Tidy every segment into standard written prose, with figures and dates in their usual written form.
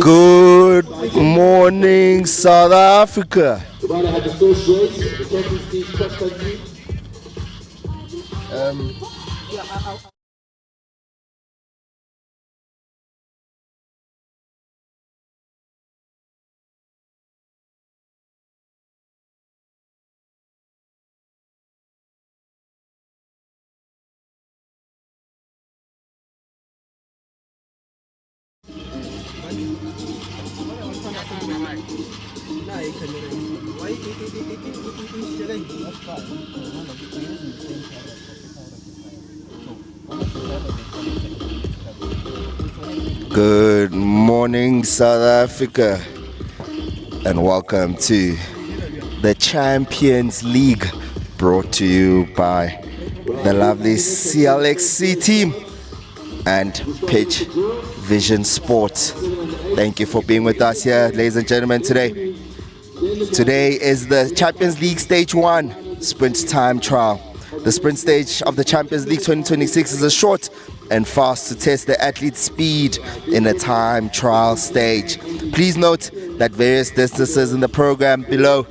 Good morning, South Africa. Good morning, South Africa, and welcome to the Champions League, brought to you by the lovely CLXC team and Pitch Vision Sports. Thank you for being with us here, ladies and gentlemen, today. Today is the Champions League Stage 1 Sprint Time Trial. The sprint stage of the Champions League 2026 is a short and fast to test the athlete's speed in a time trial stage. Please note that various distances in the program below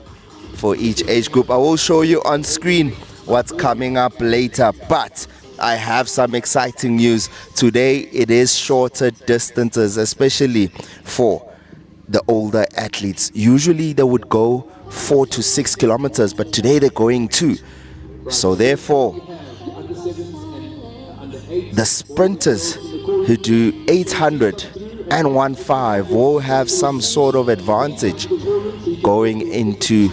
for each age group. I will show you on screen what's coming up later, but I have some exciting news. Today it is shorter distances, especially for the older athletes. Usually they would go 4 to 6 kilometers, but today they're going 2. So therefore, the sprinters who do 800 and 1.5 will have some sort of advantage going into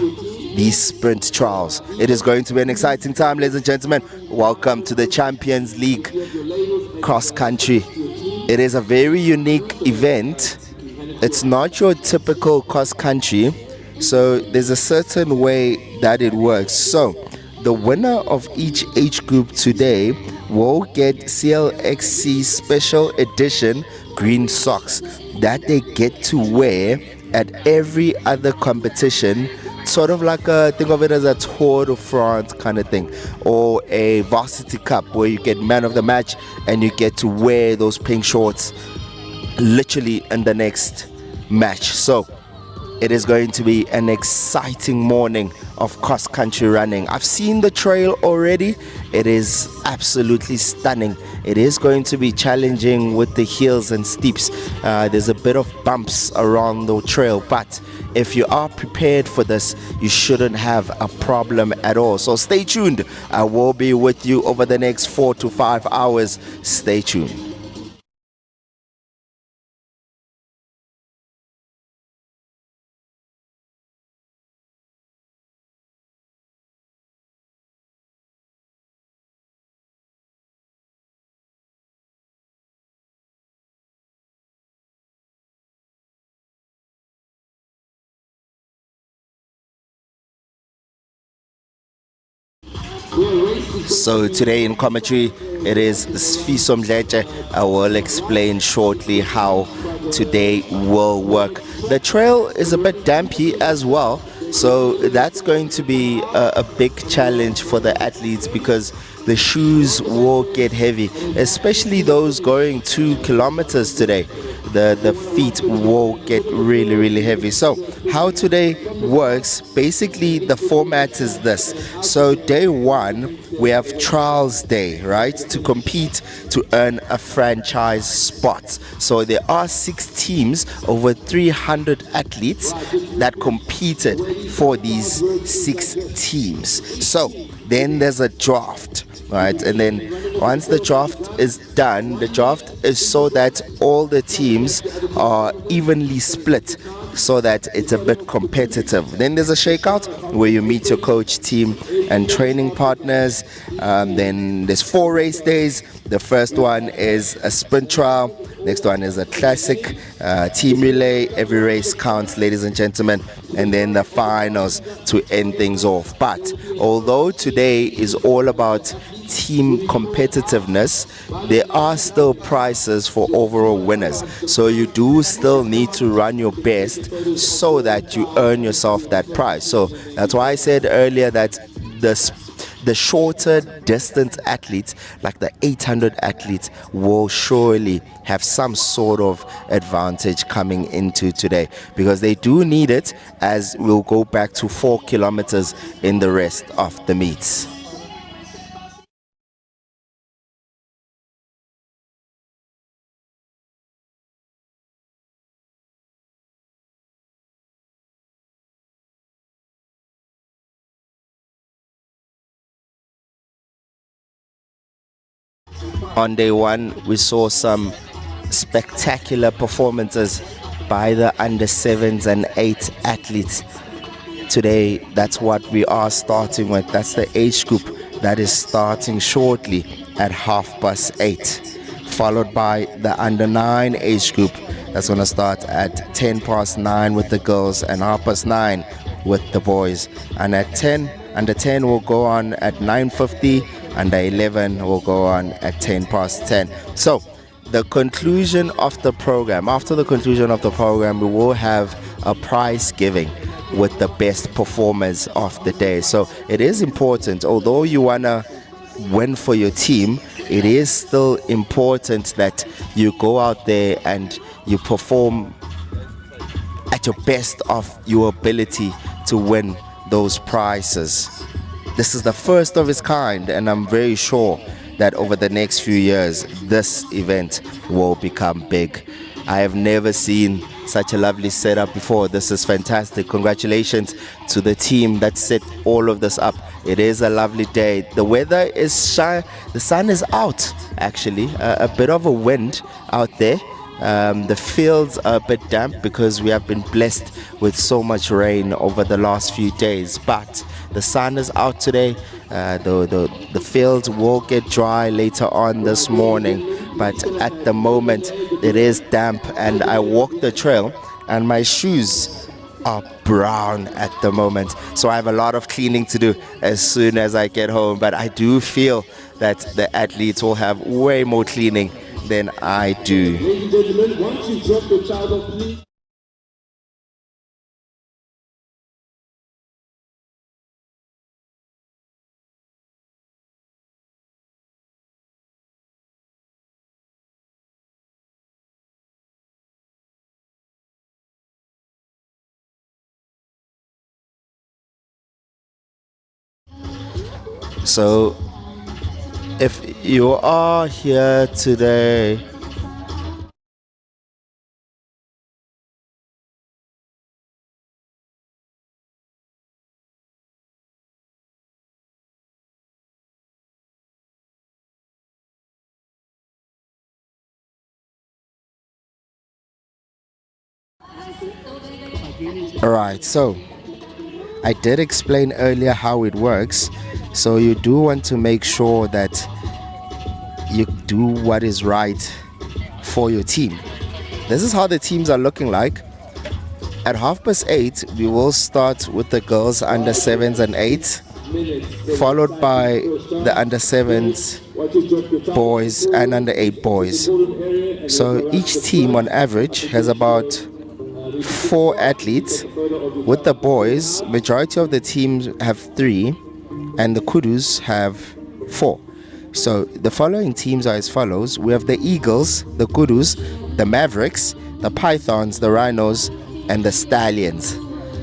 these sprint trials. It is going to be an exciting time, ladies and gentlemen. Welcome to the Champions League cross country. It is a very unique event. It's not your typical cross country, so there's a certain way that it works. So the winner of each age group today will get CLXC special edition green socks that they get to wear at every other competition, sort of like think of it as a Tour de France kind of thing, or a varsity cup where you get man of the match and you get to wear those pink shorts literally in the next match. So it is going to be an exciting morning of cross-country running. I've seen the trail already. It is absolutely stunning. It is going to be challenging with the hills and steeps. There's a bit of bumps around the trail, but if you are prepared for this, you shouldn't have a problem at all. So stay tuned. I will be with you over the next 4 to 5 hours. Stay tuned. So today in commentary, it is Sfiso Mdletshe. I will explain shortly how today will work. The trail is a bit dampy as well, so that's going to be a big challenge for the athletes because the shoes will get heavy, especially those going 2 kilometers today. The feet will get really heavy. So how today works, basically the format is this. So day 1 we have trials day, right, to compete to earn a franchise spot. So there are 6 teams, over 300 athletes that competed for these 6 teams. So then there's a draft, right? And then once the draft is done, the draft is so that all the teams are evenly split so that it's a bit competitive. Then there's a shakeout where you meet your coach, team and training partners. Then there's 4 race days. The first one is a sprint trial. Next one is a classic team relay. Every race counts, ladies and gentlemen. And then the finals to end things off. But although today is all about team competitiveness, there are still prizes for overall winners. So you do still need to run your best so that you earn yourself that prize. So that's why I said earlier that the shorter distance athletes, like the 800 athletes, will surely have some sort of advantage coming into today, because they do need it, as we'll go back to 4 kilometers in the rest of the meets. On day one, we saw some spectacular performances by the under 7s and 8 athletes. Today, that's what we are starting with. That's the age group that is starting shortly at 8:30, followed by the under 9 age group that's going to start at 9:10 with the girls and 9:30 with the boys. And at 10, under 10 will go on at 9:50. Under 11 will go on at 10:10. So the conclusion of the program, after the conclusion of the program, we will have a prize giving with the best performers of the day. So it is important, although you want to win for your team, it is still important that you go out there and you perform at your best of your ability to win those prizes. This is the first of its kind, and I'm very sure that over the next few years, this event will become big. I have never seen such a lovely setup before. This is fantastic. Congratulations to the team that set all of this up. It is a lovely day. The weather is shy. The sun is out, actually. A bit of a wind out there. The fields are a bit damp because we have been blessed with so much rain over the last few days. But the sun is out today. The fields will get dry later on this morning. But at the moment, it is damp. And I walk the trail and my shoes are brown at the moment. So I have a lot of cleaning to do as soon as I get home. But I do feel that the athletes will have way more cleaning than I do. Ladies and gentlemen, once you drop the child off, please. So if you are here today, alright, so I did explain earlier how it works. So you do want to make sure that you do what is right for your team. This is how the teams are looking like. At 8:30, we will start with the girls under 7s and 8s, followed by the under 7s boys and under 8 boys. So each team on average has about 4 athletes. With the boys, majority of the teams have 3 and the kudus have 4. So the following teams are as follows. We have the Eagles, the kudus, the Mavericks, the Pythons, the Rhinos, and the Stallions.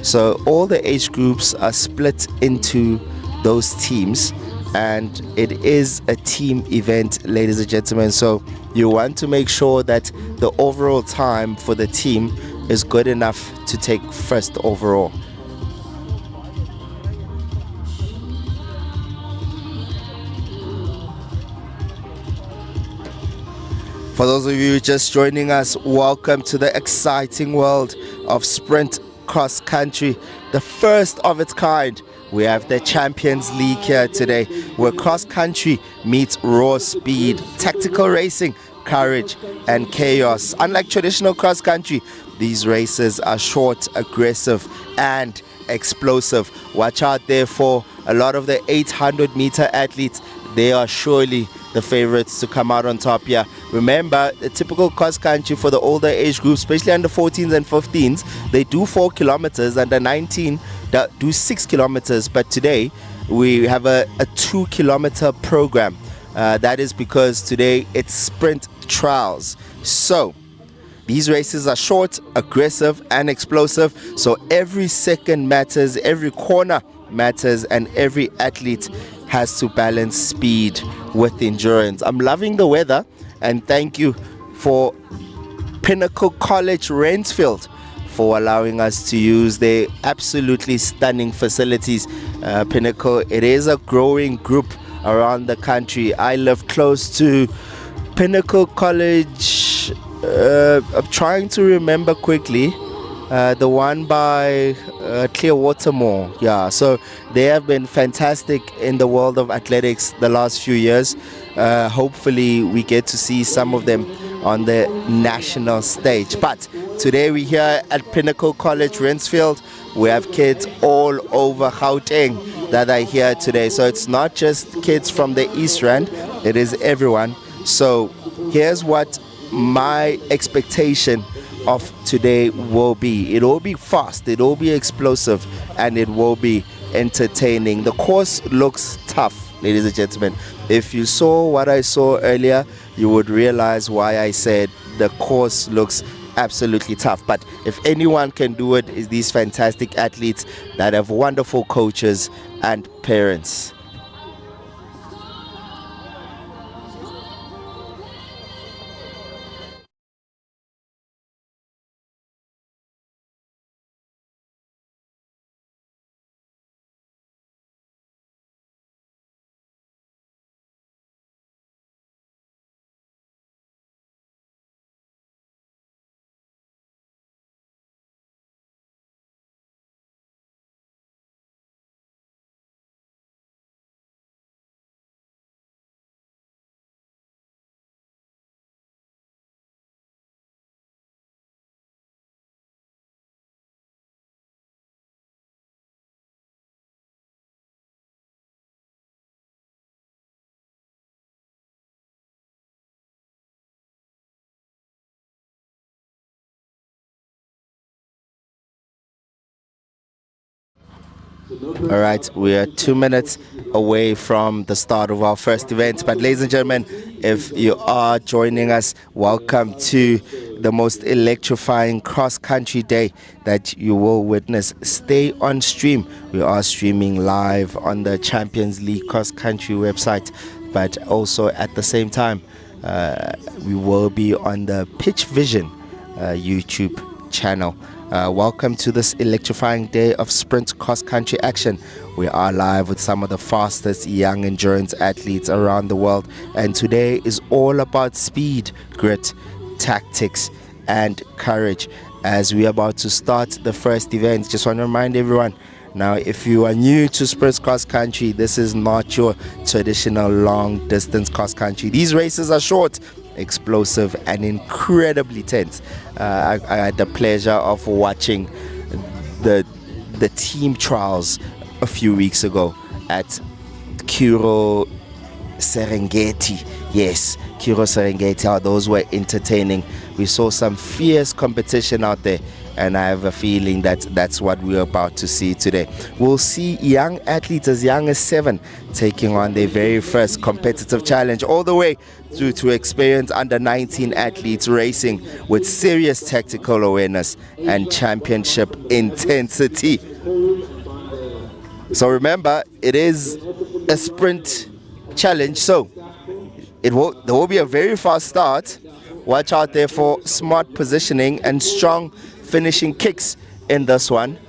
So all the age groups are split into those teams, and it is a team event, ladies and gentlemen. So you want to make sure that the overall time for the team is good enough to take first overall. For those of you just joining us, welcome to the exciting world of sprint cross country, the first of its kind. We have the Champions League here today, where cross country meets raw speed, tactical racing, courage, and chaos. Unlike traditional cross country, these races are short, aggressive, and explosive. Watch out there for a lot of the 800-meter athletes. They are surely the favorites to come out on top here. Remember, the typical cross country for the older age groups, especially under 14s and 15s, they do 4 kilometers. Under 19, do 6 kilometers, but today we have a 2-kilometer program. That is because today it's sprint trials. So these races are short, aggressive, and explosive. So every second matters, every corner matters, and every athlete has to balance speed with endurance. I'm loving the weather, and thank you for Pinnacle College Rynfield for allowing us to use their absolutely stunning facilities. Pinnacle, it is a growing group around the country. I live close to Pinnacle College. I'm trying to remember quickly. The one by Clearwater Mall. Yeah, so they have been fantastic in the world of athletics the last few years. Hopefully we get to see some of them on the national stage. But today we're here at Pinnacle College Rynfield. We have kids all over Gauteng that are here today. So it's not just kids from the East Rand, it is everyone. So here's what my expectation of today will be. It will be fast, it will be explosive, and it will be entertaining. The course looks tough, ladies and gentlemen. If you saw what I saw earlier, you would realize why I said the course looks absolutely tough. But if anyone can do it, is these fantastic athletes that have wonderful coaches and parents. All right, we are 2 minutes away from the start of our first event. But ladies and gentlemen, if you are joining us, welcome to the most electrifying cross-country day that you will witness. Stay on stream. We are streaming live on the Champions League cross-country website, but also at the same time, we will be on the Pitch Vision YouTube channel. Welcome to this electrifying day of sprint cross-country action. We are live with some of the fastest young endurance athletes around the world, and today is all about speed, grit, tactics, and courage. As we are about to start the first event, just want to remind everyone, now if you are new to sprint cross-country, this is not your traditional long-distance cross-country. These races are short, explosive, and incredibly tense. I had the pleasure of watching the team trials a few weeks ago at Kuro Serengeti. Yes, Kuro Serengeti. Those were entertaining. We saw some fierce competition out there, and I have a feeling that that's what we're about to see today. We'll see young athletes as young as 7 taking on their very first competitive challenge, all the way through to experienced under 19 athletes racing with serious tactical awareness and championship intensity. So remember, it is a sprint challenge, so there will be a very fast start. Watch out there for smart positioning and strong finishing kicks in this one.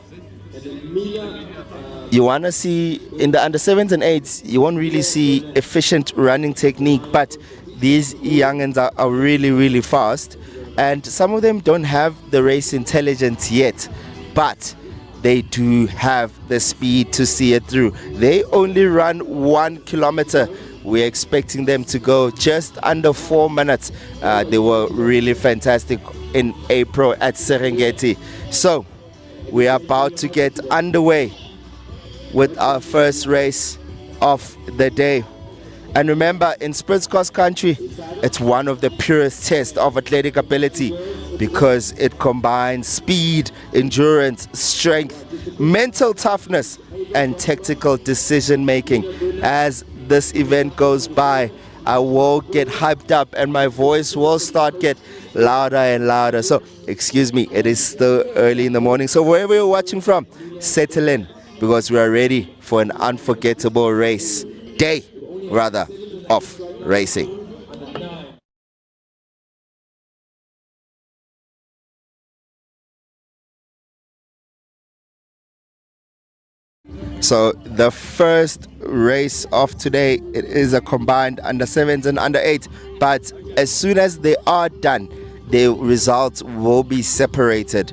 You want to see in the under 7s and 8s, you won't really see efficient running technique, but these youngins are really, really fast, and some of them don't have the race intelligence yet, but they do have the speed to see it through. They only run 1 kilometer. We're expecting them to go just under 4 minutes. They were really fantastic in April at Serengeti. So we are about to get underway with our first race of the day. And remember, in sprint cross country, it's one of the purest tests of athletic ability. because it combines speed, endurance, strength, mental toughness, and tactical decision making. As this event goes by, I will get hyped up and my voice will start get louder and louder. So excuse me, it is still early in the morning. So wherever you're watching from, settle in because we are ready for an unforgettable day of racing. So the first race of today, it is a combined under 7s and under 8, but as soon as they are done, the results will be separated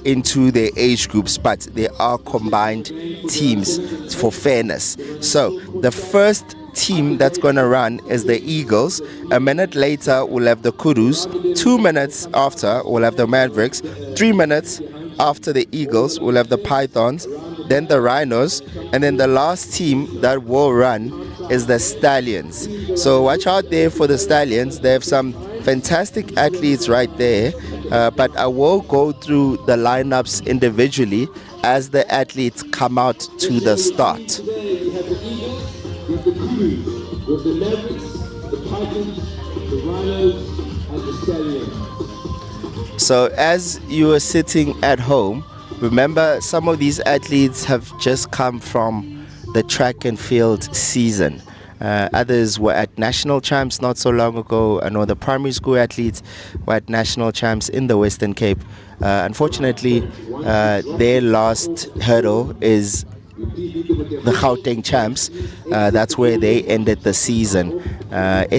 into their age groups, but they are combined teams for fairness. So the first team that's going to run is the Eagles. A minute later we'll have the Kudus. 2 minutes after we'll have the Mavericks. 3 minutes after the Eagles we'll have the Pythons, then the Rhinos, and then the last team that will run is the Stallions. So watch out there for the Stallions. They have some fantastic athletes right there, but I will go through the lineups individually as the athletes come out to the start. With the Kudus, with the Mavericks, the Pythons, the Rhinos, and the Stallions. So as you are sitting at home, remember some of these athletes have just come from the track and field season. Others were at national champs not so long ago. I know the primary school athletes were at national champs in the Western Cape. Unfortunately, their last hurdle is the Gauteng champs. That's where they ended the season.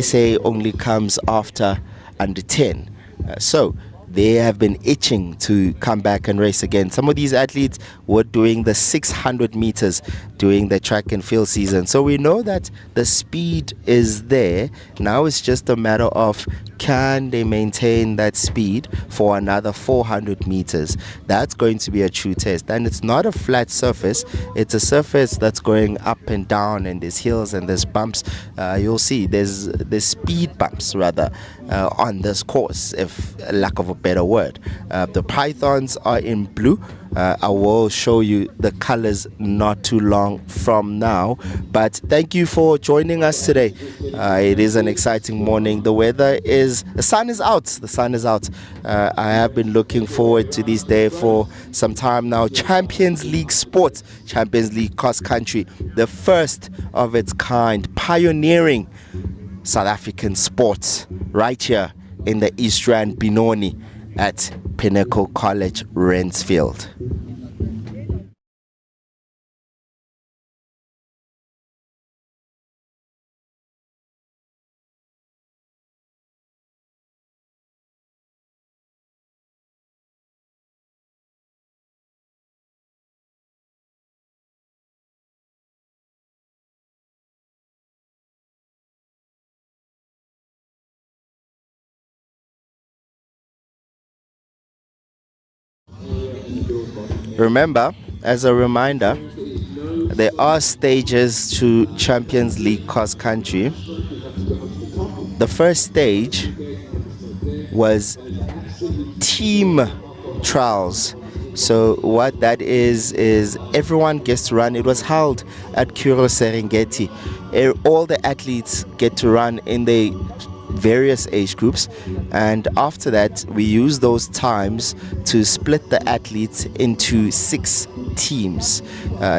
SA only comes after under 10. So they have been itching to come back and race again. Some of these athletes were doing the 600 meters during the track and field season. So we know that the speed is there. Now it's just a matter of can they maintain that speed for another 400 meters. That's going to be a true test. And it's not a flat surface. It's a surface that's going up and down, and there's hills and there's bumps. You'll see there's speed bumps rather on this course, if lack of a better word. The Pythons are in blue. I will show you the colors not too long from now, but thank you for joining us today. It is an exciting morning. The sun is out. I have been looking forward to this day for some time now. Champions League sports, Champions League cross country, the first of its kind, pioneering South African sports right here in the East Rand Benoni at Pinnacle College, Rynfield. Remember, as a reminder, there are stages to Champions League cross country. The first stage was team trials. So what that is everyone gets to run. It was held at Kuro Serengeti. All the athletes get to run in the various age groups, and after that we use those times to split the athletes into 6 teams,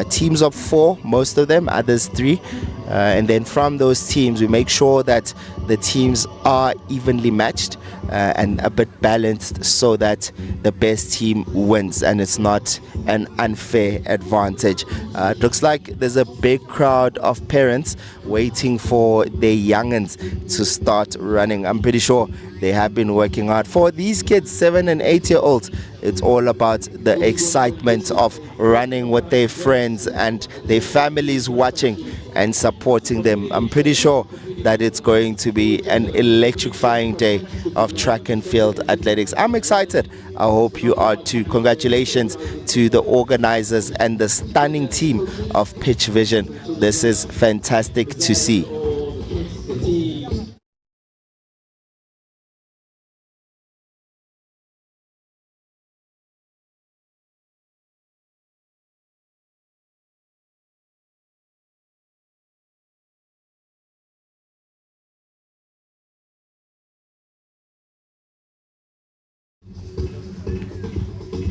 teams of 4, most of them, others 3, and then from those teams we make sure that the teams are evenly matched and a bit balanced so that the best team wins and it's not an unfair advantage. It looks like there's a big crowd of parents waiting for their youngins to start running. I'm pretty sure they have been working hard. For these kids, 7 and 8 year olds, it's all about the excitement of running with their friends and their families watching and supporting them. I'm pretty sure that it's going to be an electrifying day of track and field athletics. I'm excited. I hope you are too. Congratulations to the organizers and the stunning team of Pitch Vision. This is fantastic to see.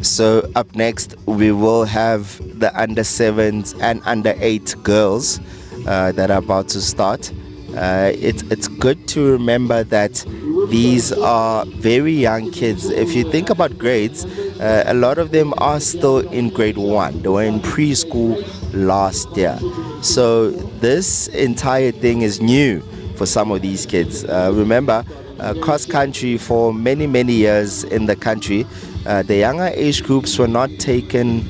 So up next, we will have the under 7s and under 8 girls that are about to start. It's good to remember that these are very young kids. If you think about grades, a lot of them are still in grade 1. They were in preschool last year. So this entire thing is new for some of these kids. Remember, cross country for many, many years in the country, the younger age groups were not taken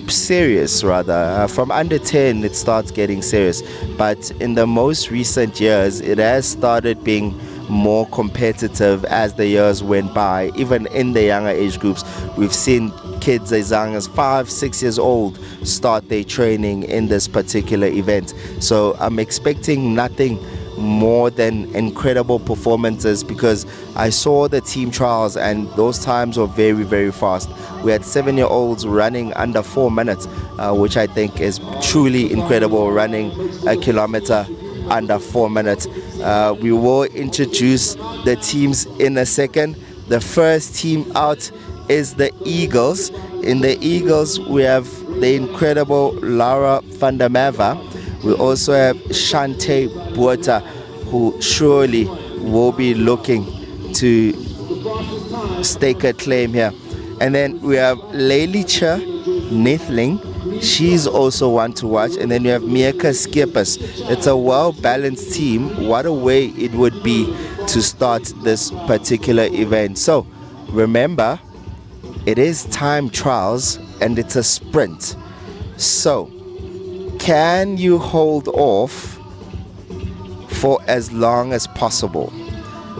serious. Rather, from under 10 it starts getting serious, but in the most recent years it has started being more competitive as the years went by. Even in the younger age groups, we've seen kids as young as 5-6 years old start their training in this particular event. So I'm expecting nothing more than incredible performances, because I saw the team trials and those times were very, very fast. We had 7-year-olds running under 4 minutes, which I think is truly incredible, running a kilometer under 4 minutes. We will introduce the teams in a second. The first team out is the Eagles. In the Eagles, we have the incredible Laura van der Merwe. We also have Shante Buota, who surely will be looking to stake a claim here. And then we have Lelicha Nithling. She's also one to watch. And then we have Mieka Skippers. It's a well-balanced team. What a way it would be to start this particular event. So remember, it is time trials and it's a sprint. So can you hold off for as long as possible?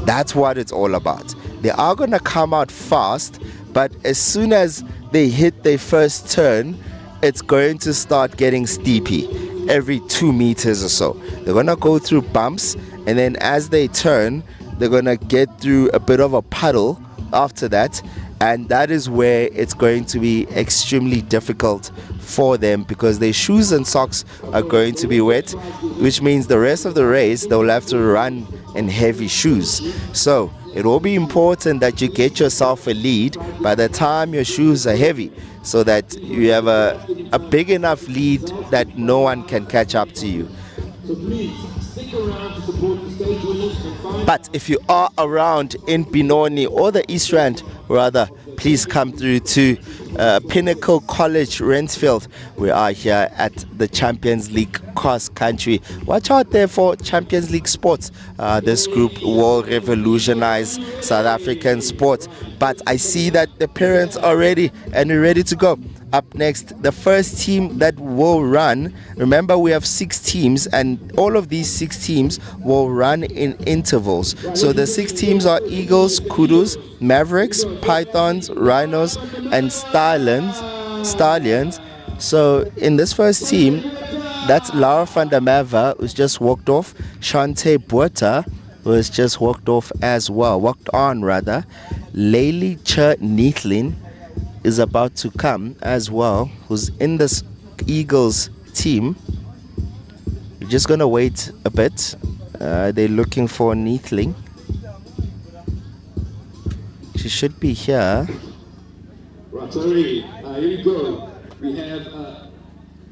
That's what it's all about. They are going to come out fast, but as soon as they hit their first turn, it's going to start getting steepy every 2 meters or so. They're going to go through bumps, and then as they turn, they're going to get through a bit of a puddle after that, and that is where it's going to be extremely difficult for them, because their shoes and socks are going to be wet, which means the rest of the race they'll have to run in heavy shoes. So it will be important that you get yourself a lead by the time your shoes are heavy, so that you have a big enough lead that no one can catch up to you. But if you are around in Benoni or the East Rand, rather, please come through to Pinnacle College, Rynfield. We are here at the Champions League cross country. Watch out there for Champions League sports. This group will revolutionize South African sports. But I see that the parents are ready and we're ready to go. Up next, the first team that will run. Remember, we have 6 teams, and all of these 6 teams will run in intervals. So the 6 teams are Eagles, Kudus, Mavericks, Pythons, Rhinos, and Stallions. So in this first team, that's Laura van der Merwe, who's just walked off. Shante Buota, who has just walked on. Leili Cha Neathlin is about to come as well, who's in this Eagles team. We're just gonna wait a bit. They're looking for Neathling. She should be here. Here you go. We have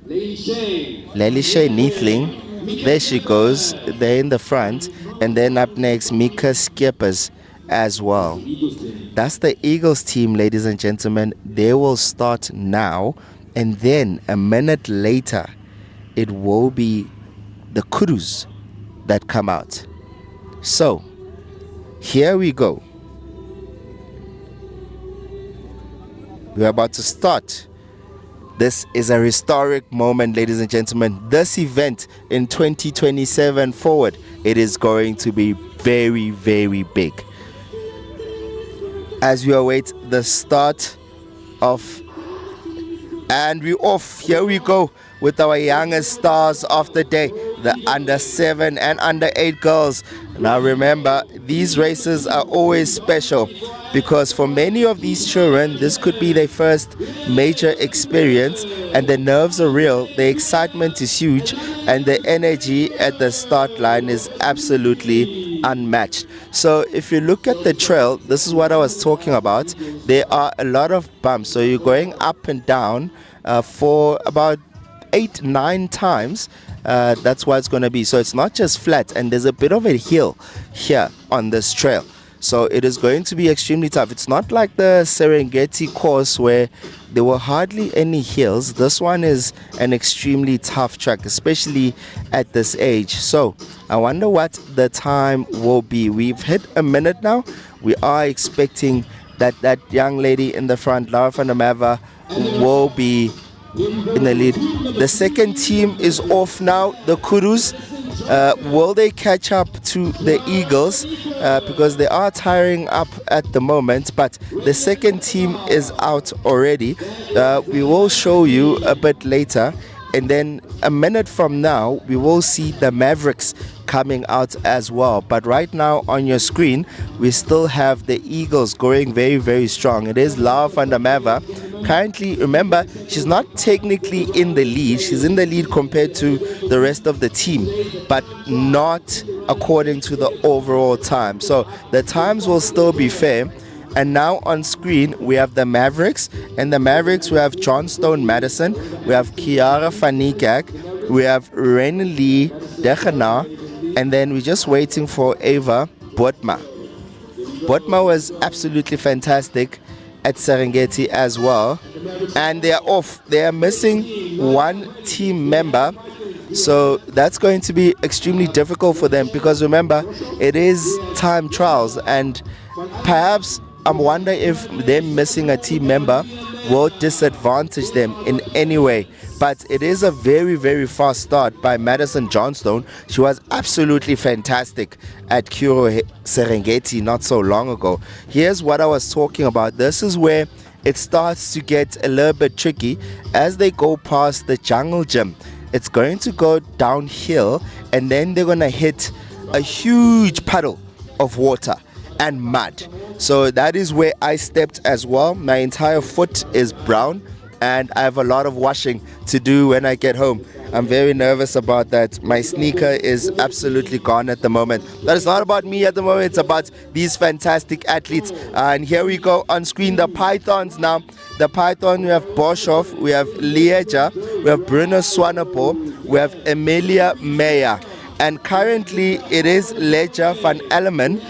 Leili Shane Neathling. There she goes. They're in the front. And then up next, Mieka Skippers as well. That's the Eagles team, ladies and gentlemen. They will start now, and then a minute later it will be the Kudus that come out. So here we go. We're about to start. This is a historic moment, ladies and gentlemen. This event in 2027 forward, it is going to be very, very big. As we await the start of, and we're off. Here we go with our youngest stars of the day, the under 7 and under 8 girls. Now remember, these races are always special, because for many of these children, this could be their first major experience, and the nerves are real, the excitement is huge, and the energy at the start line is absolutely unmatched. So if you look at the trail, this is what I was talking about. There are a lot of bumps. So you're going up and down for about 8-9 times. That's what it's going to be. So it's not just flat, and there's a bit of a hill here on this trail. So it is going to be extremely tough. It's not like the Serengeti course where there were hardly any hills. This one is an extremely tough track, especially at this age. So I wonder what the time will be. We've hit a minute now. We are expecting that young lady in the front, Laura van der Merwe, will be in the lead. The second team is off now, the Kurus. Will they catch up to the Eagles? Because they are tiring up at the moment, but the second team is out already. We will show you a bit later, and then a minute from now we will see the Mavericks coming out as well. But right now on your screen we still have the Eagles going very, very strong. It is Laura van der Merwe. Currently, remember, she's not technically in the lead. She's in the lead compared to the rest of the team, but not according to the overall time. So the times will still be fair. And now on screen we have the Mavericks. And the Mavericks, we have Johnstone Madison, we have Kiara Fanikak, we have Renly Degena, and then we're just waiting for Ava Botma. Botma was absolutely fantastic at Serengeti as well, and they are off. They are missing one team member, so that's going to be extremely difficult for them, because remember, it is time trials, and perhaps I'm wondering if them missing a team member will disadvantage them in any way. But it is a very, very fast start by Madison Johnstone. She was absolutely fantastic at Kuro Serengeti not so long ago. Here's what I was talking about. This is where it starts to get a little bit tricky as they go past the jungle gym. It's going to go downhill, and then they're going to hit a huge puddle of water and mud. So that is where I stepped as well. My entire foot is brown, and I have a lot of washing to do when I get home. I'm very nervous about that. My sneaker is absolutely gone at the moment. But it's not about me at the moment, it's about these fantastic athletes. And here we go on screen, the Pythons now. The Python, we have Boshoff, we have Lieja, we have Bruno Swanepoel, we have Emilia Meyer. And currently it is Leja van Elleman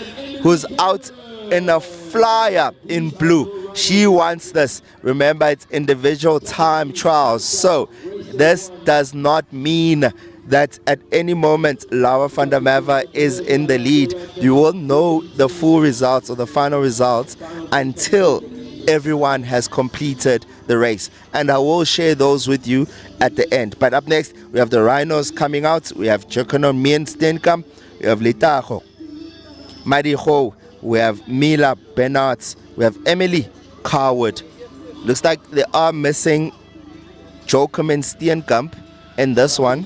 who's out in a flyer in blue. She wants this. Remember, it's individual time trials. So this does not mean that at any moment Laura van der Merwe is in the lead. You will know the full results or the final results until everyone has completed the race. And I will share those with you at the end. But up next, we have the Rhinos coming out. We have Jokono Mien Steenkamp. We have Litago Mariho. We have Mila Bernards. We have Emily Carwood. Looks like they are missing Jokerman Steenkamp in this one.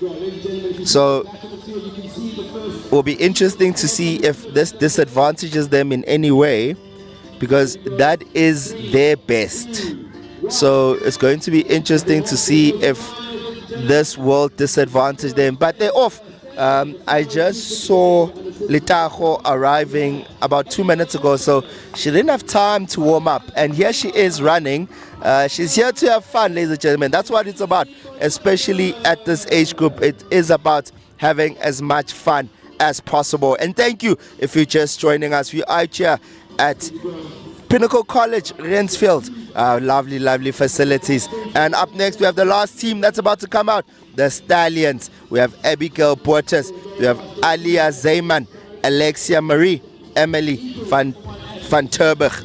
So it will be interesting to see if this disadvantages them in any way, because that is their best. So it's going to be interesting to see if this will disadvantage them. But they're off. I just saw Litago arriving about 2 minutes ago, so she didn't have time to warm up, and here she is running. She's here to have fun, ladies and gentlemen. That's what it's about, especially at this age group. It is about having as much fun as possible. And thank you if you're just joining us. We are here at Pinnacle College, Rynfield. Lovely, lovely facilities. And up next, we have the last team that's about to come out, the Stallions. We have Abigail Portes, we have Alia Zayman, Alexia Marie, Emily van Terburg.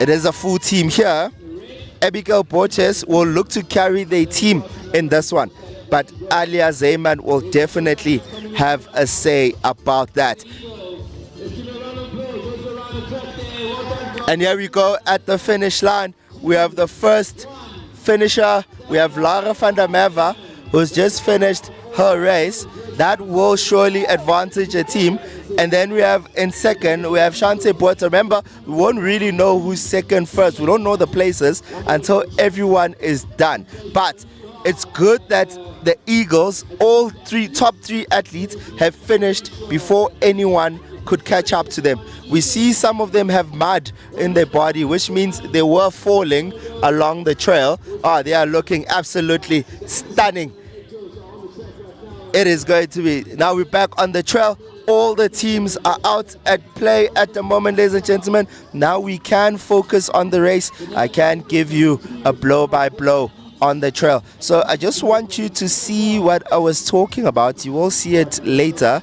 It is a full team here. Abigail Portes will look to carry their team in this one, but Alia Zayman will definitely have a say about that. And here we go at the finish line. We have the first finisher. We have Laura van der Merwe, who's just finished her race. That will surely advantage a team. And then we have in second, we have Shante Botha. Remember, we won't really know who's second first. We don't know the places until everyone is done. But it's good that the Eagles, all top three athletes have finished before anyone could catch up to them. We see some of them have mud in their body, which means they were falling along the trail. They are looking absolutely stunning. It is going to be. Now we're back on the trail. All the teams are out at play at the moment, ladies and gentlemen. Now we can focus on the race. I can give you a blow-by-blow on the trail. So I just want you to see what I was talking about. You will see it later.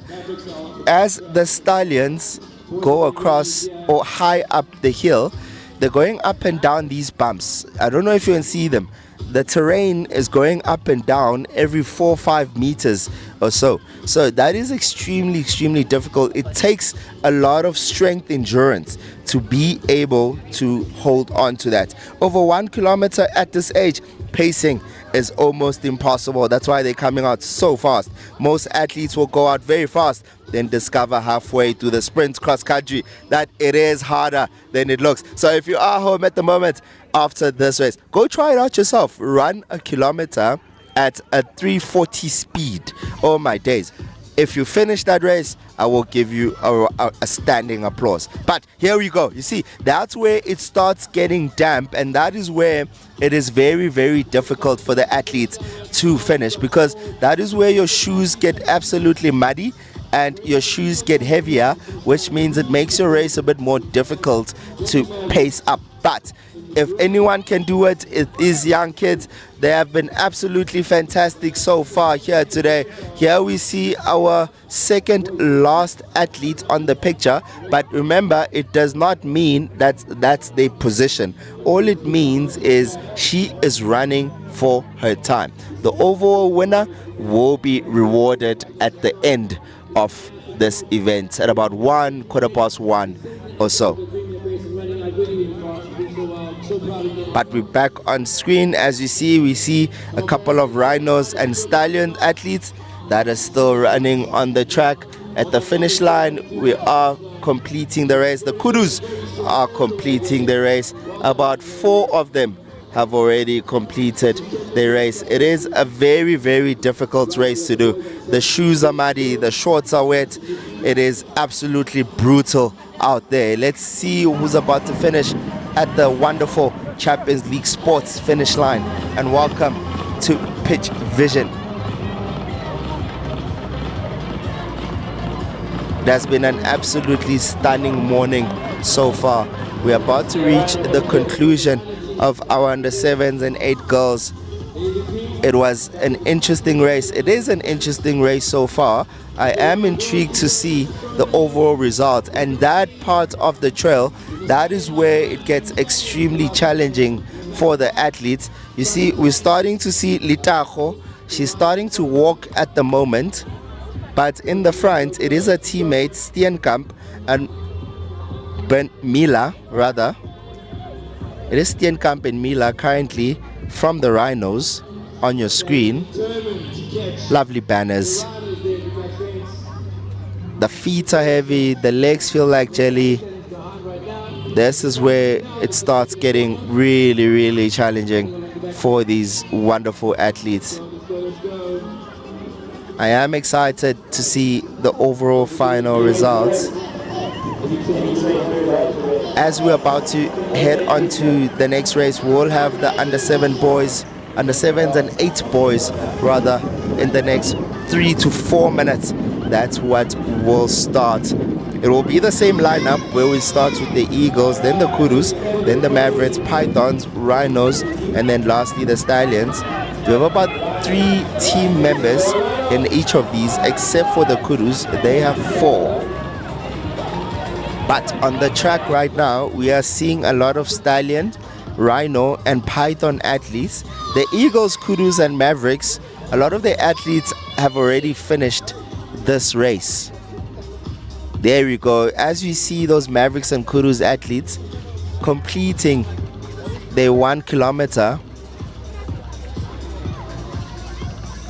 As the stallions go across or high up the hill, they're going up and down these bumps. I don't know if you can see them. The terrain is going up and down every 4 or 5 meters or so. So that is extremely difficult. It takes a lot of strength, endurance to be able to hold on to that. Over 1 kilometer at this age, pacing is almost impossible. That's why they're coming out so fast. Most athletes will go out very fast, then discover halfway through the sprint cross country that it is harder than it looks. So if you are home at the moment after this race, go try it out yourself. Run a kilometer at a 340 speed. Oh my days. If you finish that race, I will give you a standing applause. But here we go. You see, that's where it starts getting damp, and that is where it is very difficult for the athletes to finish, because that is where your shoes get absolutely muddy and your shoes get heavier, which means it makes your race a bit more difficult to pace up. But if anyone can do it, it is young kids. They have been absolutely fantastic so far here today. Here we see our second last athlete on the picture, but remember, it does not mean that that's their position. All it means is she is running for her time. The overall winner will be rewarded at the end of this event at about 1:15 or so. But we're back on screen. As you see, we see a couple of rhinos and stallion athletes that are still running on the track. At the finish line, we are completing the race. The kudus are completing the race. About 4 of them have already completed the race. It is a very difficult race to do. The shoes are muddy, the shorts are wet. It is absolutely brutal out there. Let's see who's about to finish at the wonderful Champions League Sports finish line. And welcome to Pitch Vision. It has been an absolutely stunning morning so far. We're about to reach the conclusion of our under 7s and 8 girls. It was an interesting race. It is an interesting race so far. I am intrigued to see the overall result, and that part of the trail, that is where it gets extremely challenging for the athletes. You see, we're starting to see Litago. She's starting to walk at the moment, but in the front it is her teammate Steenkamp and Mila, rather. It is Steenkamp and Mila currently from the Rhinos on your screen. Lovely banners. The feet are heavy, the legs feel like jelly. This is where it starts getting really challenging for these wonderful athletes. I am excited to see the overall final results. As we're about to head on to the next race, we'll have the under 7 boys, under 7s and 8 boys rather, in the next 3 to 4 minutes. That's what will start. It will be the same lineup where we start with the Eagles, then the Kudus, then the Mavericks, Pythons, Rhinos, and then lastly the Stallions. We have about 3 team members in each of these, except for the Kudus. They have 4. But on the track right now, we are seeing a lot of Stallion, Rhino, and Python athletes. The Eagles, Kudus, and Mavericks, a lot of the athletes have already finished this race. There we go. As we see those Mavericks and Kudus athletes completing their 1 kilometer,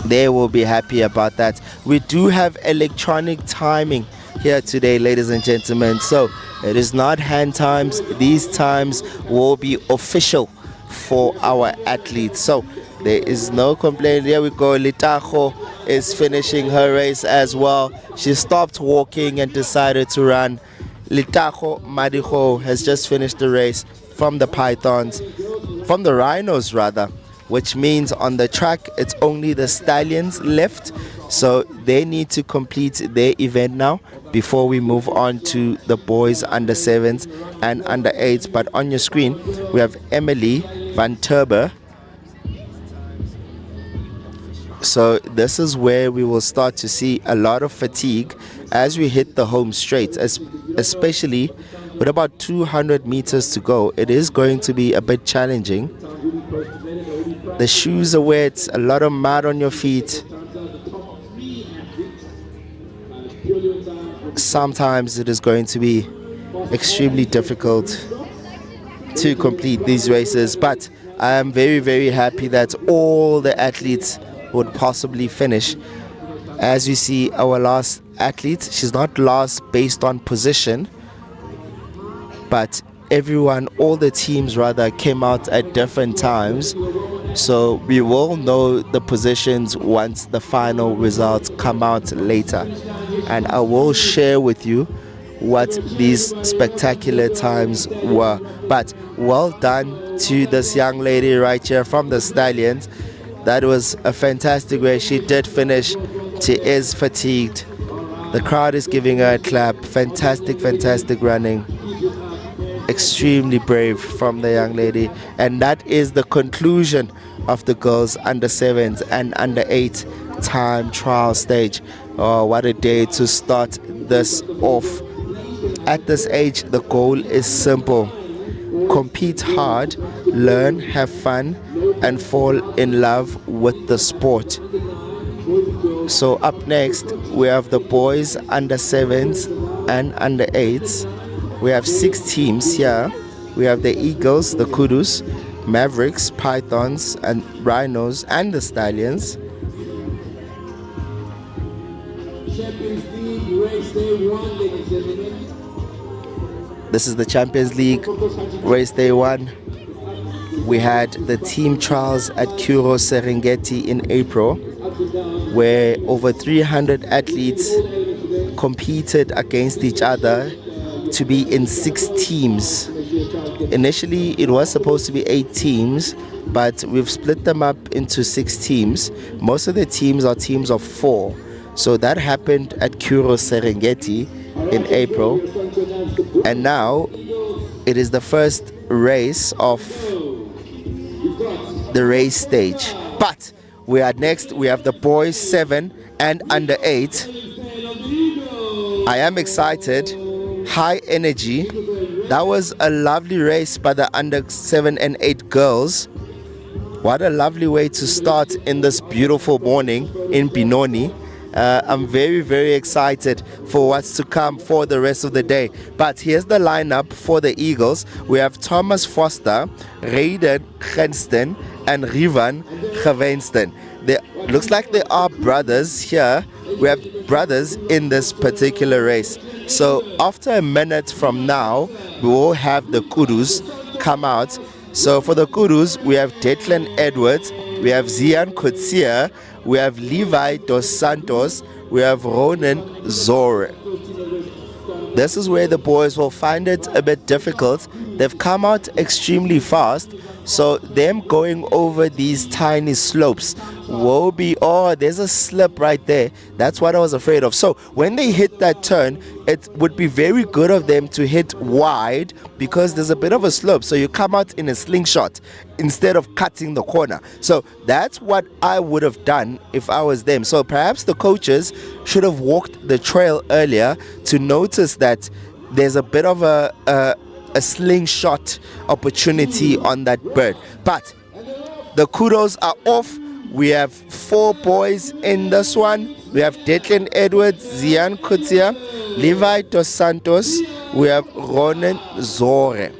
they will be happy about that. We do have electronic timing here today, ladies and gentlemen, so it is not hand times. These times will be official for our athletes. So There is no complaint. Here we go. Litajo is finishing her race as well. She stopped walking and decided to run. Litajo Madijo has just finished the race from the pythons, from the rhinos rather, which means on the track it's only the stallions left. So they need to complete their event now before we move on to the boys under 7s and under 8s. But on your screen we have Emily Van Turber. So this is where we will start to see a lot of fatigue as we hit the home straight, especially with about 200 meters to go. It is going to be a bit challenging. The shoes are wet, a lot of mud on your feet. Sometimes it is going to be extremely difficult to complete these races, but I am very, very happy that all the athletes would possibly finish. As you see, our last athlete, she's not last based on position, but everyone, all the teams rather, came out at different times. So we will know the positions once the final results come out later. And I will share with you what these spectacular times were. But well done to this young lady right here from the Stallions. That was a fantastic race. She did finish. She is fatigued. The crowd is giving her a clap. Fantastic, fantastic running. Extremely brave from the young lady. And that is the conclusion of the girls under 7s and under 8 time trial stage. Oh, what a day to start this off. At this age, the goal is simple. Compete hard, learn, have fun, and fall in love with the sport. So up next, we have the boys under 7s and under 8s. We have 6 teams here. We have the Eagles, the Kudus, Mavericks, Pythons, and Rhinos, and the Stallions. Champions League race day 1, ladies and gentlemen. This is the Champions League race day 1. We had the team trials at Kuro Serengeti in April, where over 300 athletes competed against each other to be in 6 teams. Initially, it was supposed to be 8 teams, but we've split them up into 6 teams. Most of the teams are teams of 4. So that happened at Kuro Serengeti in April. And now it is the first race of the race stage. But we are next, we have the boys 7 and under 8. I am excited, high energy. That was a lovely race by the under 7 and 8 girls. What a lovely way to start in this beautiful morning in Benoni. I'm very, very excited for what's to come for the rest of the day. But here's the lineup for the Eagles. We have Thomas Foster, Raiden Gensten, and Rivan Gewenston. Looks like they are brothers here. We have brothers in this particular race. So after a minute from now, we will have the Kudus come out. So for the Kudus, we have Declan Edwards, we have Zian Kutsia, we have Levi Dos Santos, we have Ronan Zor. This is where the boys will find it a bit difficult. They've come out extremely fast, so them going over these tiny slopes will be, oh, there's a slip right there. That's what I was afraid of. So when they hit that turn, it would be very good of them to hit wide because there's a bit of a slope. So you come out in a slingshot instead of cutting the corner. So that's what I would have done if I was them. So perhaps the coaches should have walked the trail earlier to notice that there's a bit of a slingshot opportunity on that bird. But the kudos are off. We have 4 boys in this one. We have Declan Edwards, Zian Kutsia, Levi Dos Santos. We have Ronan Zore.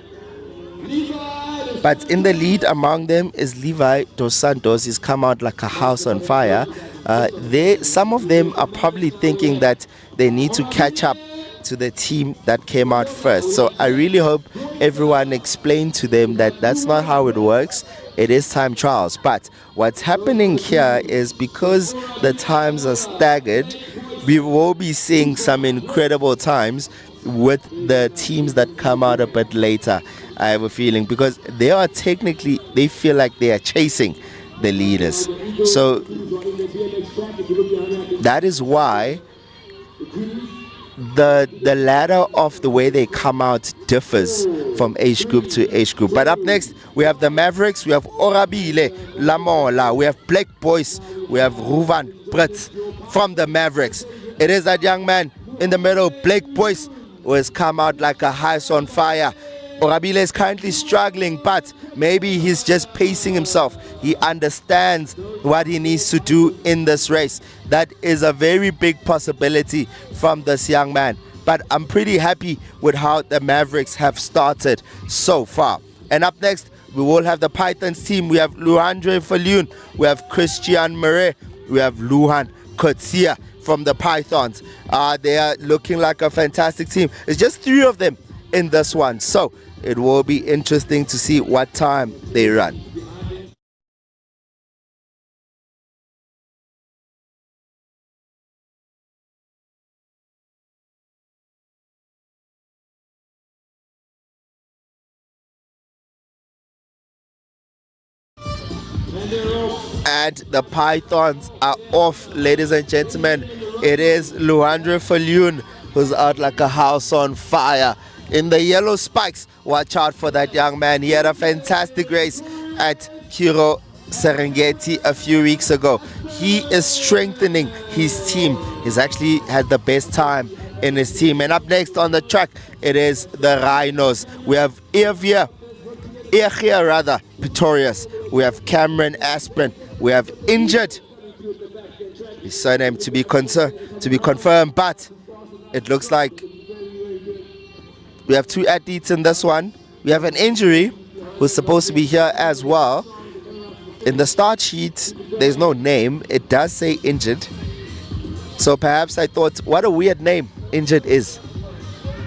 But in the lead among them is Levi Dos Santos. He's come out like a house on fire. Some of them are probably thinking that they need to catch up to the team that came out first. So I really hope everyone explained to them that that's not how it works. it is time trials. But what's happening here is because the times are staggered, we will be seeing some incredible times with the teams that come out a bit later. I have a feeling because they feel like they are chasing the leaders. So that is why the ladder of the way they come out differs from age group to age group. But up next, we have the Mavericks, we have Orabile, Lamola, we have Black Boys, we have Ruvan Brits from the Mavericks. It is that young man in the middle, Black Boys, who has come out like a house on fire. Orabile is currently struggling, but maybe he's just pacing himself. He understands what he needs to do in this race. That is a very big possibility from this young man. But I'm pretty happy with how the Mavericks have started so far. And up next, we will have the Pythons team. We have Luandre Falun, we have Christian Murray, we have Luhan Kotsia from the Pythons. They are looking like a fantastic team. It's just 3 of them in this one, so it will be interesting to see what time they run. And the Pythons are off, ladies and gentlemen. It is Luandre Falun who's out like a house on fire. In the yellow spikes, watch out for that young man. He had a fantastic race at Kiro Serengeti a few weeks ago. He is strengthening his team. He's actually had the best time in his team. And up next on the track, it is the Rhinos. We have Earhia Pretorius. We have Cameron Aspirin. We have Injured. His surname to be confirmed, but it looks like we have 2 athletes in this one. We have an injury who's supposed to be here as well. In the start sheet, there's no name. It does say Injured. So perhaps I thought, what a weird name Injured is.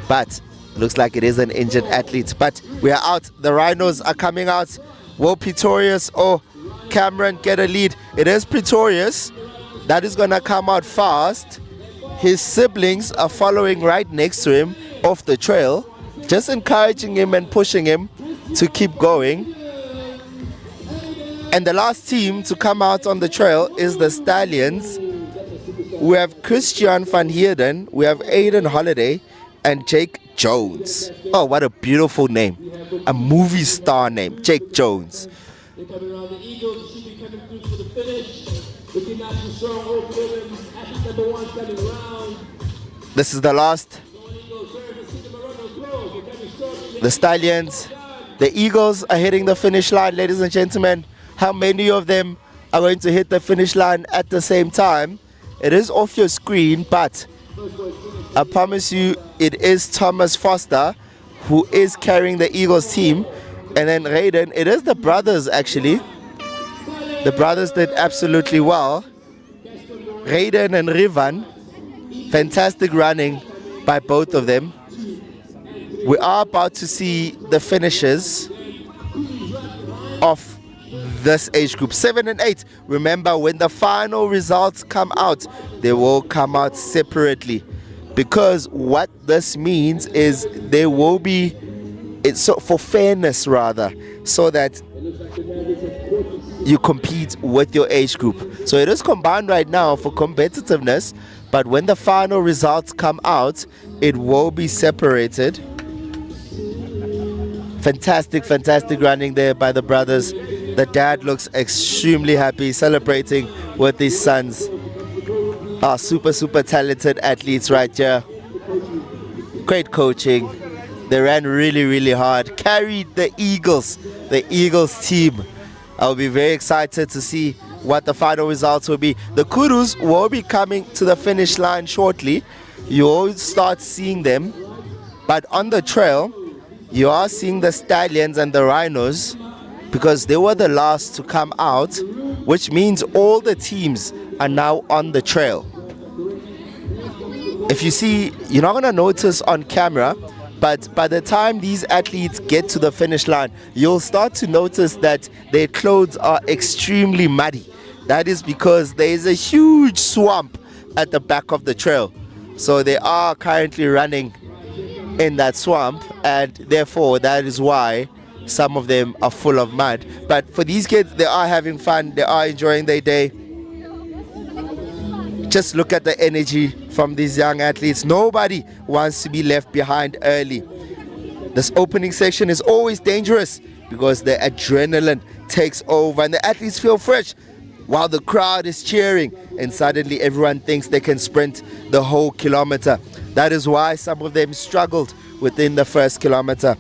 But looks like it is an injured athlete. But we are out. The Rhinos are coming out. Will Pretorius or Cameron get a lead? It is Pretorius. That is going to come out fast. His siblings are following right next to him off the trail, just encouraging him and pushing him to keep going. And the last team to come out on the trail is the Stallions. We have Christian van Heerden, we have Aiden Holiday, and Jake Jones. Oh, what a beautiful name. A movie star name, Jake Jones. They're coming around the Eagles, should be coming through for the finish. Looking nice and strong, Hope Williams, athlete number 1 coming around. This is the last. The Stallions, the Eagles are hitting the finish line, ladies and gentlemen. How many of them are going to hit the finish line at the same time? It is off your screen, but I promise you it is Thomas Foster who is carrying the Eagles team. And then Raiden, it is the brothers actually. The brothers did absolutely well. Raiden and Rivan, fantastic running by both of them. We are about to see the finishes of this age group, 7 and 8. Remember, when the final results come out, they will come out separately, because what this means is there will be, it's so for fairness rather, so that you compete with your age group. So it is combined right now for competitiveness, but when the final results come out, it will be separated. Fantastic running there by the brothers. The dad looks extremely happy, celebrating with his sons. Super talented athletes right here. Great coaching. They ran really hard. Carried the Eagles team. I'll be very excited to see what the final results will be. The Kurus will be coming to the finish line shortly. You'll start seeing them. But on the trail, you are seeing the Stallions and the Rhinos, because they were the last to come out, which means all the teams are now on the trail. If you see, you're not going to notice on camera, But by the time these athletes get to the finish line, you'll start to notice that their clothes are extremely muddy. That is because there is a huge swamp at the back of the trail. So they are currently running in that swamp, and therefore that is why some of them are full of mud. But for these kids, they are having fun, they are enjoying their day. Just look at the energy from these young athletes. Nobody wants to be left behind early. This opening section is always dangerous because the adrenaline takes over and the athletes feel fresh while the crowd is cheering, and suddenly everyone thinks they can sprint the whole kilometer. That is why some of them struggled within the first kilometer.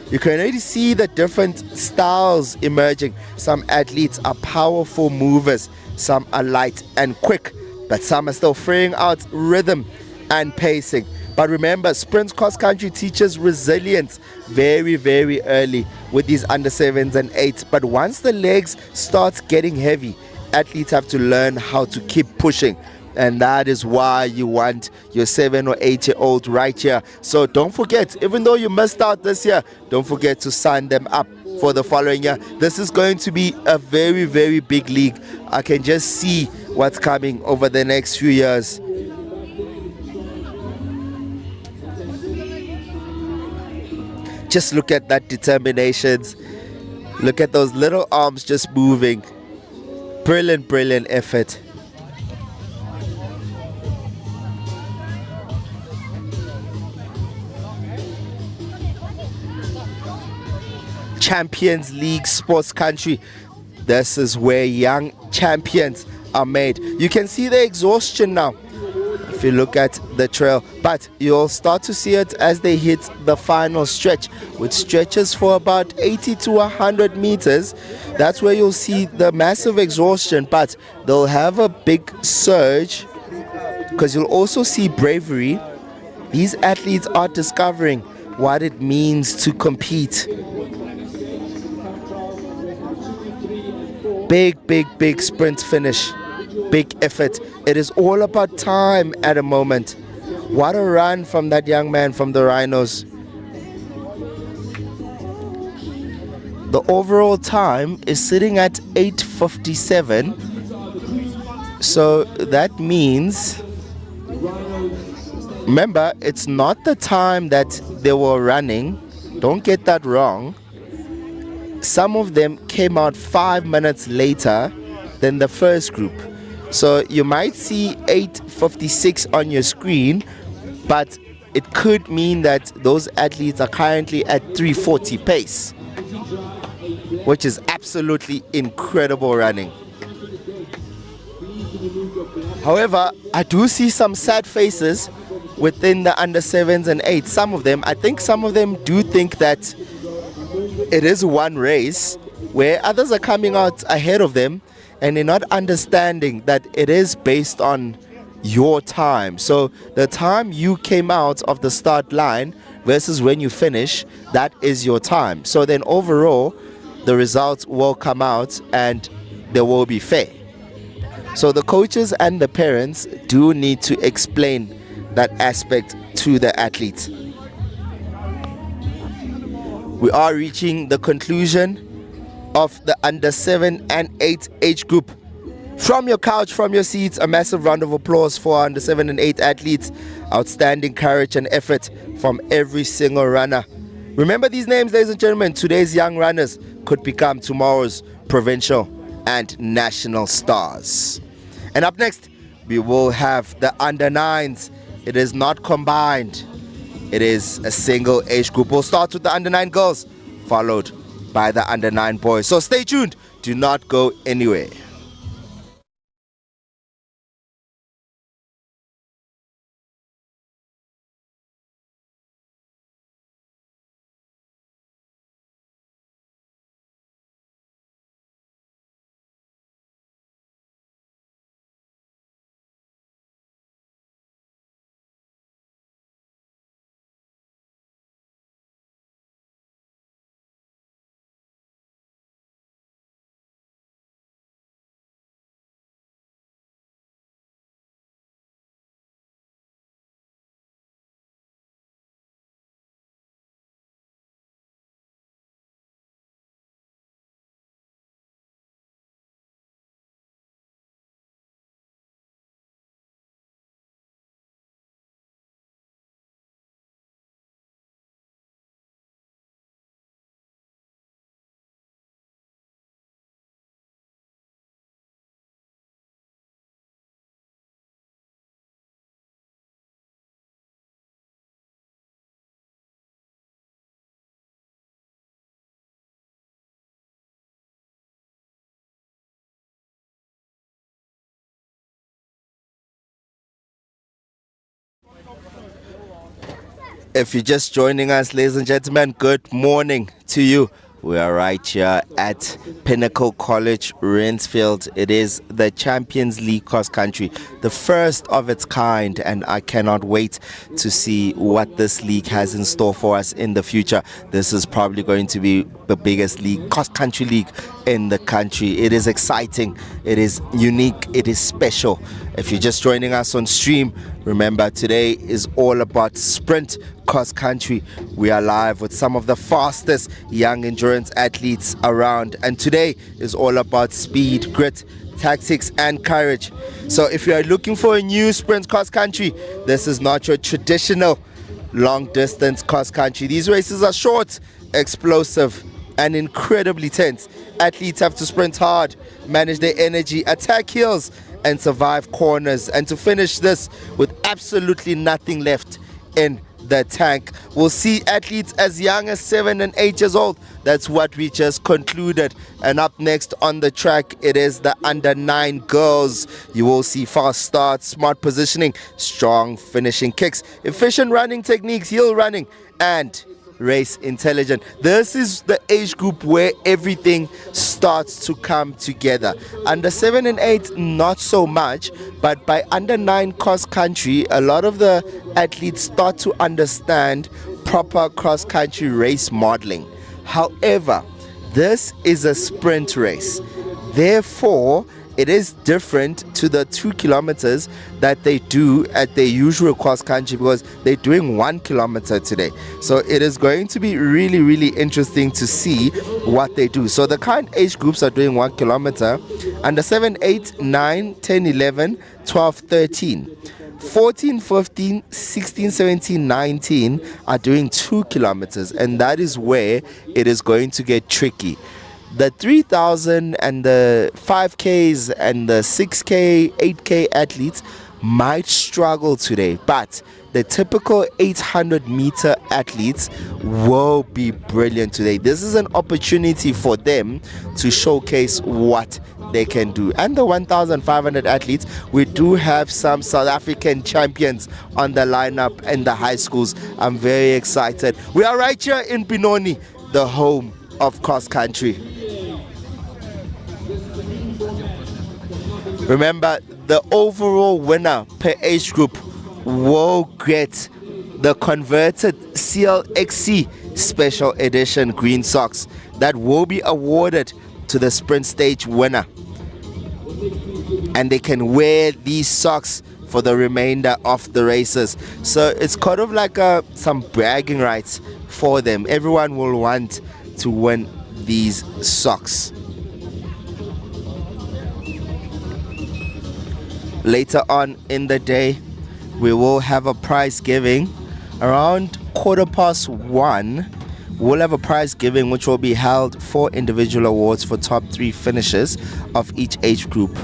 You can already see the different styles emerging. Some athletes are powerful movers, some are light and quick, but some are still figuring out rhythm and pacing. But remember, sprint cross country teaches resilience very, very early with these under 7s and 8s. But once the legs start getting heavy, athletes have to learn how to keep pushing. And that is why you want your 7 or 8-year-old right here. So don't forget, even though you missed out this year, don't forget to sign them up for the following year. This is going to be a very, very big league. I can just see what's coming over the next few years. Just look at that determination. Look at those little arms just moving. Brilliant, brilliant effort. Champions League sports country. This is where young champions are made. You can see the exhaustion now if you look at the trail, but you'll start to see it as they hit the final stretch, which stretches for about 80 to 100 meters. That's where you'll see the massive exhaustion, but they'll have a big surge because you'll also see bravery. These athletes are discovering what it means to compete. Big sprint finish, big effort. It is all about time at a moment. What a run from that young man from the Rhinos. The overall time is sitting at 8:57. So that means, remember, it's not the time that they were running. Don't get that wrong. Some of them came out 5 minutes later than the first group. So you might see 8:56 on your screen, but it could mean that those athletes are currently at 3:40 pace, which is absolutely incredible running. However, I do see some sad faces within the under 7s and 8s. Some of them, I think some of them do think that it is one race, where others are coming out ahead of them and they're not understanding that it is based on your time. So the time you came out of the start line versus when you finish, that is your time. So then overall, the results will come out and they will be fair. So the coaches and the parents do need to explain that aspect to the athletes. We are reaching the conclusion of the under 7 and 8 age group. From your couch, from your seats, a massive round of applause for our under 7 and 8 athletes. Outstanding courage and effort from every single runner. Remember these names, ladies and gentlemen. Today's young runners could become tomorrow's provincial and national stars. And up next, we will have the under 9s. It is not combined. It is a single age group. We'll start with the under 9 girls, followed by the under 9 boys. So stay tuned. Do not go anywhere. If you're just joining us, ladies and gentlemen, good morning to you. We are right here at Pinnacle College, Rynfield. It is the Champions League cross country, the first of its kind, and I cannot wait to see what this league has in store for us in the future. This is probably going to be the biggest league, cross country league in the country. It is exciting, it is unique, it is special. If you're just joining us on stream, remember today is all about sprint cross country. We are live with some of the fastest young endurance athletes around, and today is all about speed, grit, tactics and courage. So if you are looking for a new sprint cross country, this is not your traditional long distance cross country. These races are short, explosive and incredibly tense. Athletes have to sprint hard, manage their energy, attack hills and survive corners, and to finish this with absolutely nothing left in the tank. We'll see athletes as young as 7 and 8 years old. That's what we just concluded. And up next on the track, it is the under 9 girls. You will see fast starts, smart positioning, strong finishing kicks, efficient running techniques, hill running and race intelligent. This is the age group where everything starts to come together. Under 7 and 8 not so much, but by under 9 cross country a lot of the athletes start to understand proper cross country race modeling. However, this is a sprint race, therefore it is different to the 2 kilometers that they do at their usual cross country, because they're doing 1 kilometer today. So it is going to be really interesting to see what they do. So the current age groups are doing 1 kilometer. Under 7, 8, 9, 10, 11, 12, 13. 14, 15, 16, 17, 19 are doing 2 kilometers, and that is where it is going to get tricky. The 3,000 and the 5Ks and the 6K, 8K athletes might struggle today, but the typical 800 meter athletes will be brilliant today. This is an opportunity for them to showcase what they can do. And the 1,500 athletes, we do have some South African champions on the lineup in the high schools. I'm very excited. We are right here in Benoni, the home of cross country. Remember, the overall winner per age group will get the converted CLXC special edition green socks that will be awarded to the sprint stage winner, and they can wear these socks for the remainder of the races. So it's kind of like some bragging rights for them. Everyone will want to win these socks. Later on in the day, we will have a prize giving around 1:15. We'll have a prize giving which will be held for individual awards for top 3 finishers of each age group.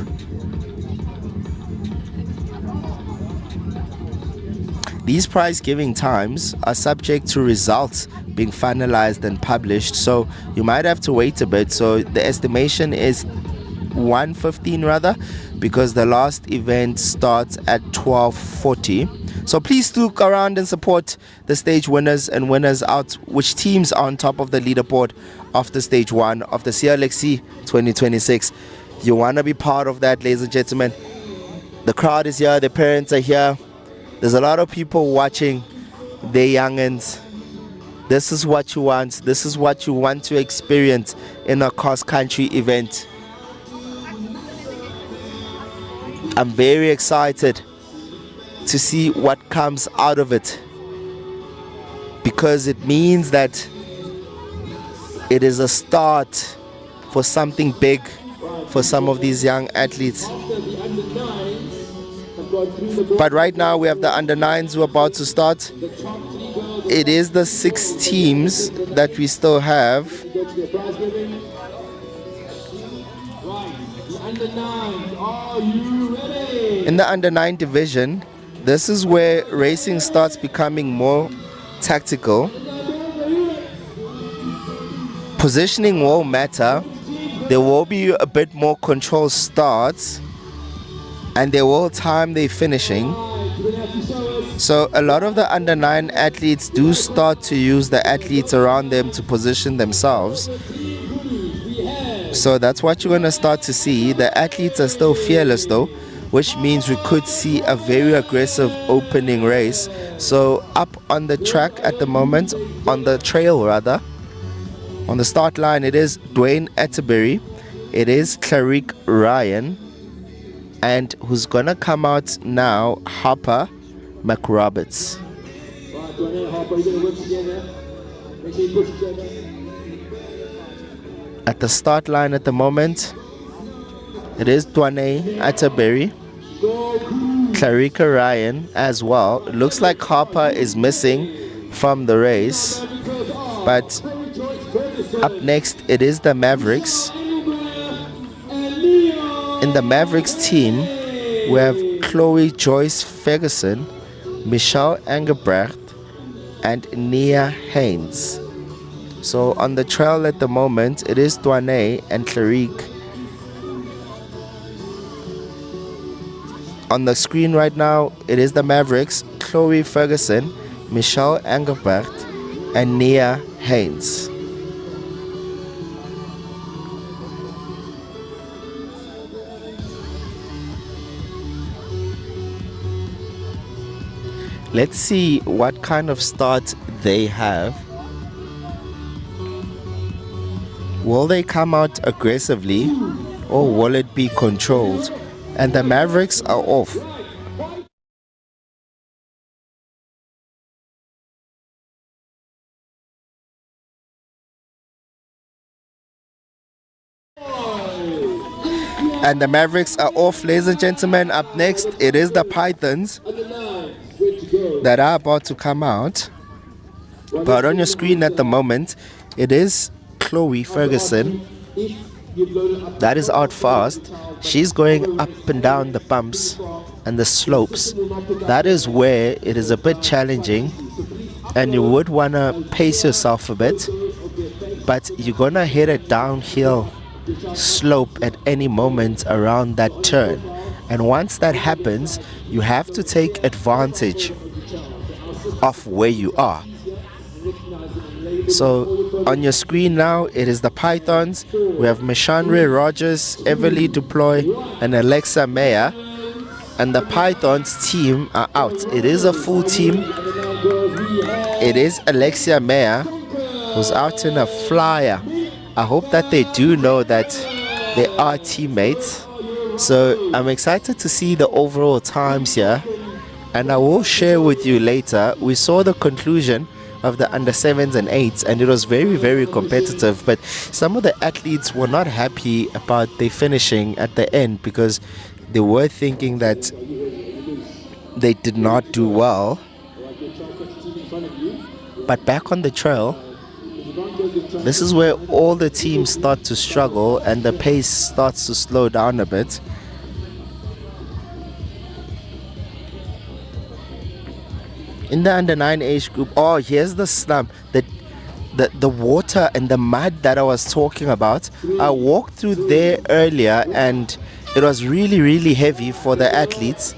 These prize giving times are subject to results being finalized and published, so you might have to wait a bit. So the estimation is 1:15 rather, because the last event starts at 12:40. So please look around and support the stage winners and winners out, which teams are on top of the leaderboard after stage 1 of the CLXC 2026. You want to be part of that, ladies and gentlemen. The crowd is here, the parents are here, there's a lot of people watching, they're youngins. This is what you want, this is what you want to experience in a cross country event. I'm very excited to see what comes out of it, because it means that it is a start for something big for some of these young athletes. But right now we have the under 9s who are about to start. It is the 6 teams that we still have. In the under 9 division, this is where racing starts becoming more tactical. Positioning will matter. There will be a bit more controlled starts, and they will time their finishing. So a lot of the under 9 athletes do start to use the athletes around them to position themselves. So that's what you're going to start to see. The athletes are still fearless though, which means we could see a very aggressive opening race. So up on the track at the moment, on the trail rather, on the start line, it is Dwayne Atterbury, it is Clarick Ryan, and who's going to come out now, Harper McRoberts. At the start line at the moment, it is Dwayne Atterbury, Clarika Ryan as well. It looks like Harper is missing from the race, but up next it is the Mavericks. In the Mavericks team, we have Chloe Joyce Ferguson, Michelle Engelbrecht, and Nia Haynes. So on the trail at the moment, it is Dwane and Clarick. On the screen right now, it is the Mavericks, Chloe Ferguson, Michelle Engelbrecht, and Nia Haynes. Let's see what kind of start they have. Will they come out aggressively or will it be controlled? And the Mavericks are off. And the Mavericks are off, ladies and gentlemen. Up next, it is the Pythons that are about to come out. But on your screen at the moment, it is Chloe Ferguson that is out fast. She's going up and down the bumps and the slopes. That is where it is a bit challenging and you would want to pace yourself a bit, but you're gonna hit a downhill slope at any moment around that turn, and once that happens you have to take advantage of where you are. So on your screen now, it is the Pythons. We have Meshandre Rogers, Everly Duploy, and Alexa Meyer. And the Pythons team are out. It is a full team. It is Alexia Meyer who's out in a flyer. I hope that they do know that they are teammates. So I'm excited to see the overall times here. And I will share with you later. We saw the conclusion of the under 7s and 8s and it was very, very competitive, but some of the athletes were not happy about their finishing at the end because they were thinking that they did not do well. But back on the trail, this is where all the teams start to struggle and the pace starts to slow down a bit. In the under 9 age group, oh, here's the slump, the water and the mud that I was talking about. I walked through there earlier and it was really, really heavy for the athletes.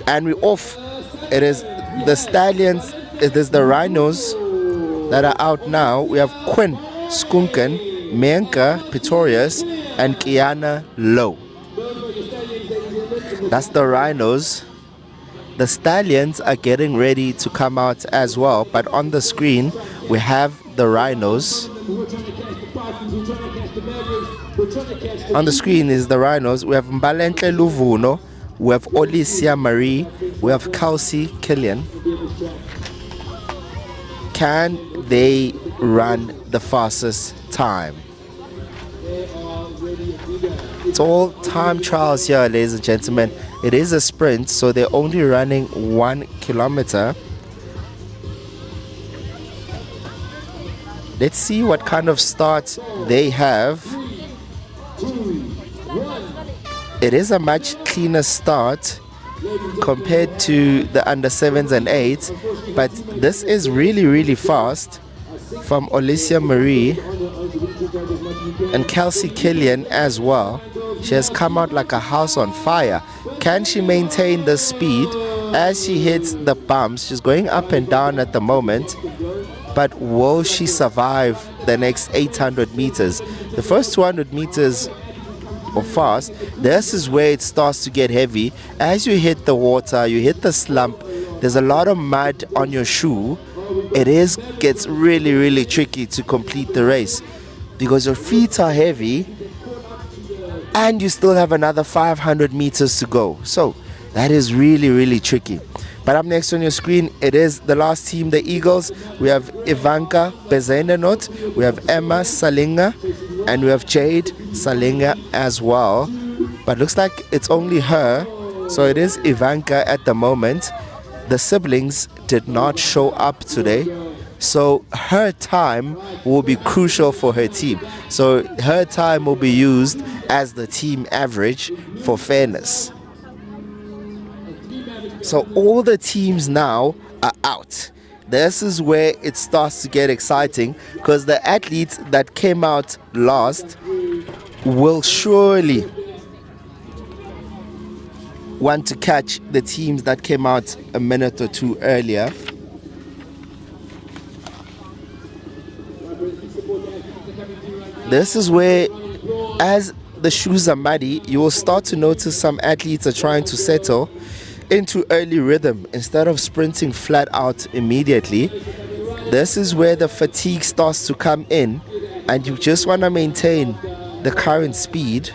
And we're off. It is the stallions, it is the rhinos that are out now. We have Quinn Skunken, Menka Pretorius, and Kiana Lowe. That's the rhinos. The stallions are getting ready to come out as well, but on the screen we have the rhinos. On the screen is the rhinos. We have Mbalentle Luvuno, we have Olicia Marie, we have Kelsey Killian. Can they run the fastest time? It's all time trials here, ladies and gentlemen. It is a sprint, so they're only running 1 kilometer. Let's see what kind of start they have. It is a much cleaner start compared to the under 7s and 8s, but this is really, really fast from Olicia Marie and Kelsey Killian as well. She has come out like a house on fire. Can she maintain the speed as she hits the bumps. She's going up and down at the moment, but will she survive the next 800 meters? The first 200 meters or fast, this is where it starts to get heavy. As you hit the water, you hit the slump, there's a lot of mud on your shoe. Gets really tricky to complete the race because your feet are heavy and you still have another 500 meters to go. So that is really tricky. But up next on your screen, it is the last team, the Eagles. We have Ivanka Bezendenot, we have Emma Salinga, and we have Jade Salinga as well. But looks like it's only her, so it is Ivanka at the moment. The siblings did not show up today, so her time will be crucial for her team. So her time will be used as the team average for fairness. So all the teams now are out. This is where it starts to get exciting because the athletes that came out last will surely want to catch the teams that came out a minute or two earlier. This is where, as the shoes are muddy, you will start to notice some athletes are trying to settle into early rhythm instead of sprinting flat out immediately. This is where the fatigue starts to come in and you just want to maintain the current speed.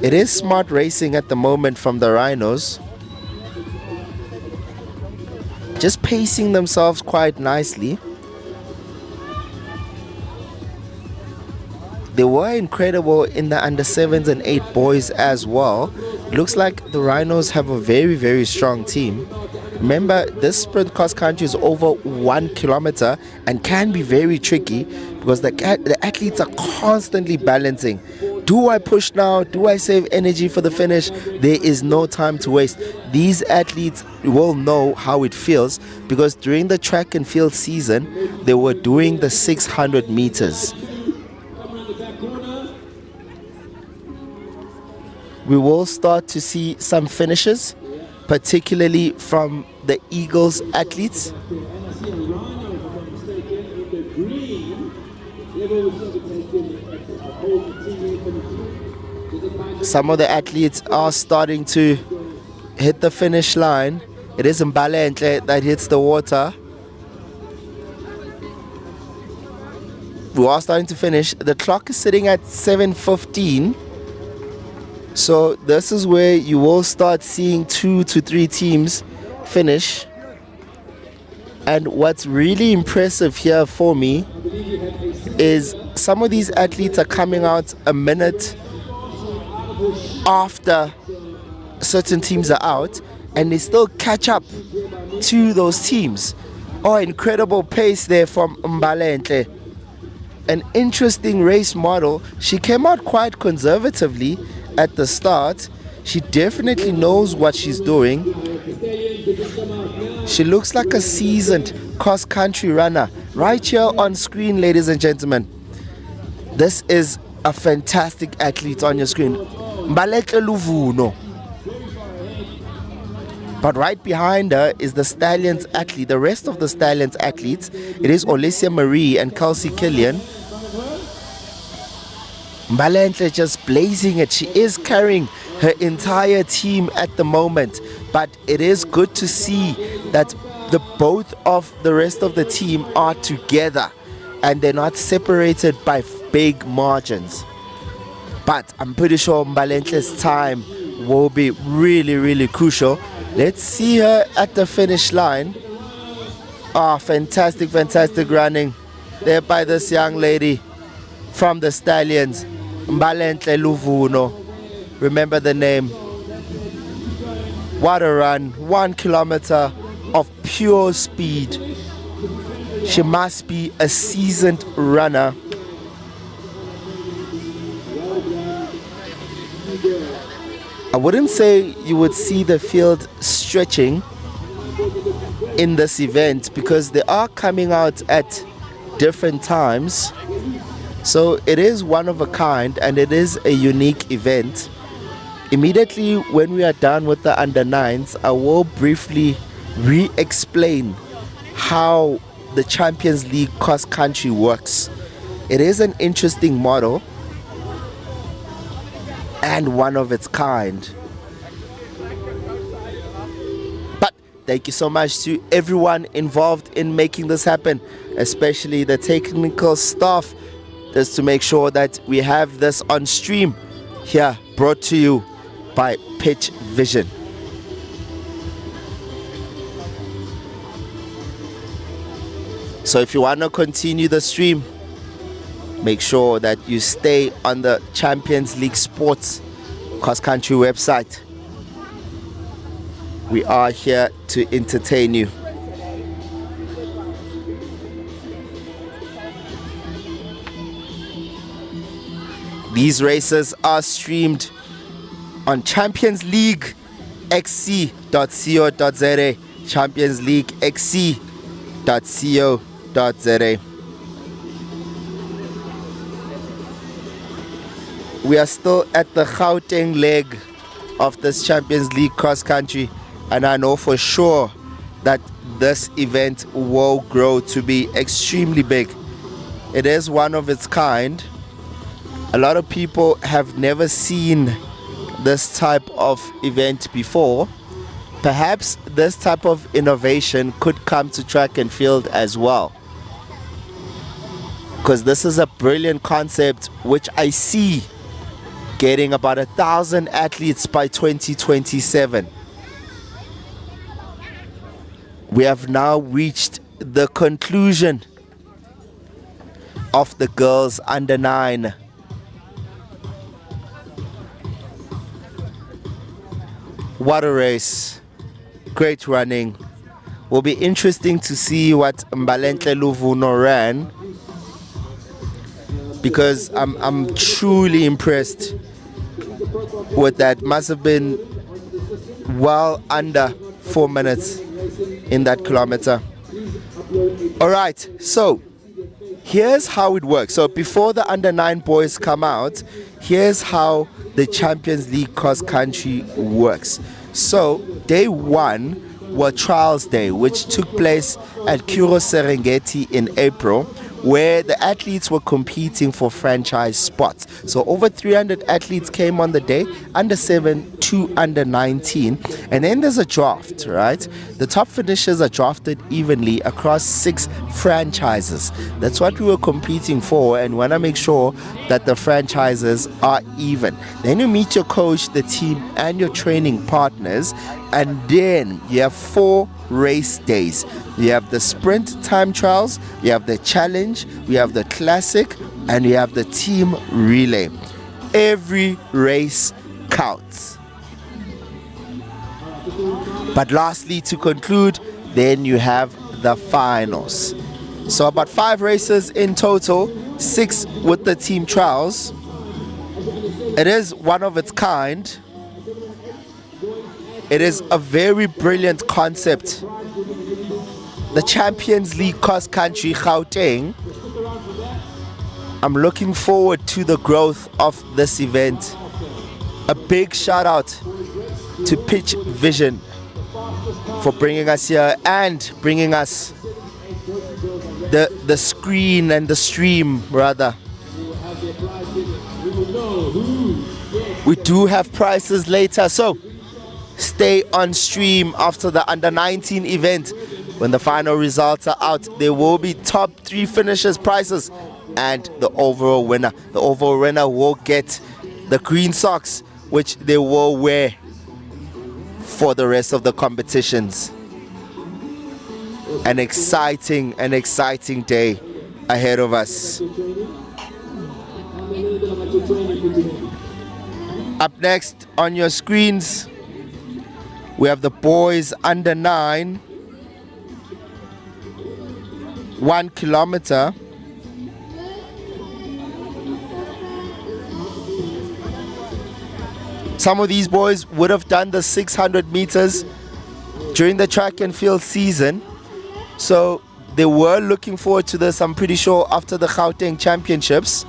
It is smart racing at the moment from the Rhinos, just pacing themselves quite nicely. They were incredible in the under 7s and 8 boys as well. Looks like the Rhinos have a very strong team. Remember, this sprint cross country is over 1 kilometer and can be very tricky because the athletes are constantly balancing. Do I push now? Do I save energy for the finish? There is no time to waste. These athletes will know how it feels because during the track and field season, they were doing the 600 meters. We will start to see some finishes, particularly from the Eagles athletes. Some of the athletes are starting to hit the finish line. It is Mbalenhle that hits the water. We are starting to finish. The clock is sitting at 7:15. So this is where you will start seeing 2 to 3 teams finish. And what's really impressive here for me is some of these athletes are coming out a minute after certain teams are out and they still catch up to those teams. Oh, incredible pace there from Mbalenhle. An interesting race model. She came out quite conservatively at the start. She definitely knows what she's doing. She looks like a seasoned cross-country runner. Right here on screen, ladies and gentlemen. This is a fantastic athlete on your screen. Mbalenhle Luvuno. But right behind her is the Stallions athlete. The rest of the Stallions athletes, it is Olesia Marie and Kelsey Killian. Mbalenhle just blazing it. She is carrying her entire team at the moment, but it is good to see that both of the rest of the team are together and they're not separated by big margins. But I'm pretty sure Mbalenhle's time will be really crucial. Let's see her at the finish line. Oh, fantastic running there by this young lady from the Stallions, Mbalenhle Luvuno. Remember the name. What a run. 1 kilometer of pure speed. She must be a seasoned runner. I wouldn't say you would see the field stretching in this event because they are coming out at different times. So it is one of a kind and it is a unique event. Immediately when we are done with the under nines, I will briefly re-explain how the Champions League cross country works. It is an interesting model and one of its kind. But thank you so much to everyone involved in making this happen, especially the technical staff, just to make sure that we have this on stream here, brought to you by Pitch Vision. So if you want to continue the stream, make sure that you stay on the Champions League Sports cross country website. We are here to entertain you. These races are streamed on Champions League XC.co.za, Champions League XC.co.za. We are still at the Gauteng leg of this Champions League cross country, and I know for sure that this event will grow to be extremely big. It is one of its kind. A lot of people have never seen this type of event before. Perhaps this type of innovation could come to track and field as well, because this is a brilliant concept which I see getting about 1,000 athletes by 2027. We have now reached the conclusion of the girls under 9. What a race. Great running. Will be interesting to see what Mbalenhle Luvuno ran, because I'm truly impressed with that. Must have been well under 4 minutes in that kilometer. All right, so here's how it works. So before the under 9 boys come out, here's how the Champions League cross country works. So day 1 was Trials Day, which took place at Kuro Serengeti in April, where the athletes were competing for franchise spots. So over 300 athletes came on the day, under 7 to under 19. And then there's a draft, right? The top finishers are drafted evenly across 6 franchises. That's what we were competing for, and we want to make sure that the franchises are even. Then you meet your coach, the team, and your training partners, and then you have 4 race days. You have the sprint time trials, you have the challenge, we have the classic, and you have the team relay. Every race counts. But lastly, to conclude, then you have the finals. So about 5 races in total, 6 with the team trials. It is one of its kind. It is a very brilliant concept. The Champions League cross country Gauteng. I'm looking forward to the growth of this event. A big shout out to Pitch Vision for bringing us here and bringing us the screen and the stream rather. We do have prizes later, so stay on stream after the under 19 event. When the final results are out, there will be top 3 finishers prizes and the overall winner. The overall winner will get the green socks, which they will wear for the rest of the competitions. An exciting day ahead of us. Up next on your screens, we have the boys under 9, 1 kilometer. Some of these boys would have done the 600 meters during the track and field season, so they were looking forward to this, I'm pretty sure, after the Gauteng Championships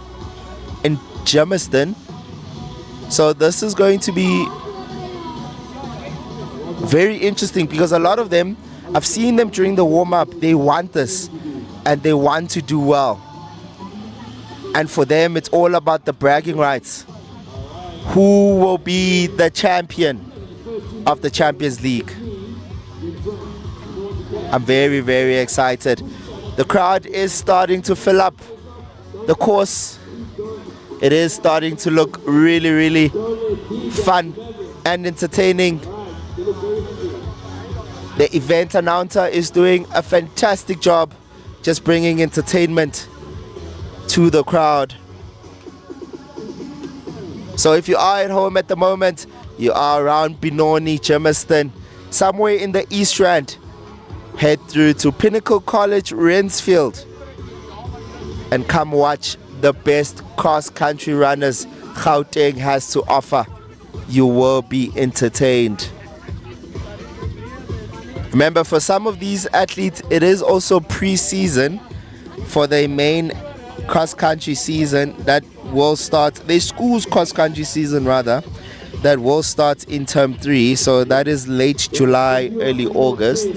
in Germiston. So this is going to be very interesting because a lot of them, I've seen them during the warm-up, they want this and they want to do well. And for them, it's all about the bragging rights. Who will be the champion of the Champions League? I'm very, very excited. The crowd is starting to fill up the course. It is starting to look really, really fun and entertaining. The event announcer is doing a fantastic job just bringing entertainment to the crowd. So if you are at home at the moment, you are around Benoni, Germiston, somewhere in the East Rand, head through to Pinnacle College, Rynfield, and come watch the best cross-country runners Gauteng has to offer. You will be entertained. Remember, for some of these athletes, it is also pre-season for their main cross-country season that will start, their school's cross-country season rather, that will start in term 3. So that is late July, early August.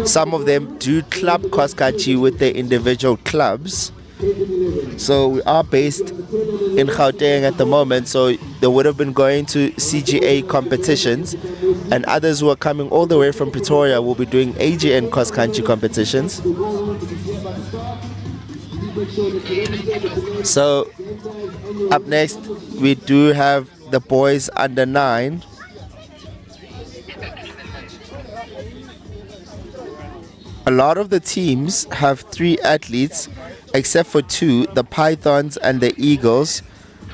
Some of them do club cross-country with their individual clubs. So we are based in Gauteng at the moment, so they would have been going to CGA competitions, and others who are coming all the way from Pretoria will be doing AGN cross-country competitions. So up next we do have the boys under 9. A lot of the teams have 3 athletes, except for 2, the Pythons and the Eagles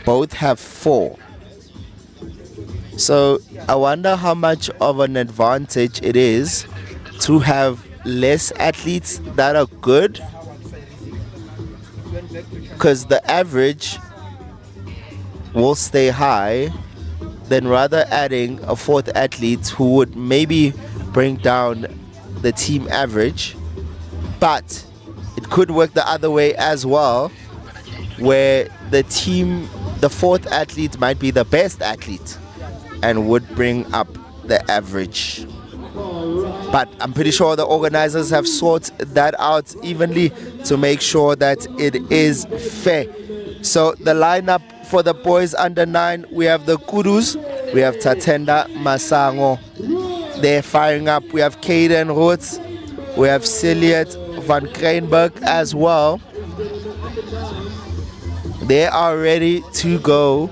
both have 4. So I wonder how much of an advantage it is to have less athletes that are good, because the average will stay high, than rather adding a 4th athlete who would maybe bring down the team average. But it could work the other way as well, where the 4th athlete might be the best athlete and would bring up the average. But I'm pretty sure the organizers have sorted that out evenly to make sure that it is fair. So the lineup for the boys under 9, we have the Kudus, we have Tatenda Masango, they're firing up. We have Caden Roots, we have Ciliet van Kreinberg as well. They are ready to go.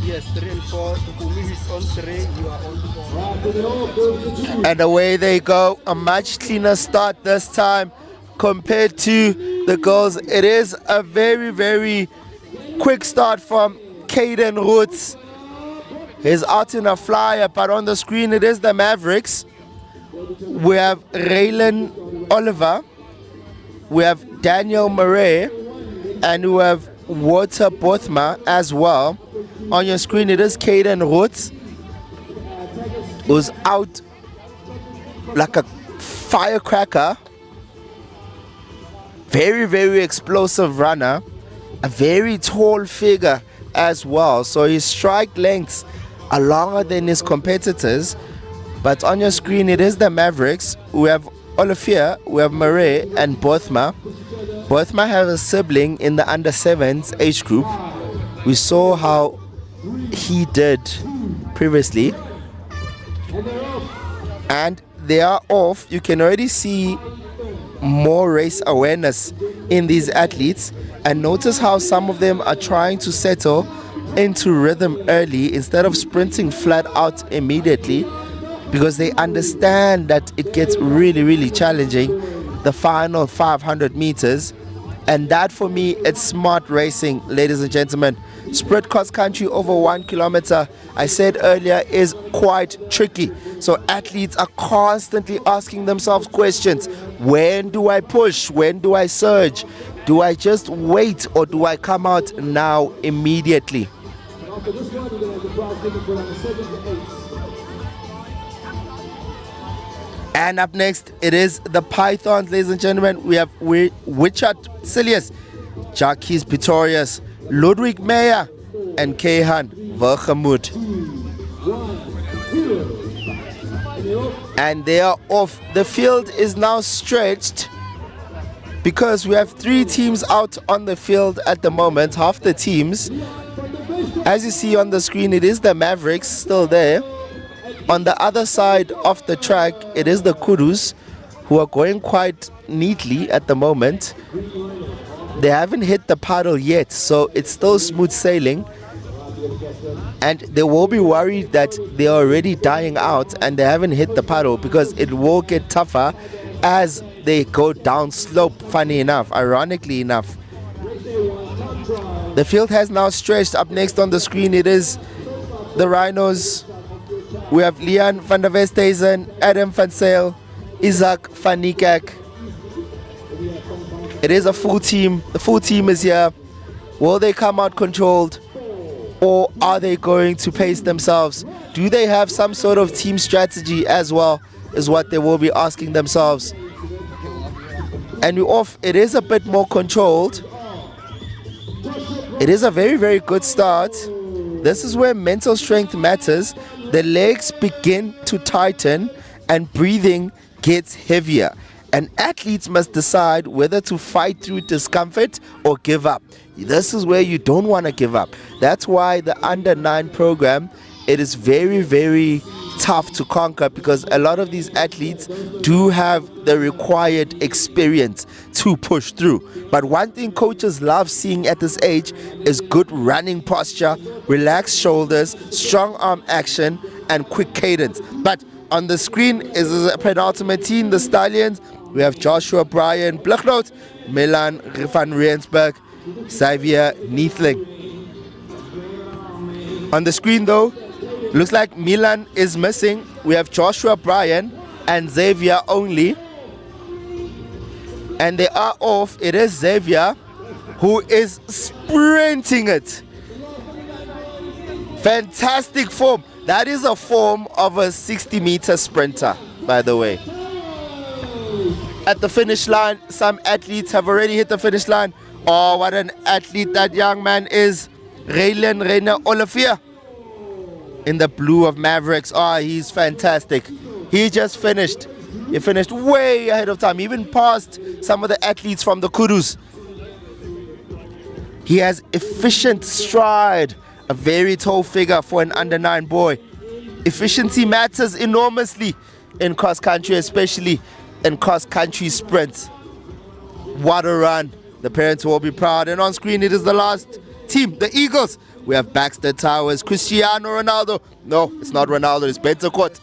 Yes, 3 and 4. Tukumi is on 3. You are on 4. And away they go. A much cleaner start this time compared to the girls. It is a very, very quick start from Caden Roots. He's out in a flyer, but on the screen it is the Mavericks. We have Raylan Oliver, we have Daniel Murray, and we have Walter Bothma as well. On your screen it is Caden Roots, who's out like a firecracker. Very, very explosive runner, a very tall figure as well. So his strike lengths are longer than his competitors. But on your screen it is the Mavericks. We have Olivier, we have Murray and Bothma. Bothma has a sibling in the under 7s age group. We saw how he did previously. And they are off. You can already see more race awareness in these athletes, and notice how some of them are trying to settle into rhythm early instead of sprinting flat out immediately, because they understand that it gets really, really challenging the final 500 meters. And that, for me, it's smart racing, ladies and gentlemen. Sprint cross country over 1 kilometer, I said earlier, is quite tricky. So athletes are constantly asking themselves questions. When do I push? When do I surge? Do I just wait, or do I come out now immediately? After this one, you're going to have the prize ticket for number 7 to 8. And up next, it is the Pythons, ladies and gentlemen. We have Richard Silius, Jacques Pretorius, Ludwig Meyer, and Kehan Vergemut. And they are off. The field is now stretched because we have 3 teams out on the field at the moment, half the teams. As you see on the screen, it is the Mavericks still there. On the other side of the track, it is the Kudus, who are going quite neatly at the moment. They haven't hit the paddle yet, so it's still smooth sailing. And they will be worried that they are already dying out and they haven't hit the paddle, because it will get tougher as they go down slope, funny enough, ironically enough. The field has now stretched. Up next on the screen, it is the Rhinos. We have Leon van der Westhuizen, Adam van Sale, Isaac van Niekerk. It is a full team. The full team is here. Will they come out controlled, or are they going to pace themselves? Do they have some sort of team strategy as well, is what they will be asking themselves. And we're off. It is a bit more controlled. It is a very, very good start. This is where mental strength matters. The legs begin to tighten and breathing gets heavier. And athletes must decide whether to fight through discomfort or give up. This is where you don't want to give up. That's why the under-9 program, it is very, very tough to conquer, because a lot of these athletes do have the required experience to push through. But one thing coaches love seeing at this age is good running posture, relaxed shoulders, strong arm action, and quick cadence. But on the screen is a penultimate team, the Stallions. We have Joshua Bryan, Blugnoot, Milan van Rensburg, Xavier Neethling. On the screen though, looks like Milan is missing. We have Joshua Bryan and Xavier only. And they are off. It is Xavier who is sprinting it. Fantastic form. That is a form of a 60-meter sprinter, by the way. At the finish line, some athletes have already hit the finish line. Oh, what an athlete that young man is. Raylan Reina Olivier in the blue of Mavericks. Oh, he's fantastic. He just finished. He finished way ahead of time, even past some of the athletes from the Kudus. He has efficient stride, a very tall figure for an under-9 boy. Efficiency matters enormously in cross-country, especially in cross-country sprints. What a run. The parents will be proud. And on screen, it is the last team, the Eagles. We have Baxter Towers, Cristiano Ronaldo. No, it's not Ronaldo, it's Benzekot.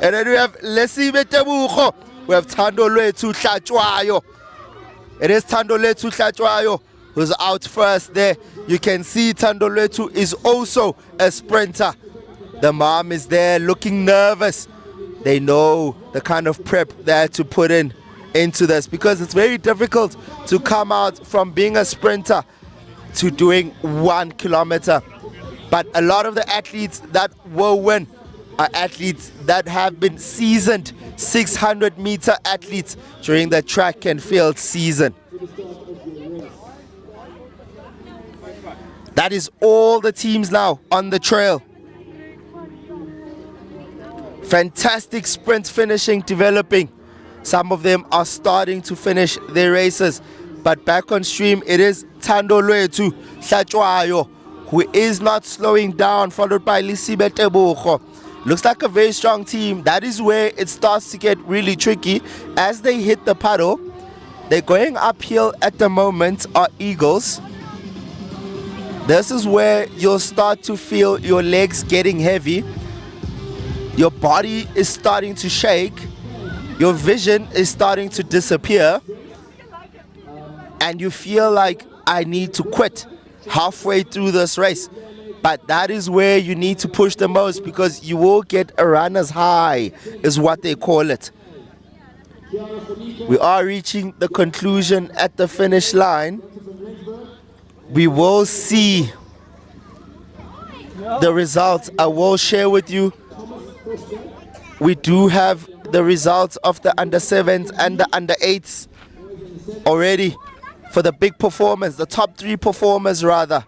And then we have Lesi Betebucho. We have Thando Lwethu Hlatshwayo. It is Thando Lwethu Hlatshwayo who's out first there. You can see Thando Lwethu is also a sprinter. The mom is there looking nervous. They know the kind of prep they had to put into this, because it's very difficult to come out from being a sprinter to doing 1 kilometer. But a lot of the athletes that will win are athletes that have been seasoned 600-meter athletes during the track and field season. That is all the teams now on the trail. Fantastic sprint finishing developing. Some of them are starting to finish their races. But back on stream, it is Thando Lwethu Hlatshwayo, who is not slowing down, followed by Lisibe Tebogo. Looks like a very strong team. That is where it starts to get really tricky as they hit the paddle. They're going uphill at the moment are Eagles. This is where you'll start to feel your legs getting heavy. Your body is starting to shake. Your vision is starting to disappear. And you feel like, I need to quit halfway through this race. But that is where you need to push the most, because you will get a runner's high, is what they call it. We are reaching the conclusion at the finish line. We will see the results. I will share with you we do have the results of the under 7s and the under 8s already for the big performers, the top 3 performers rather.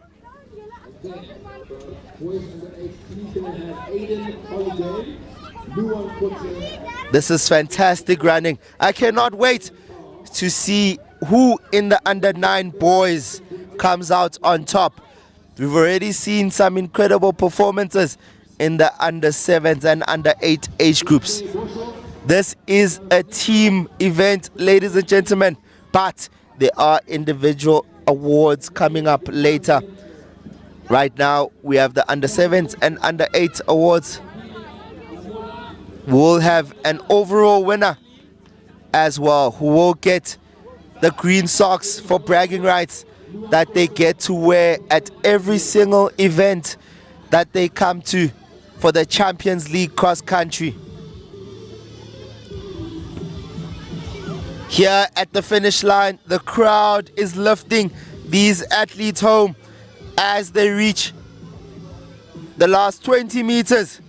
Boys under 18 going to have Aiden Holiday, Luan Kotte. This is fantastic running. I cannot wait to see who in the under 9 boys comes out on top. We've already seen some incredible performances in the under 7s and under 8 age groups. This is a team event, ladies and gentlemen, but there are individual awards coming up later. Right now, we have the under 7s and under 8 awards. We'll have an overall winner as well, who will get the green socks for bragging rights that they get to wear at every single event that they come to for the Champions League cross country. Here at the finish line, the crowd is lifting these athletes home as they reach the last 20 meters.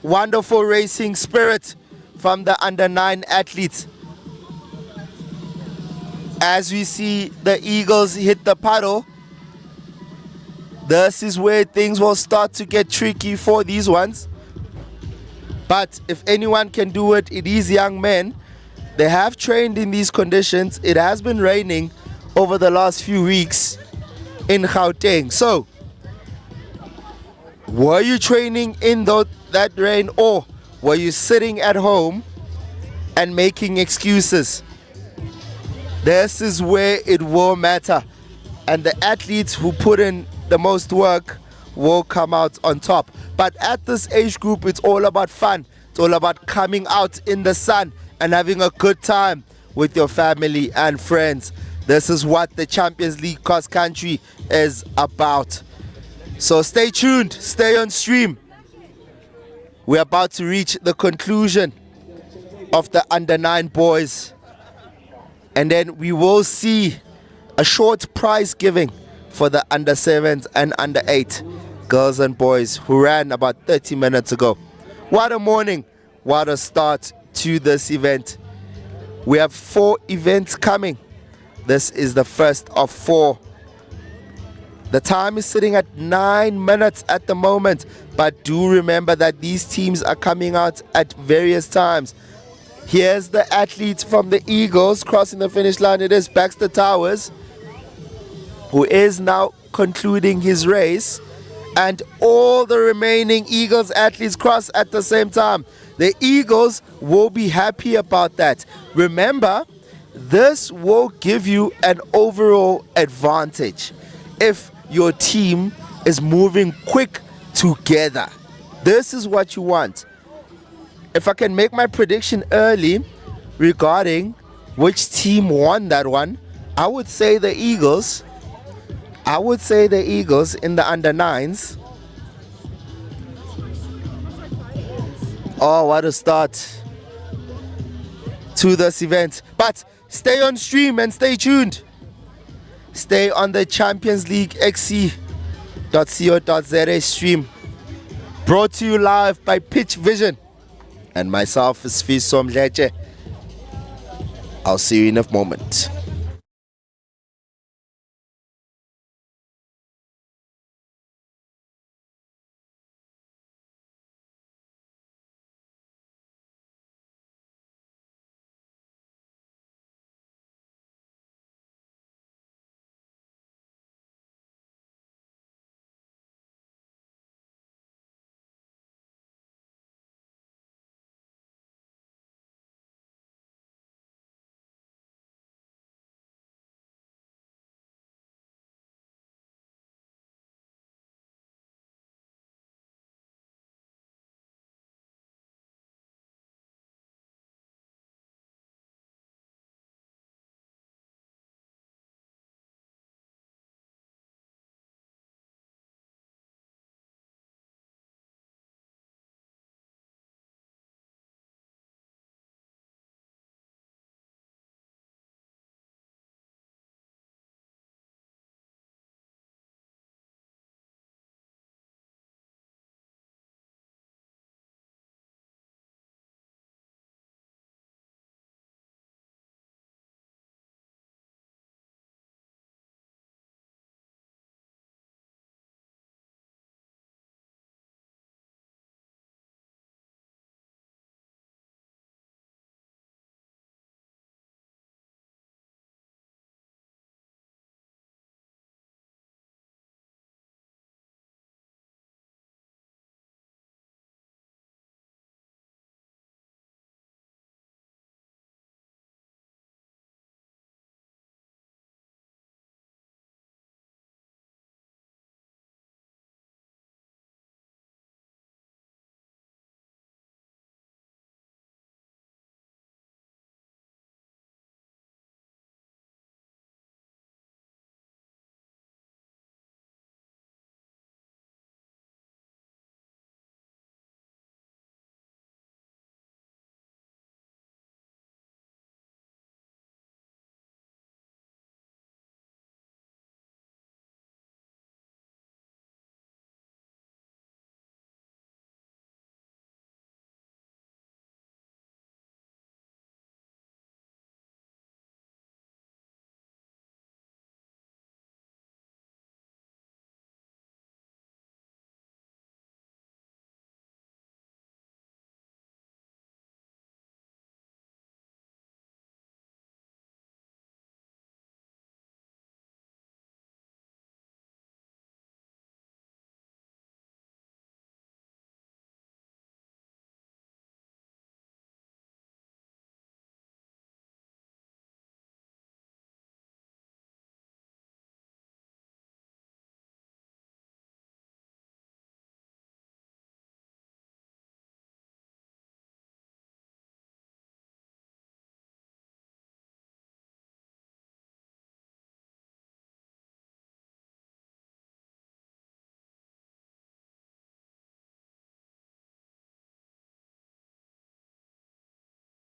Wonderful racing spirit from the under 9 athletes. As we see the Eagles hit the puddle, this is where things will start to get tricky for these ones. But if anyone can do it, it is young men. They have trained in these conditions. It has been raining over the last few weeks in Gauteng. So, were you training in that rain, or were you sitting at home and making excuses? This is where it will matter. And the athletes who put in the most work will come out on top. But at this age group, it's all about fun. It's all about coming out in the sun and having a good time with your family and friends. This is what the Champions League cross country is about. So stay tuned, stay on stream. We're about to reach the conclusion of the under 9 boys. And then we will see a short prize giving for the under 7s and under 8 girls and boys who ran about 30 minutes ago. What a morning, what a start to this event. We have 4 events coming. This is the first of 4. The time is sitting at 9 minutes at the moment, but do remember that these teams are coming out at various times. Here's the athletes from the Eagles crossing the finish line. It is Baxter Towers, who is now concluding his race, and all the remaining Eagles athletes cross at the same time. The Eagles will be happy about that. Remember, this will give you an overall advantage if your team is moving quick together. This is what you want. If I can make my prediction early regarding which team won that one, I would say the Eagles. I would say the Eagles in the under 9s. Oh, what a start to this event. But stay on stream and stay tuned. Stay on the Champions League XC.co.za stream. Brought to you live by Pitch Vision. And myself is Sfiso Mdletshe. I'll see you in a moment.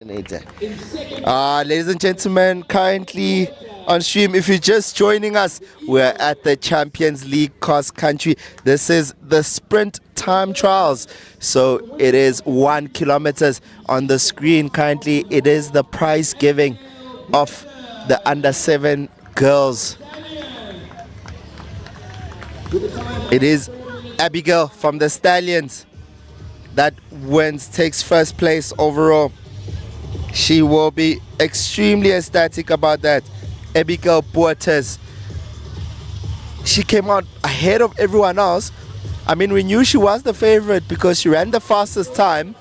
Ladies and gentlemen, currently on stream, if you're just joining us, we're at the Champions League cross country. This is the sprint time trials, so it is 1 kilometers on the screen. Currently it is the prize giving of the under 7 girls. It is Abigail from the Stallions that takes first place overall. She will be extremely ecstatic about that. Abigail Boates. She came out ahead of everyone else. I mean, we knew she was the favorite because she ran the fastest time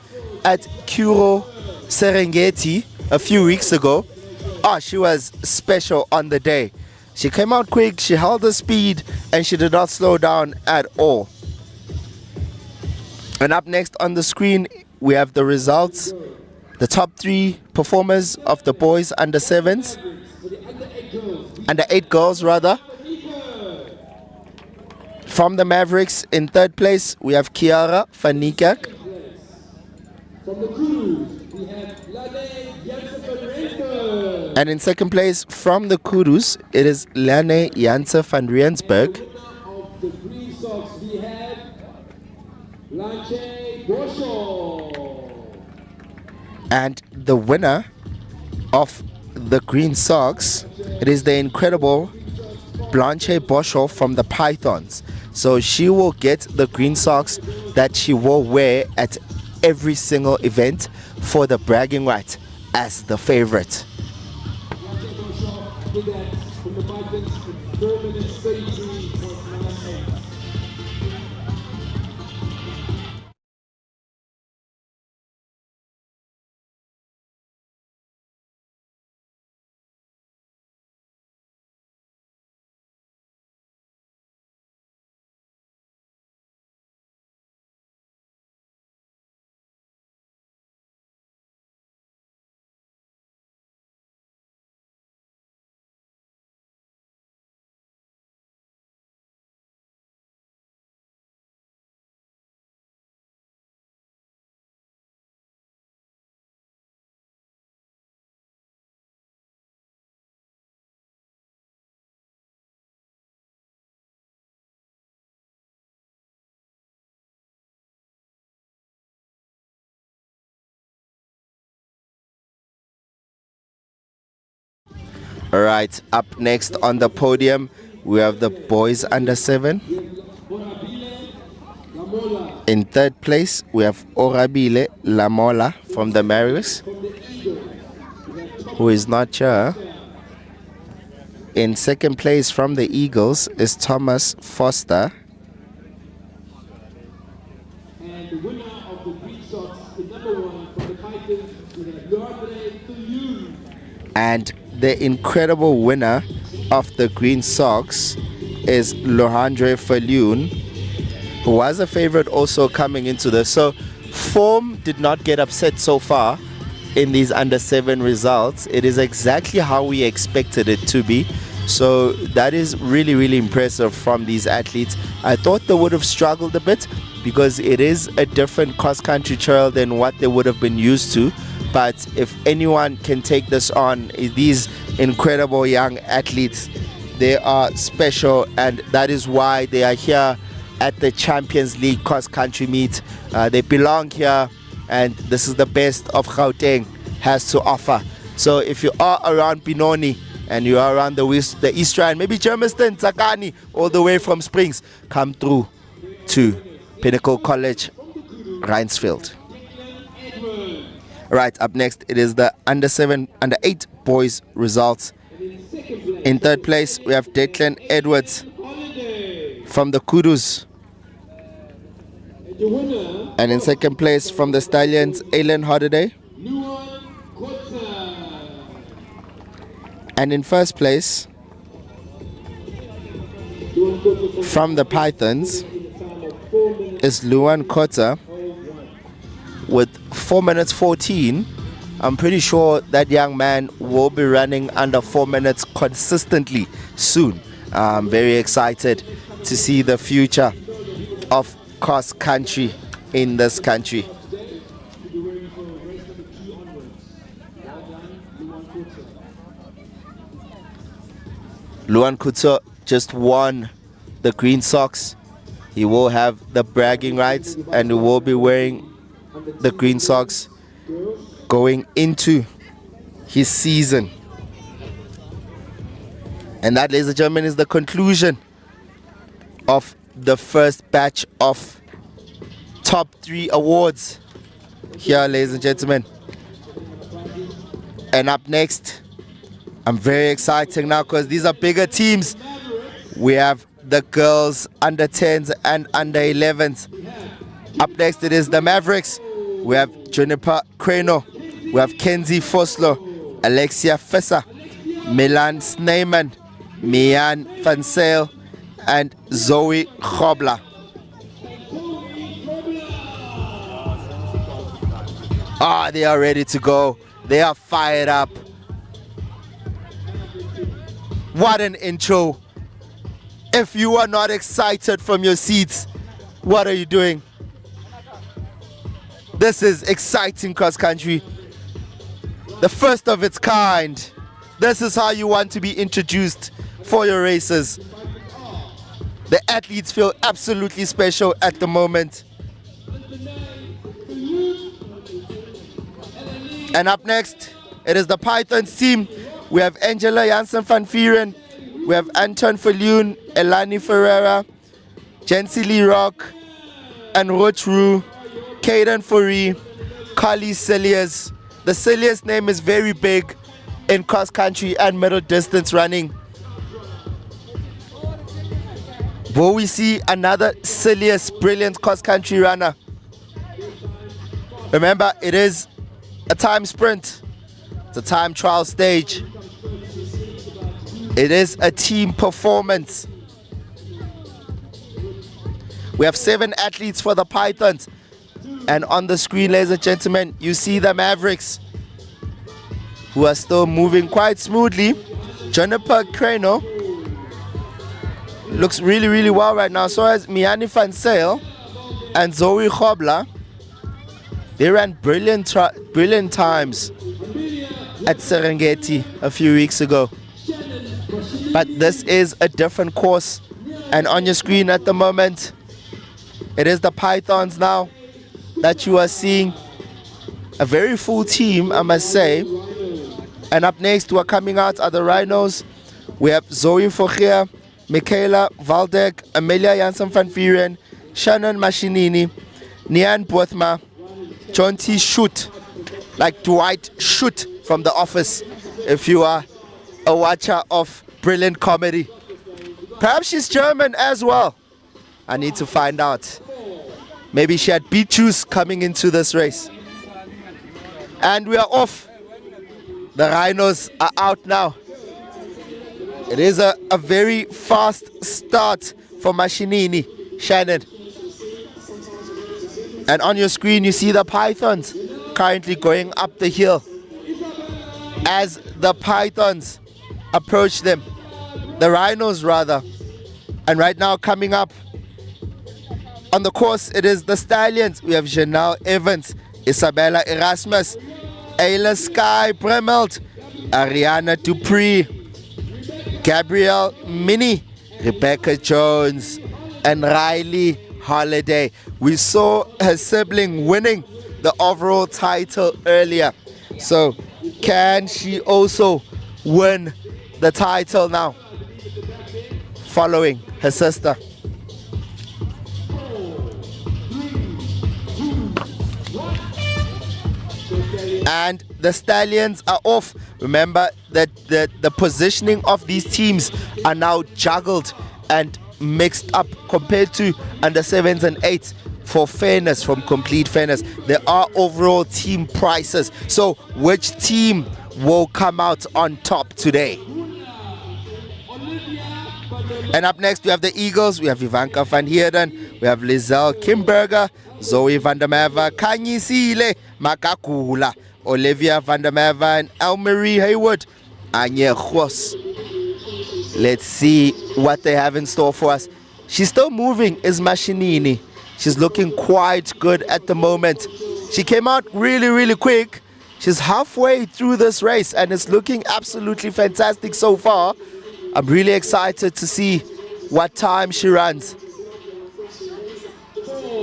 at Kuro Serengeti a few weeks ago. She was special on the day. She came out quick, she held the speed, and she did not slow down at all. And up next on the screen, we have the results. The top 3 performers of the boys under 7s, under 8 girls rather. From the Mavericks, in 3rd place, we have Kiara van Niekerk. From the Kudu, we have Lane Jansen van Rynfield. And in 2nd place, from the Kudus, it is Lane Jansen van Rensburg. Of the Green Sox, we have Lanche Bosho. And the winner of the Green Sox, it is the incredible Blanche Bosho from the Pythons. So she will get the Green Sox that she will wear at every single event for the bragging right as the favorite. Lanche Bosho did that from the Pythons in 4 minutes 33.98. Alright, up next on the podium, we have the boys under 7. In 3rd place, we have Orabile Lamola from the Mavericks, who is not sure. In 2nd place from the Eagles is Thomas Foster. And the winner of the Green Sox, the number 1 from the Pythons, we have Lordre Tuyun. And the incredible winner of the Green Sox is Lohandre Falun, who was a favorite also coming into this. So form did not get upset so far in these under 7 results. It is exactly how we expected it to be. So that is really, really impressive from these athletes. I thought they would have struggled a bit because it is a different cross-country trail than what they would have been used to. But if anyone can take this on, these incredible young athletes, they are special, and that is why they are here at the Champions League cross-country meet. They belong here, and this is the best of Gauteng has to offer. So if you are around Benoni and you are around the East Rand, maybe Germiston, Tsakani, all the way from Springs, come through to Pinnacle College, Rynfield. Right, up next it is the under 8 boys results. In 3rd place we have Declan Edwards from the Kudus. And in 2nd place from the Stallions, Aileen Holiday. And in 1st place from the Pythons is Luan Kota with 4 minutes 14. I'm pretty sure that young man will be running under 4 minutes consistently soon. I'm very excited to see the future of cross country in this country. Luan Couture just won the green socks. He will have the bragging rights and he will be wearing the green socks going into his season. And that, ladies and gentlemen, is the conclusion of the first batch of top 3 awards here, ladies and gentlemen. And up next, I'm very excited now because these are bigger teams. We have the girls under 10s and under 11s. Up next, it is the Mavericks. We have Juniper Crano. We have Kenzie Foslo, Alexia Fessa, Milan Sneyman, Mian Van Sale, and Zoe Khobla. They are ready to go. They are fired up. What an intro. If you are not excited from your seats, what are you doing? This is exciting cross country. The first of its kind. This is how you want to be introduced for your races. The athletes feel absolutely special at the moment. And up next, it is the Pythons team. We have Angela Janssen van Vieren. We have Anton Verleun, Elani Ferreira, Jency Lee Rock, and Roach Rue, Caden Fourie, Carly Celias. The Celias name is very big in cross country and middle distance running. Will we see another Celias brilliant cross country runner? Remember, it is a time sprint. It's a time trial stage. It is a team performance. We have 7 athletes for the Pythons. And on the screen, ladies and gentlemen, you see the Mavericks, who are still moving quite smoothly. Juniper Crano looks really, really well right now. So has Miani Van Sale and Zoe Khobla. They ran brilliant times at Serengeti a few weeks ago. But this is a different course. And on your screen at the moment, it is the Pythons now that you are seeing. A very full team, I must say. And up next, who are coming out are the Rhinos. We have Zoe Forgier, Michaela Valdek, Amelia Janssen van Vieren, Shannon Machinini, Nian Bothma, John T. Shoot, like Dwight Shoot from The Office, if you are a watcher of brilliant comedy. Perhaps she's German as well. I need to find out. Maybe she had beet juice coming into this race. And we are off. The Rhinos are out now. It is a very fast start for Machinini, Shannon. And on your screen, you see the Pythons currently going up the hill. As the Pythons approach them, the Rhinos rather. And right now coming up on the course, it is the Stallions. We have Janelle Evans, Isabella Erasmus, Ayla Sky Bremelt, Ariana Dupree, Gabrielle Minnie, Rebecca Jones, and Riley Holiday. We saw her sibling winning the overall title earlier. So can she also win the title now, following her sister? And the Stallions are off. Remember that the positioning of these teams are now juggled and mixed up compared to under 7s and 8s. For fairness, from complete fairness, there are overall team prices. So which team will come out on top today? And up next, we have the Eagles. We have Ivanka van Heerden. We have Lizelle Kimberger, Zoe van der Merwe, Kanyisile Makakula, Olivia van der Merwe, and Elmarie Hayward. Anye Khos. Let's see what they have in store for us. She's still moving, is Machinini. She's looking quite good at the moment. She came out really, really quick. She's halfway through this race and it's looking absolutely fantastic so far. I'm really excited to see what time she runs.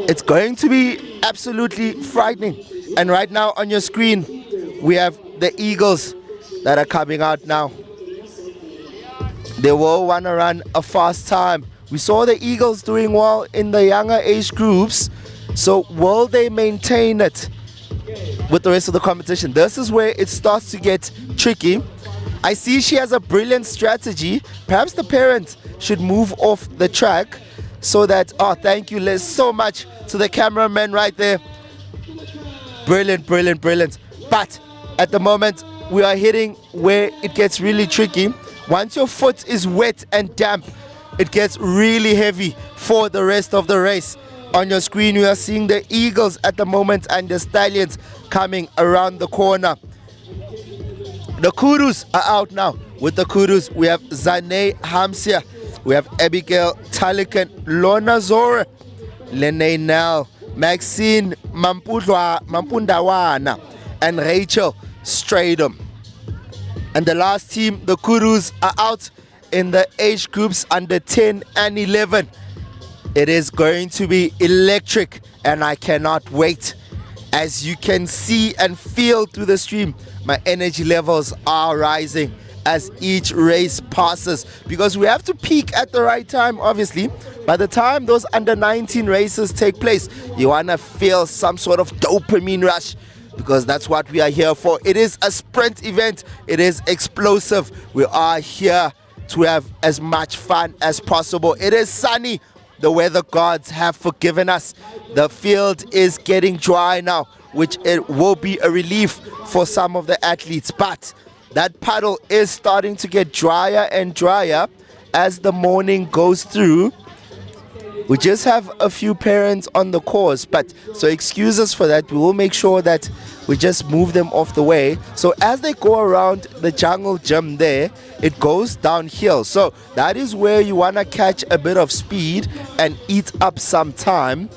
It's going to be absolutely frightening. And right now on your screen, we have the Eagles that are coming out now. They will want to run a fast time. We saw the Eagles doing well in the younger age groups. So will they maintain it with the rest of the competition? This is where it starts to get tricky. I see she has a brilliant strategy. Perhaps the parents should move off the track so that, oh, thank you, Liz, so much to the cameraman right there. Brilliant, brilliant, brilliant. But at the moment, we are hitting where it gets really tricky. Once your foot is wet and damp, it gets really heavy for the rest of the race. On your screen, we are seeing the Eagles at the moment and the Stallions coming around the corner. The Kurus are out now. With the Kurus, we have Zane Hamsia, we have Abigail Talikan, Lona Zora, Lene Nell, Maxine Mampundawana, and Rachel Stradom. And the last team, the Kurus, are out in the age groups under 10 and 11. It is going to be electric, and I cannot wait. As you can see and feel through the stream, my energy levels are rising as each race passes, because we have to peak at the right time. Obviously, by the time those under 19 races take place, you want to feel some sort of dopamine rush, because that's what we are here for. It is a sprint event. It is explosive. We are here to have as much fun as possible. It is sunny. The weather gods have forgiven us. The field is getting dry now, which it will be a relief for some of the athletes. But that puddle is starting to get drier and drier as the morning goes through. We just have a few parents on the course, but so excuse us for that. We will make sure that we just move them off the way. So as they go around the jungle gym there, it goes downhill. So that is where you want to catch a bit of speed and eat up some time.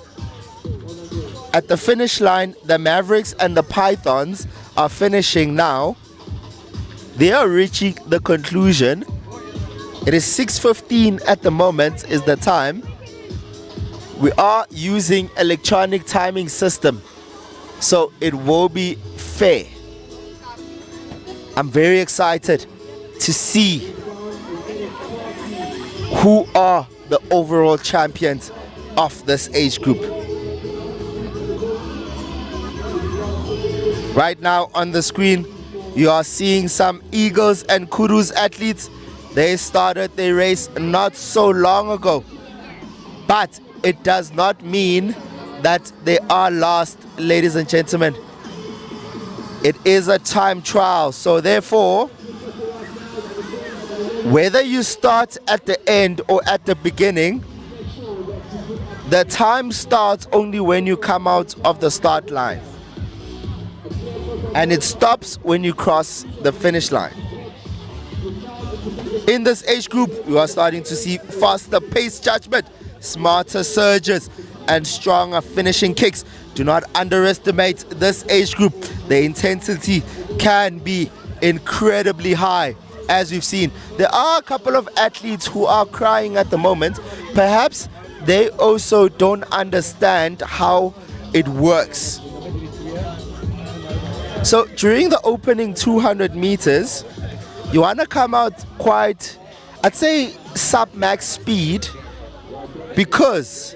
At the finish line, the Mavericks and the Pythons are finishing now. They are reaching the conclusion. It is 6:15 at the moment is the time. We are using electronic timing system, so it will be fair. I'm very excited to see who are the overall champions of this age group. Right now on the screen, you are seeing some Eagles and Kurus athletes. They started their race not so long ago, but it does not mean that they are lost, ladies and gentlemen. It is a time trial, so therefore, whether you start at the end or at the beginning, the time starts only when you come out of the start line, and it stops when you cross the finish line. In this age group, you are starting to see faster pace judgment, smarter surges, and stronger finishing kicks. Do not underestimate this age group. The intensity can be incredibly high, as we've seen. There are a couple of athletes who are crying at the moment. Perhaps they also don't understand how it works. So during the opening 200 meters, you want to come out quite, I'd say, sub-max speed, because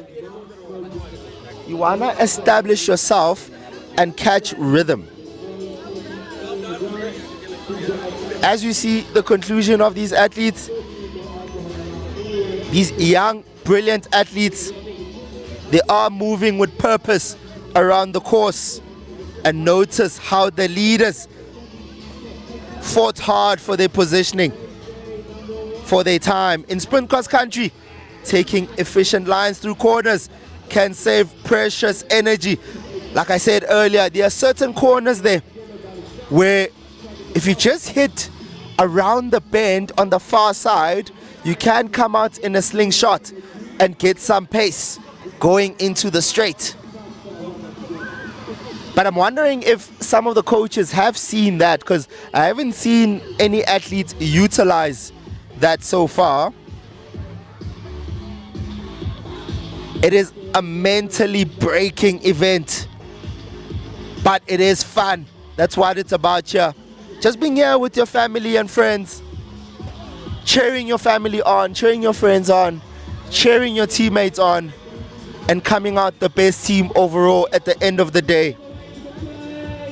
you want to establish yourself and catch rhythm. As you see the conclusion of these athletes, these young, brilliant athletes, they are moving with purpose around the course. And notice how the leaders fought hard for their positioning, for their time. In sprint cross country, taking efficient lines through corners can save precious energy. Like I said earlier, there are certain corners there where if you just hit around the bend on the far side, you can come out in a slingshot and get some pace going into the straight. But I'm wondering if some of the coaches have seen that, because I haven't seen any athletes utilize that so far. It is a mentally breaking event, but it is fun. That's what it's about here. Just being here with your family and friends, cheering your family on, cheering your friends on, cheering your teammates on, and coming out the best team overall at the end of the day.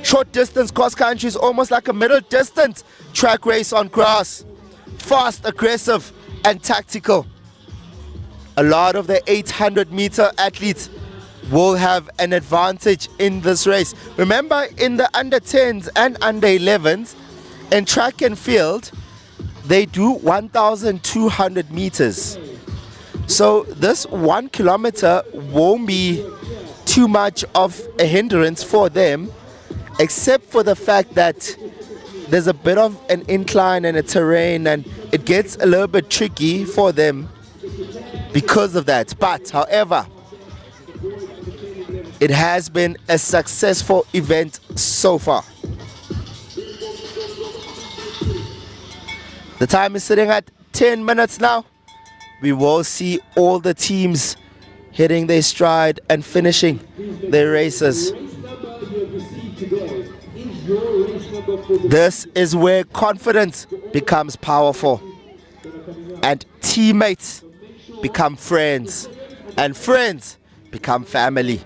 Short distance cross country is almost like a middle distance track race on grass. Fast, aggressive, and tactical. A lot of the 800-meter athletes will have an advantage in this race. Remember, in the under 10s and under 11s, in track and field, they do 1,200 meters. So this 1 kilometer won't be too much of a hindrance for them, except for the fact that there's a bit of an incline and a terrain, and it gets a little bit tricky for them because of that. But however, it has been a successful event so far. The time is sitting at 10 minutes now. We will see all the teams hitting their stride and finishing their races. This is where confidence becomes powerful, and teammates become friends, and friends become family.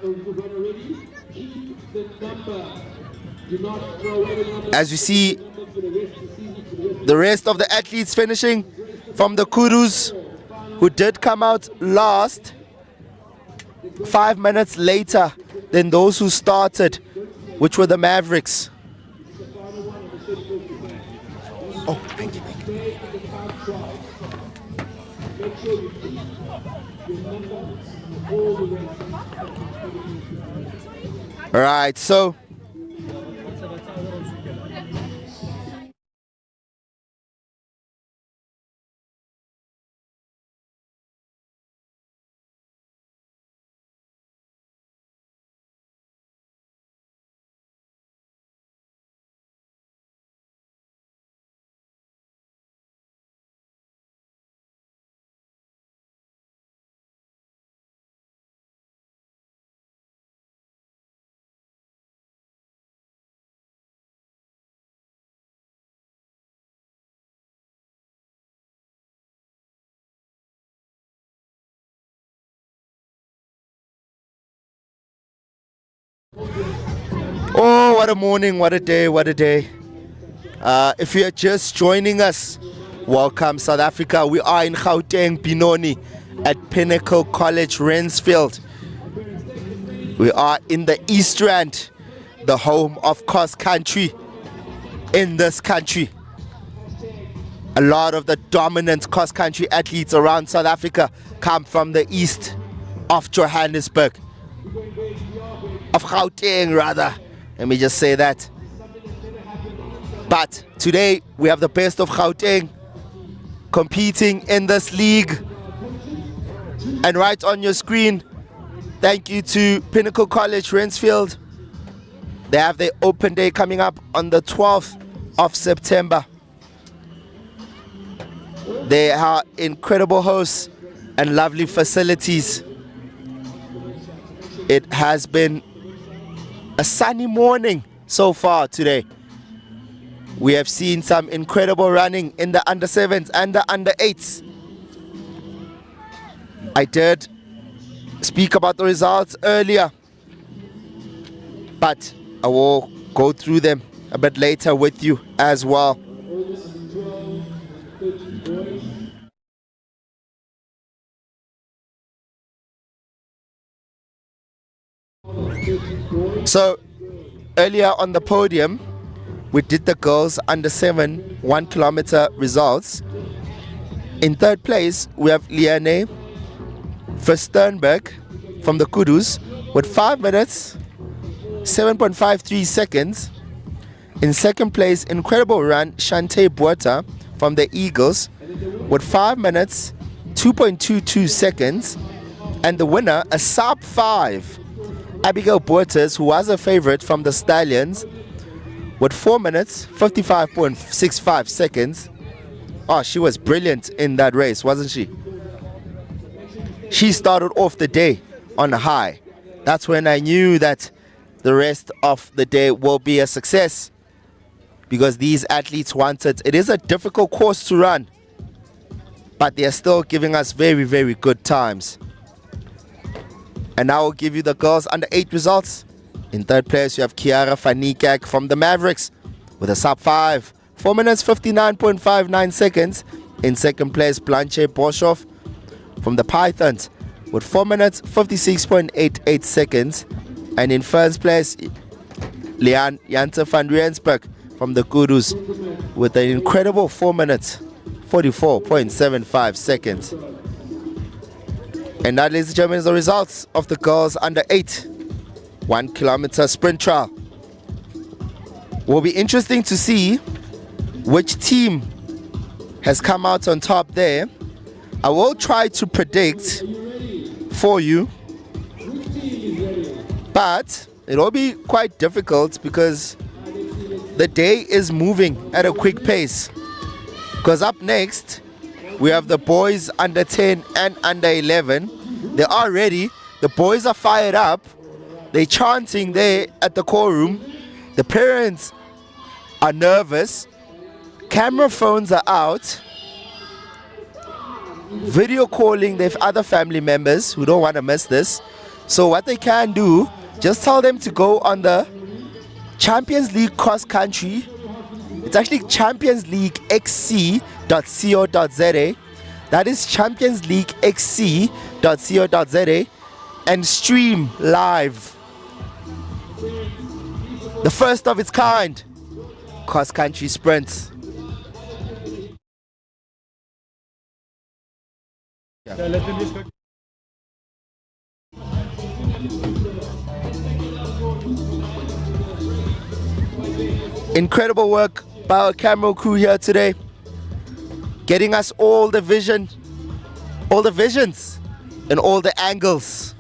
As you see, the rest of the athletes finishing from the Kurus, who did come out last 5 minutes later than those who started, which were the Mavericks. Oh, thank you. All right, so oh, what a morning, what a day, what a day. If you are just joining us, welcome South Africa. We are in Gauteng, Benoni at Pinnacle College, Rynfield. We are in the East Rand, the home of cross country in this country. A lot of the dominant cross country athletes around South Africa come from the east of Johannesburg. Of Gauteng rather, let me just say that. But today we have the best of Gauteng competing in this league. And right on your screen, thank you to Pinnacle College, Rynfield. They have their open day coming up on the 12th of September. They are incredible hosts and lovely facilities. It has been a sunny morning so far today. We have seen some incredible running in the under 7s and the under 8s. I did speak about the results earlier, but I will go through them a bit later with you as well. So earlier on the podium, we did the girls under 7 1 kilometer results. In third place, we have Liane Versternberg from the Kudus with 5 minutes 7.53 seconds. In second place, incredible run, Shante Buerta from the Eagles with 5 minutes 2.22 seconds. And the winner, a sub 5, Abigail Buertas, who was a favorite from the Stallions, with 4 minutes 55.65 seconds Oh, she was brilliant in that race, wasn't she? She started off the day on a high. That's when I knew that the rest of the day will be a success, because these athletes want it. It is a difficult course to run, but they are still giving us very, very good times. And now I'll give you the girls under 8 results. In third place, you have Kiara Fanikak from the Mavericks with a sub 5, 4 minutes 59.59 seconds. In second place, Blanche Boshoff from the Pythons with 4 minutes 56.88 seconds. And in first place, Leanne Jante van Rensburg from the Gurus with an incredible 4 minutes 44.75 seconds. And that, ladies and gentlemen, is the results of the girls under 8 1 kilometer sprint trial. Will be interesting to see which team has come out on top there. I will try to predict for you, but it'll be quite difficult because the day is moving at a quick pace. Because up next, we have the boys under 10 and under 11. They are ready. The boys are fired up. They're chanting there at the core room. The parents are nervous. Camera phones are out. Video calling their other family members who don't want to miss this. So what they can do, just tell them to go on the Champions League cross country. It's actually Champions League XC.co.za. That is Champions League XC.co.za, and stream live the first of its kind cross country sprint. Incredible work by our camera crew here today, getting us all the visions and all the angles.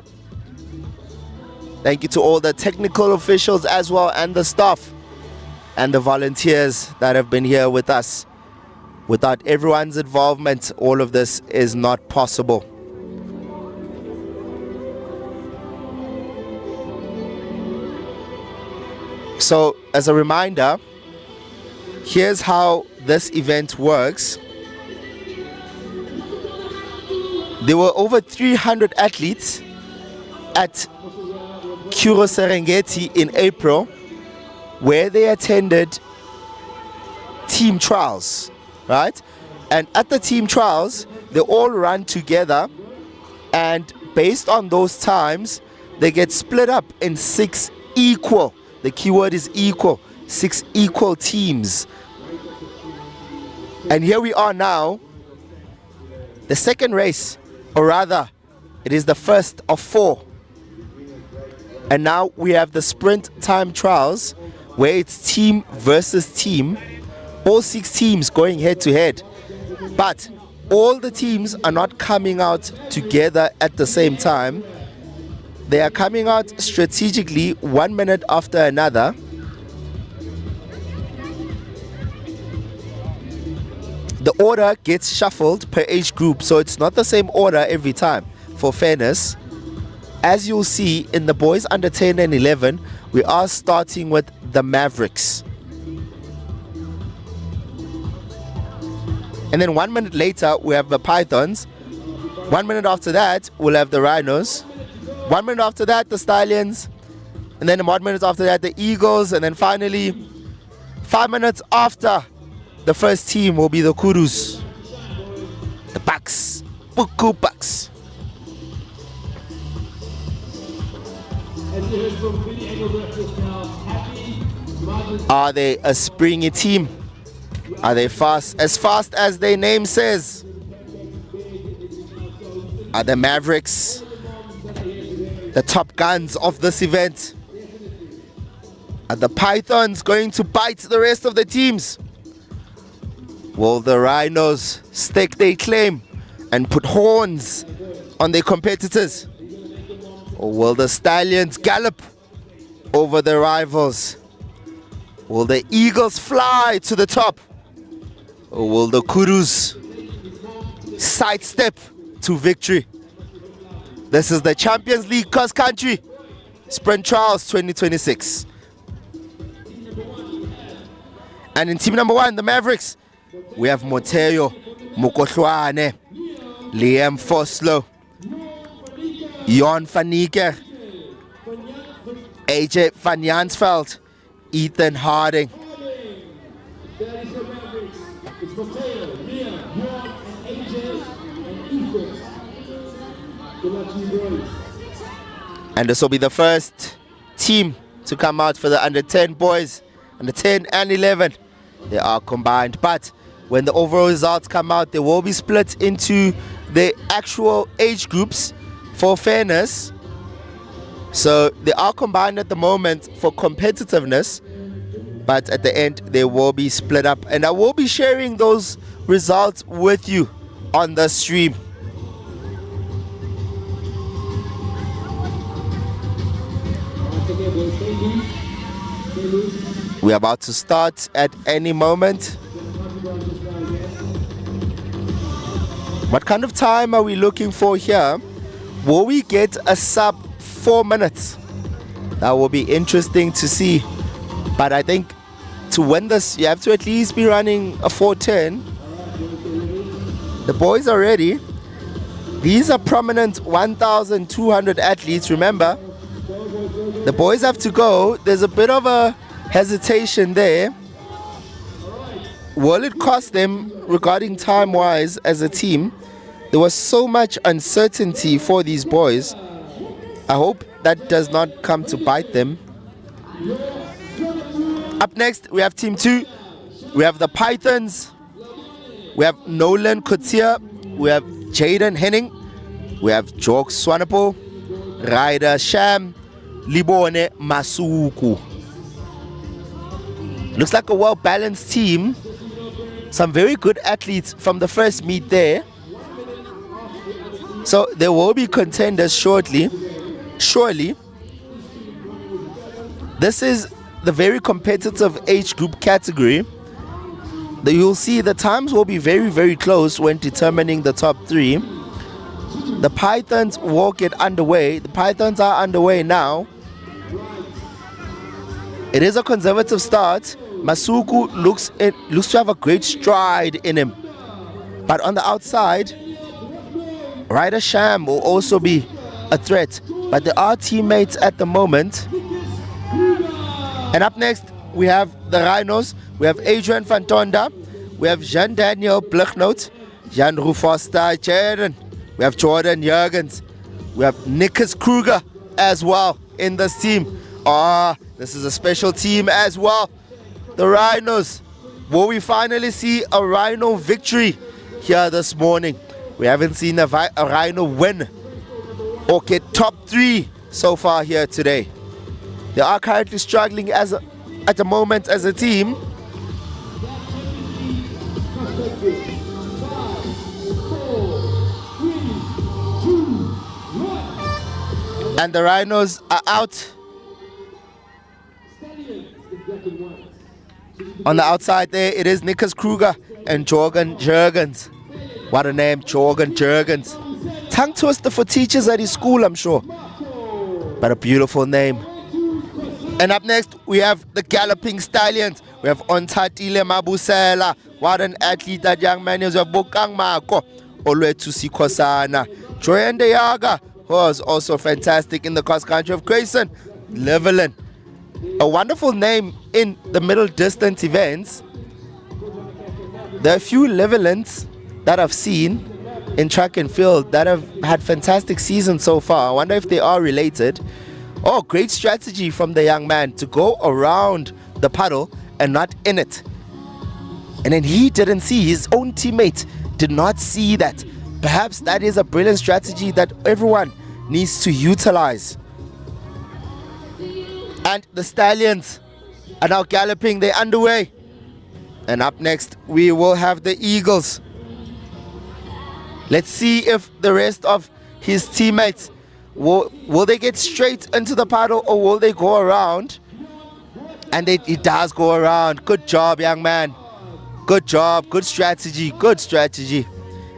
Thank you to all the technical officials as well, and the staff and the volunteers that have been here with us. Without everyone's involvement, all of this is not possible. So, as a reminder, here's how this event works. There were over 300 athletes at Kuro Serengeti in April, where they attended team trials, right? And at the team trials, they all run together, and based on those times, they get split up in 6 equal, the keyword is equal, 6 equal teams. And here we are now, the second race, or rather, it is the first of 4. And now we have the sprint time trials, where it's team versus team, all 6 teams going head to head. But all the teams are not coming out together at the same time. They are coming out strategically 1 minute after another. The order gets shuffled per age group, so it's not the same order every time, for fairness. As you'll see in the boys under 10 and 11, we are starting with the Mavericks. And then 1 minute later, we have the Pythons. 1 minute after that, we'll have the Rhinos. 1 minute after that, the Stallions. And then 1 minute after that, the Eagles. And then finally, 5 minutes after the first team will be the Kurus. The Bucks. Buku Bucks. Are they a springy team? Are they fast? As fast as their name says? Are the Mavericks the top guns of this event? Are the Pythons going to bite the rest of the teams? Will the Rhinos stake their claim and put horns on their competitors? Or will the Stallions gallop over their rivals? Will the Eagles fly to the top? or will the Kurus sidestep to victory? This is the Champions League Cross Country Sprint Trials 2026. And in team number 1, the Mavericks, we have Moteo Mokohlwane, Liam Foslo, Jon van Niekerk, AJ van Jansveld, Ethan Harding. It's Mateo, Liam, Jon, and AJ, and Ethan. Good luck to you boys. And this will be the first team to come out for the under 10 boys, under 10 and 11. They are combined, but when the overall results come out, they will be split into the actual age groups for fairness. So they are combined at the moment for competitiveness, but at the end they will be split up, and I will be sharing those results with you on the stream. We're about to start at any moment. What kind of time are we looking for here? Will we get a sub 4 minutes? That will be interesting to see. But I think to win this, you have to at least be running a 4:10. The boys are ready. These are prominent 1,200 athletes. Remember, the boys have to go. There's a bit of a hesitation there. Will it cost them regarding time-wise as a team? There was so much uncertainty for these boys. I hope that does not come to bite them. Up next, we have Team 2. We have the Pythons. We have Nolan Kotia. We have Jaden Henning. We have Jorg Swanepoel, Ryder Sham, Libone Masuku. Looks like a well-balanced team. Some very good athletes from the first meet there. So there will be contenders shortly. Surely. This is the very competitive age group category. You'll see the times will be very, very close when determining the top 3. The Pythons will get underway. The Pythons are underway now. It is a conservative start. Masuku looks to have a great stride in him. But on the outside, Ryder Sham will also be a threat. But there are teammates at the moment. And up next, we have the Rhinos. We have Adrian van Tonda. We have Jean-Daniel Blichnout. Jan Rufoster Jaden. We have Jordan Jurgens. We have Nikus Kruger as well in this team. This is a special team as well. The Rhinos. Will we finally see a Rhino victory here this morning? We haven't seen a Rhino win or get top 3 so far here today. They are currently struggling at the moment as a team. And the Rhinos are out. On the outside there, it is Nikus Kruger and Jorgen Jurgens. What a name, Jorgen Jurgens. Tongue twister for teachers at his school, I'm sure. But a beautiful name. And up next, we have the Galloping Stallions. We have Ontatile Mabusela. What an athlete that young man is. We have Bokang Mako. Olwetu Sikosana. Joyan Deyaga was also fantastic in the cross country of Grayson Leveland. A wonderful name in the middle distance events. There are a few Levelands that I've seen in track and field that have had fantastic seasons so far. I wonder if they are related. Oh, great strategy from the young man to go around the puddle and not in it. And then he didn't see, his own teammate did not see that. Perhaps that is a brilliant strategy that everyone needs to utilize. And the Stallions are now galloping, they're underway. And up next, we will have the Eagles. Let's see if the rest of his teammates will they get straight into the paddle or will they go around? And it does go around. Good job, young man. Good job, good strategy, good strategy.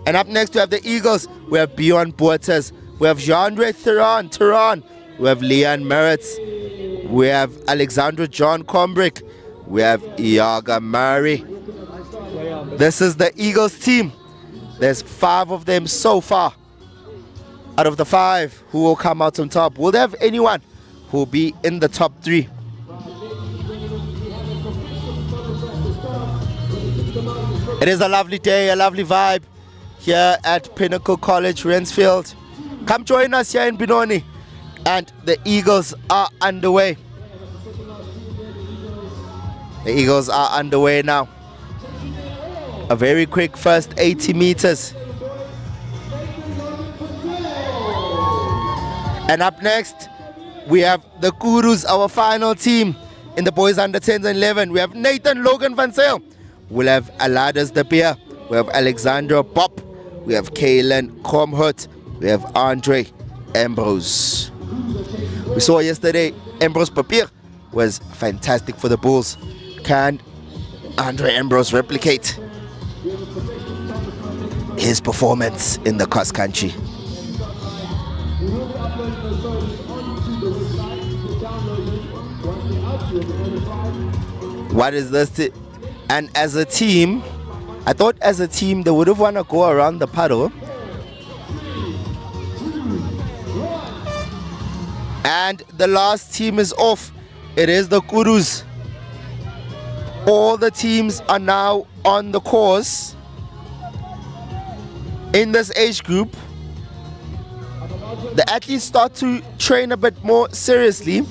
And up next we have the Eagles. We have Bjorn Boerters. We have Jean-Andre Theron. We have Leon Meritz. We have Alexandra John Combrick. We have Iaga Murray. This is the Eagles team. There's 5 of them so far. Out of the 5, who will come out on top? Will they have anyone who will be in the top 3? It is a lovely day, a lovely vibe here at Pinnacle College, Rynfield. Come join us here in Benoni. And the Eagles are underway. The Eagles are underway now. A very quick first 80 meters. And up next, we have the Kurus, our final team in the boys under 10s and 11. We have Nathan Logan Van Sale. We'll have Aladas De Beer. We have Alexandra Pop. We have Kaylin Komhut. We have Andre Ambrose. We saw yesterday Ambrose Papier was fantastic for the Bulls. Can Andre Ambrose replicate his performance in the cross country? What is this? And as a team, I thought as a team they would have want to go around the puddle. And the last team is off. It is the Kurus. All the teams are now on the course in this age group. The athletes start to train a bit more seriously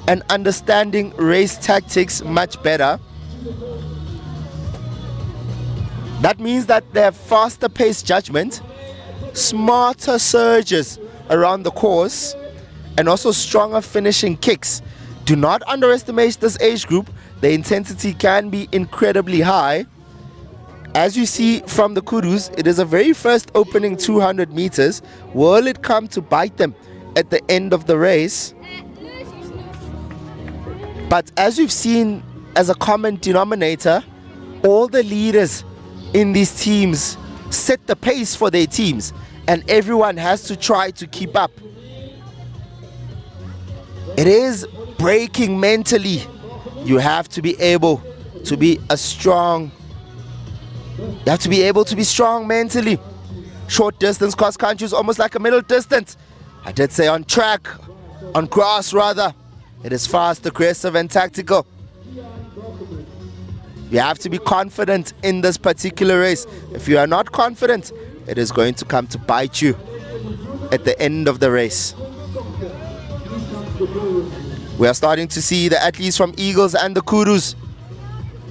and understanding race tactics much better. That means that they have faster paced judgment, smarter surges around the course, and also stronger finishing kicks. Do not underestimate this age group. The intensity can be incredibly high. As you see from the Kurus, it is a very first opening 200 meters. Will it come to bite them at the end of the race? But as you've seen as a common denominator, all the leaders in these teams set the pace for their teams, and everyone has to try to keep up. It is breaking mentally. You have to be able to be strong mentally. Short distance cross country is almost like a middle distance. I did say on track, on grass rather. It is fast, aggressive and tactical. You have to be confident in this particular race. If you are not confident, it is going to come to bite you at the end of the race. We are starting to see the athletes from Eagles and the Kurus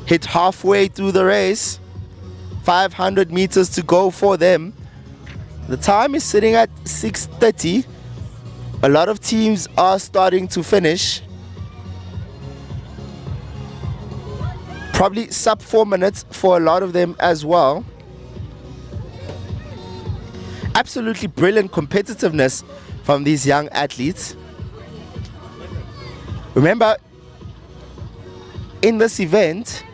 hit halfway through the race. 500 meters to go for them. The time is sitting at 6:30. A lot of teams are starting to finish. Probably sub 4 minutes for a lot of them as well. Absolutely brilliant competitiveness from these young athletes. Remember, in this event,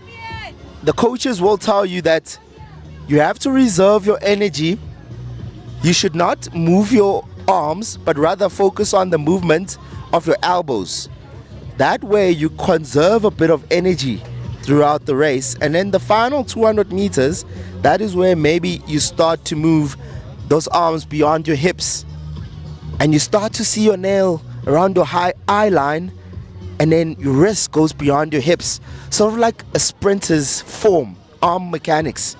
the coaches will tell you that you have to reserve your energy. You should not move your arms, but rather focus on the movement of your elbows. That way you conserve a bit of energy throughout the race. And then the final 200 meters, that is where maybe you start to move those arms beyond your hips. And you start to see your nail around your high eye line, and then your wrist goes beyond your hips. Sort of like a sprinter's form, arm mechanics.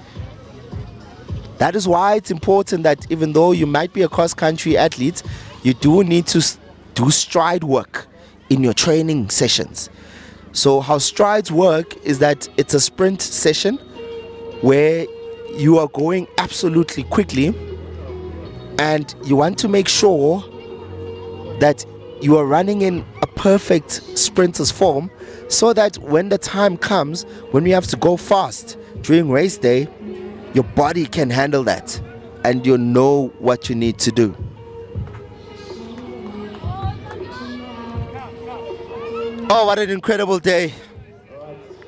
That is why it's important that even though you might be a cross-country athlete, you do need to do stride work in your training sessions. So how strides work is that it's a sprint session where you are going absolutely quickly, and you want to make sure that you are running in a perfect sprinter's form, so that when the time comes, when you have to go fast during race day, your body can handle that and you know what you need to do. Oh, what an incredible day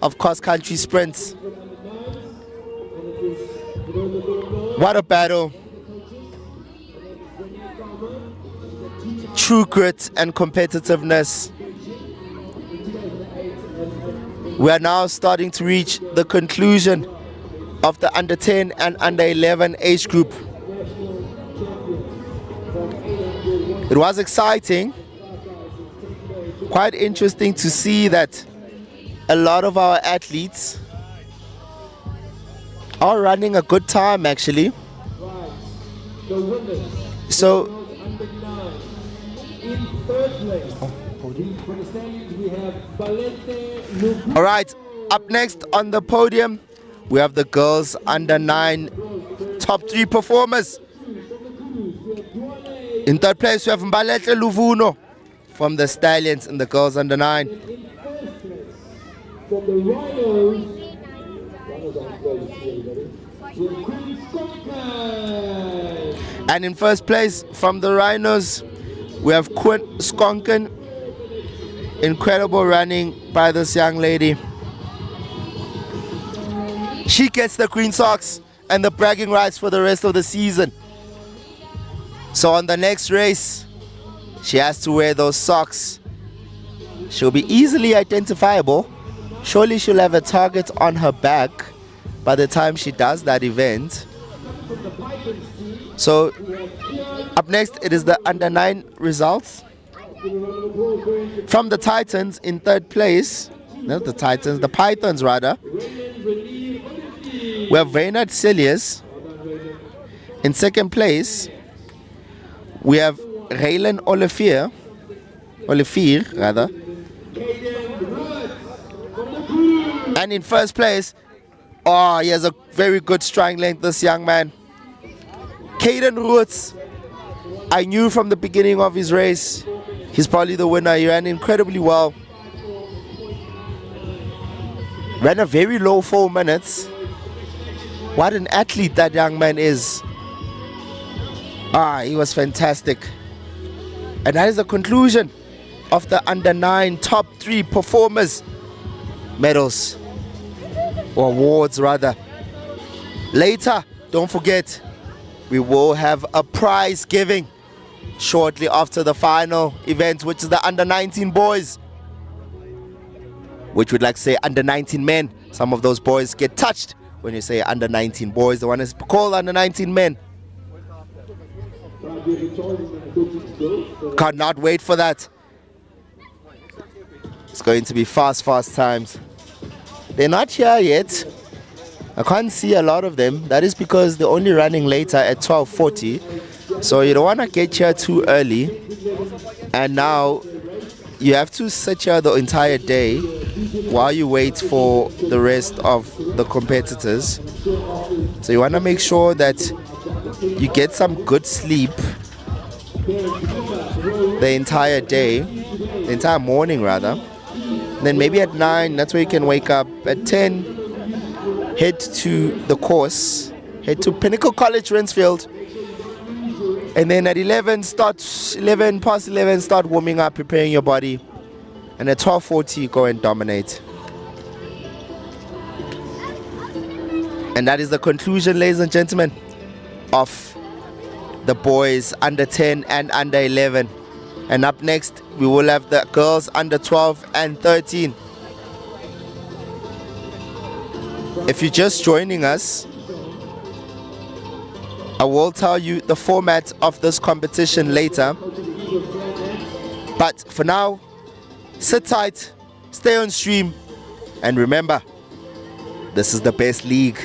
of cross-country sprints. What a battle. True grit and competitiveness. We are now starting to reach the conclusion of the under 10 and under 11 age group. It was exciting, quite interesting to see that a lot of our athletes are running a good time actually. So all right, up next on the podium we have the girls under 9 top 3 performers. In third place we have Mbaletle Luvuno from the Stallions in the girls under 9. From the Rhinos, and in first place from the Rhinos we have Quinn Skonken. Incredible running by this young lady. She gets the green socks and the bragging rights for the rest of the season. So on the next race she has to wear those socks. She'll be easily identifiable. Surely she'll have a target on her back by the time she does that event. So up next it is the under 9 results. From the Titans in third place, not the Titans, the Pythons rather, we have Reynard Celius. In second place we have Raylan Olivier rather. And in first place, he has a very good stride length, this young man. Caden Roots, I knew from the beginning of his race, he's probably the winner. He ran incredibly well. Ran a very low 4 minutes. What an athlete that young man is. He was fantastic. And that is the conclusion of the under 9 top 3 performers. Medals. Or awards rather. Later, don't forget, we will have a prize giving shortly after the final event, which is the under 19 boys, which would like to say under 19 men. Some of those boys get touched when you say under 19 boys. The one is called under 19 men. Cannot wait for that. It's going to be fast times. They're not here yet. I can't see a lot of them. That is because they're only running later at 12:40. So you don't want to get here too early. And now you have to sit here the entire day while you wait for the rest of the competitors. So you want to make sure that you get some good sleep the entire day, the entire morning rather. Then maybe at 9, that's where you can wake up. At 10, head to the course, head to Pinnacle College, Rynfield. And then at 11 past 11, start warming up, preparing your body. And at 12:40, go and dominate. And that is the conclusion, ladies and gentlemen, of the boys under 10 and under 11. And up next, we will have the girls under 12 and 13. If you're just joining us, I will tell you the format of this competition later. But for now, sit tight, stay on stream, and remember, this is the best league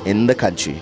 in the country.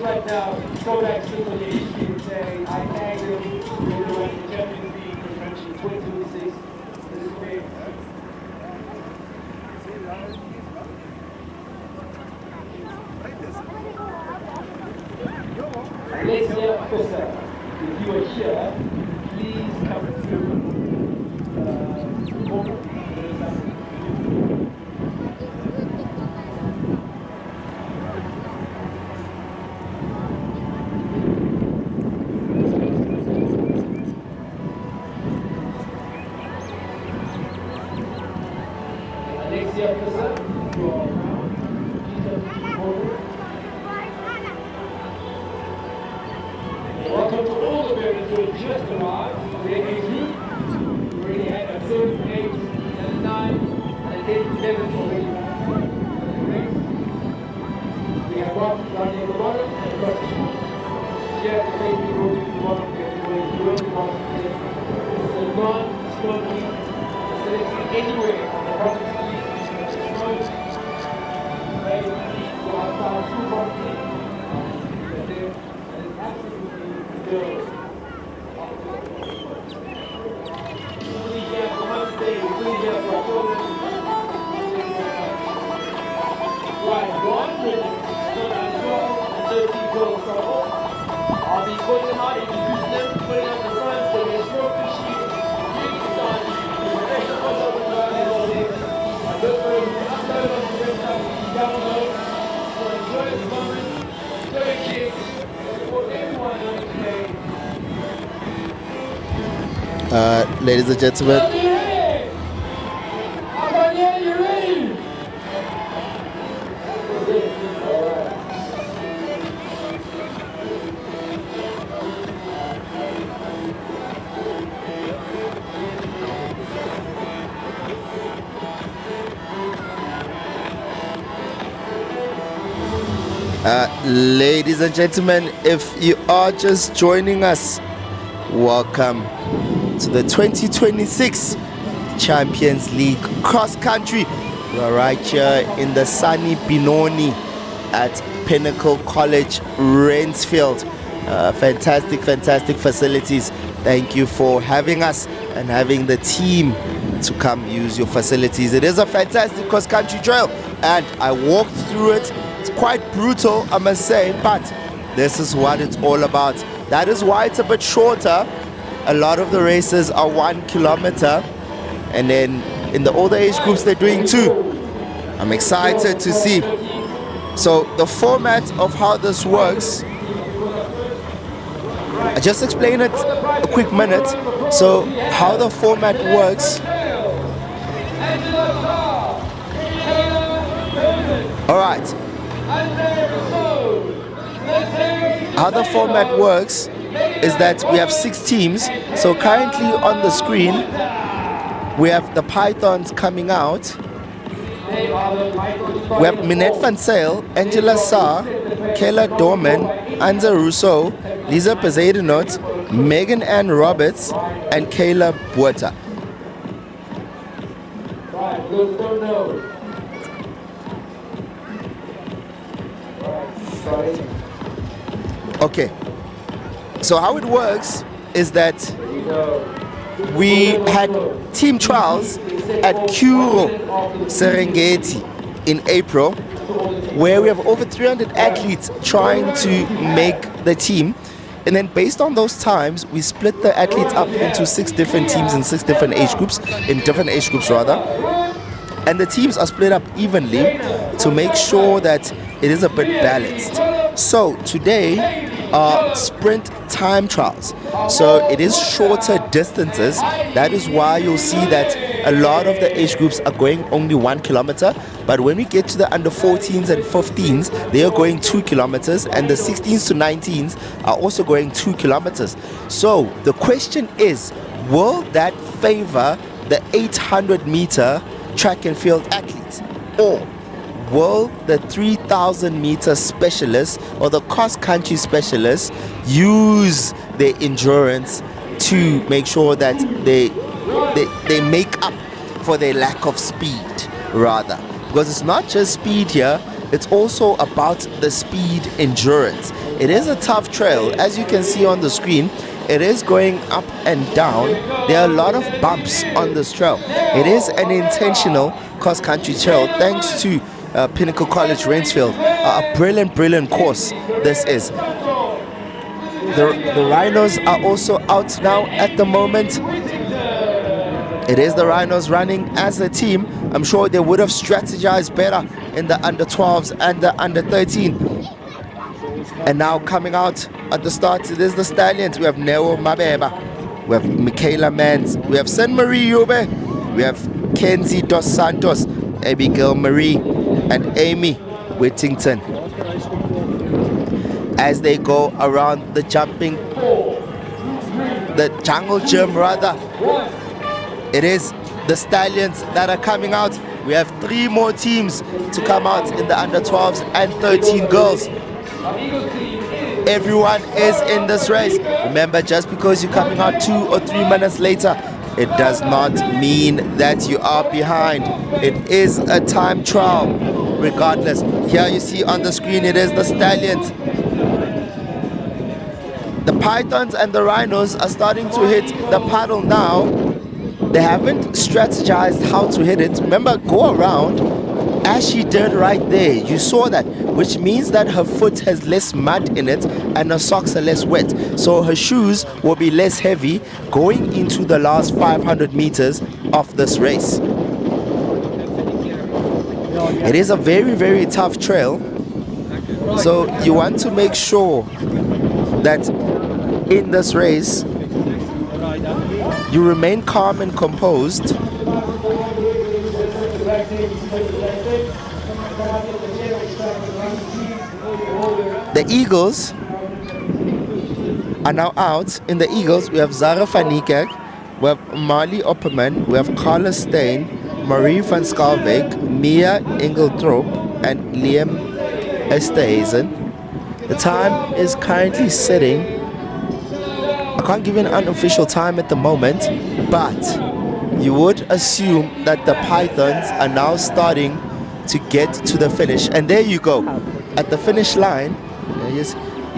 right now, go back to the history and say, I tagged him, we're doing the Champions League for country 2026. This is big. Alexia Officer, if you are here, please come through. Alexia Officer, you are around. Please come forward. Welcome to all the veterans who have just arrived. We're in a group. We already had a 7, 8, and a 9, and a 10, 11 already. We have one running at the bottom and across the top. Here at the face, we go to the bottom. We have to go to the bottom. It's a non-smoking facility anywhere on the property. Smoke. Right? Go outside, two property. I'll be putting them out, introducing them, putting up the front, so there's no fishy, really starting, special ones over the line and all this. I look for you, upload on the website, download, so enjoy this moment, enjoy your kids, support everyone on today. Ladies and gentlemen, ladies and gentlemen, if you are just joining us, welcome to the 2026 Champions League cross country. We're right here in the sunny Benoni at Pinnacle College, Rynfield. Fantastic facilities. Thank you for having us and having the team to come use your facilities. It is a fantastic cross country trail, and I walked through it. It's quite brutal, I must say, but this is what it's all about. That is why it's a bit shorter. A lot of the races are 1 kilometer, and then in the older age groups they're doing 2. I'm excited to see. So the format of how this works, I just explain it a quick minute. So how the format works. All right. How the format works is that we have 6 teams. So currently on the screen we have the Pythons coming out. We have Minette van Zyl, Angela Saar, Kayla Dorman, Anza Rousseau, Lisa Pezadenot, Megan Ann Roberts, and Kayla Buerta. Okay, so how it works is that we had team trials at Kuro Serengeti in April, where we have over 300 athletes trying to make the team. And then based on those times, we split the athletes up into 6 different teams in 6 different age groups, and the teams are split up evenly to make sure that it is a bit balanced. So today are sprint time trials, so it is shorter distances. That is why you'll see that a lot of the age groups are going only 1 kilometer, but when we get to the under 14s and 15s, they are going 2 kilometers, and the 16s to 19s are also going 2 kilometers. So the question is, will that favor the 800 meter track and field athletes, or will the 3,000 meter specialists or the cross country specialists use their endurance to make sure that they make up for their lack of speed, rather? Because it's not just speed here, it's also about the speed endurance. It is a tough trail, as you can see on the screen. It is going up and down. There are a lot of bumps on this trail. It is an intentional cross-country trail thanks to Pinnacle College Rynfield. A brilliant course this is. The Rhinos are also out now at the moment. It is the Rhinos running as a team. I'm sure they would have strategized better in the under 12s and the under 13. And now coming out at the start, it is the Stallions. We have Neo Mabeba, we have Michaela Mans, we have San Marie Yube, we have Kenzie Dos Santos, Abigail Marie, and Amy Whittington. As they go around the jungle gym rather, it is the Stallions that are coming out. We have 3 more teams to come out in the under 12s and 13 girls. Everyone is in this race. Remember, just because you're coming out 2 or 3 minutes later, it does not mean that you are behind. It is a time trial regardless. Here you see on the screen, it is the Stallions. The Pythons and the Rhinos are starting to hit the paddle now. They haven't strategized how to hit it. Remember, go around as she did right there. You saw that, which means that her foot has less mud in it and her socks are less wet. So her shoes will be less heavy going into the last 500 meters of this race. It is a very tough trail. So you want to make sure that in this race you remain calm and composed. The Eagles are now out. In the Eagles, we have Zara van Niekerk, we have Marley Opperman, we have Carla Steen, Marie van Skalbeek, Mia Engeltrop, and Liam Esterhazen. The time is currently sitting. I can't give you an unofficial time at the moment, but you would assume that the Pythons are now starting to get to the finish. And there you go. At the finish line, you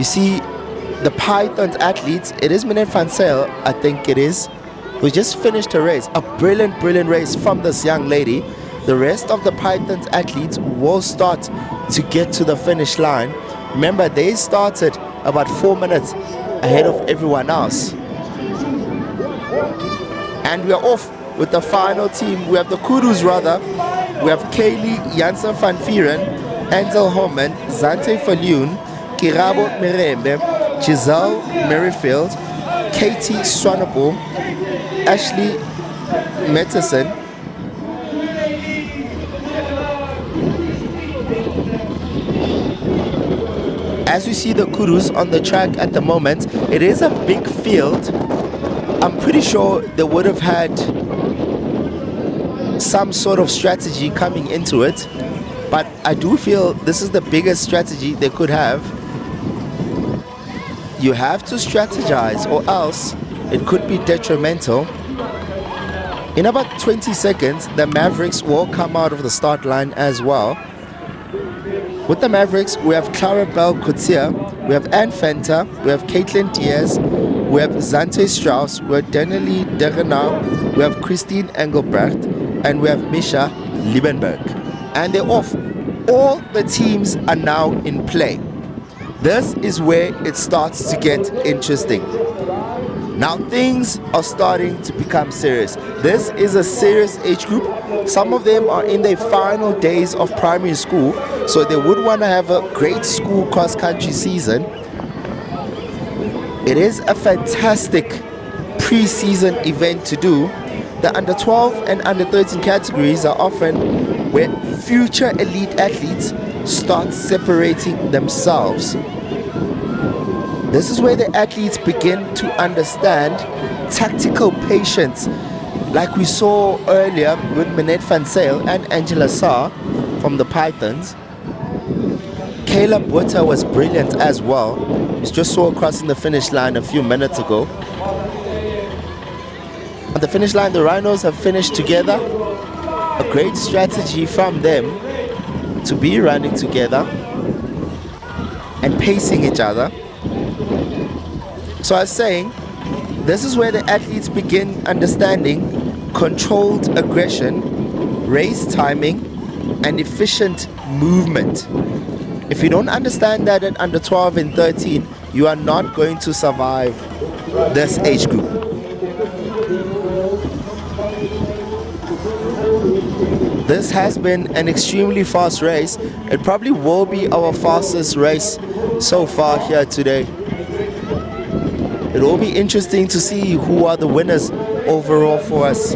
see the Pythons athletes. It is Minette van Zyl, I think it is, who just finished a race. A brilliant race from this young lady. The rest of the Pythons athletes will start to get to the finish line. Remember, they started about 4 minutes ahead of everyone else. And we are off with the final team. We have the Kudus rather. We have Kaylee Janssen van Vieren, Ansel Homan, Zante Falloon, Kirabo Mirembe, Giselle Merrifield, Katie Swanepoel, Ashley Metterson, as we see the Kudus on the track at the moment. It is a big field. I'm pretty sure they would have had some sort of strategy coming into it, but I do feel this is the biggest strategy they could have. You have to strategize or else it could be detrimental. In about 20 seconds, the Mavericks will come out of the start line as well. With the Mavericks, we have Clara Bell Couture, we have Anne Fenter, we have Caitlin Diaz, we have Zante Strauss, we have Danielle Derenau, we have Christine Engelbrecht, and we have Misha Liebenberg. And they're off. All the teams are now in play. This is where it starts to get interesting. Now things are starting to become serious. This is a serious age group. Some of them are in their final days of primary school, so they would want to have a great school cross-country season. It is a fantastic pre-season event to do. The under 12 and under 13 categories are often where future elite athletes start separating themselves. This is where the athletes begin to understand tactical patience, like we saw earlier with Minette van Zyl and Angela Saar from the Pythons. Caleb Witter was brilliant as well. We just saw her crossing the finish line a few minutes ago. At the finish line, the Rhinos have finished together. A great strategy from them to be running together and pacing each other. So I was saying, this is where the athletes begin understanding controlled aggression, race timing, and efficient movement. If you don't understand that at under 12 and 13, you are not going to survive this age group. This has been an extremely fast race. It probably will be our fastest race so far here today. It will be interesting to see who are the winners overall for us.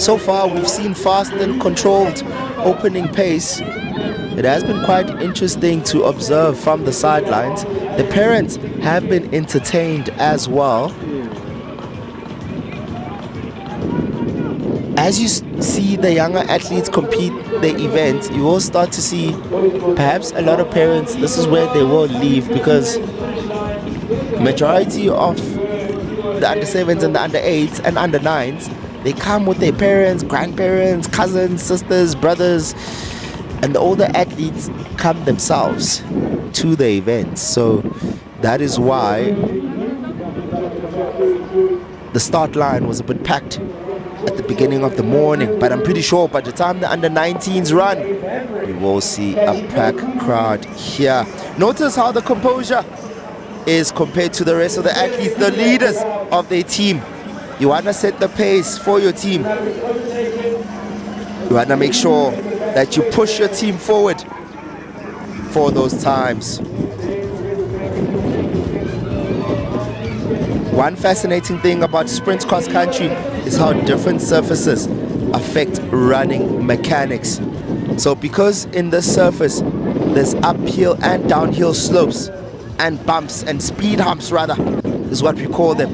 So far, we've seen fast and controlled opening pace. It has been quite interesting to observe from the sidelines. The parents have been entertained as well. As you see the younger athletes compete the event, you will start to see perhaps a lot of parents, this is where they will leave, because majority of the under 7s and the under 8s and under 9s, they come with their parents, grandparents, cousins, sisters, brothers, and the older athletes come themselves to the event. So that is why the start line was a bit packed at the beginning of the morning, but I'm pretty sure by the time the under 19s run, we will see a packed crowd here. Notice how the composure is compared to the rest of the athletes, the leaders of their team. You want to set the pace for your team. You want to make sure that you push your team forward for those times. One fascinating thing about sprint cross country is how different surfaces affect running mechanics. So because in this surface there's uphill and downhill slopes and bumps and speed humps rather, is what we call them,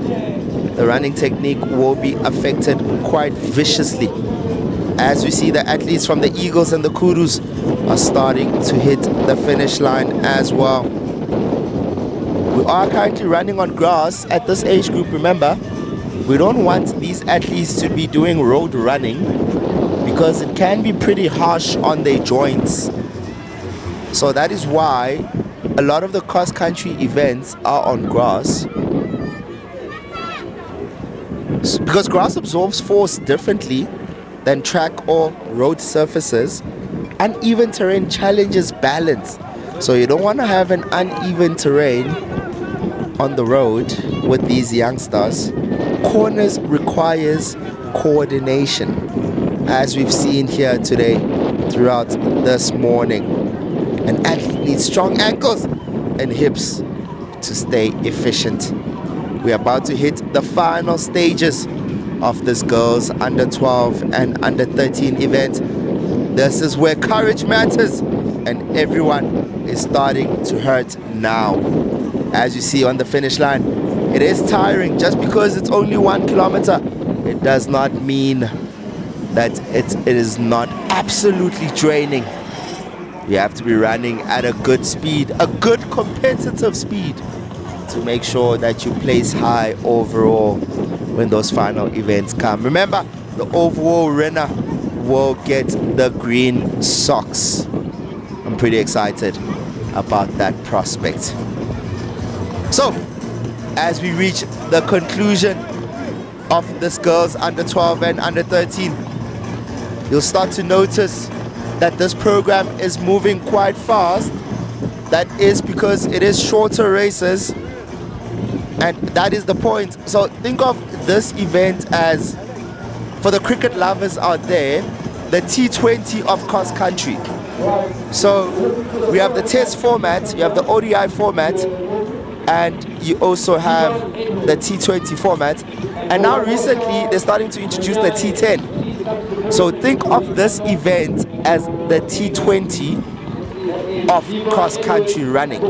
the running technique will be affected quite viciously. As we see, the athletes from the Eagles and the Kurus are starting to hit the finish line as well. We are currently running on grass at this age group. Remember, we don't want these athletes to be doing road running because it can be pretty harsh on their joints. So that is why a lot of the cross-country events are on grass, because grass absorbs force differently than track or road surfaces. Uneven terrain challenges balance, so you don't want to have an uneven terrain on the road with these youngsters. Corners requires coordination, as we've seen here today throughout this morning. An athlete needs strong ankles and hips to stay efficient. We're about to hit the final stages of this girls under 12 and under 13 event. This is where courage matters and everyone is starting to hurt now. As you see on the finish line, it is tiring. Just because it's only 1 kilometer, it does not mean that it is not absolutely draining. You have to be running at a good speed, a good competitive speed, to make sure that you place high overall when those final events come. Remember, the overall winner will get the green socks. I'm pretty excited about that prospect. So, as we reach the conclusion of this girls under 12 and under 13, you'll start to notice that this program is moving quite fast. That is because it is shorter races, and that is the point. So think of this event as, for the cricket lovers out there, the T20 of cross country. So we have the test format, you have the ODI format, and you also have the T20 format. And now recently they're starting to introduce the T10. So think of this event as the T20 of cross-country running.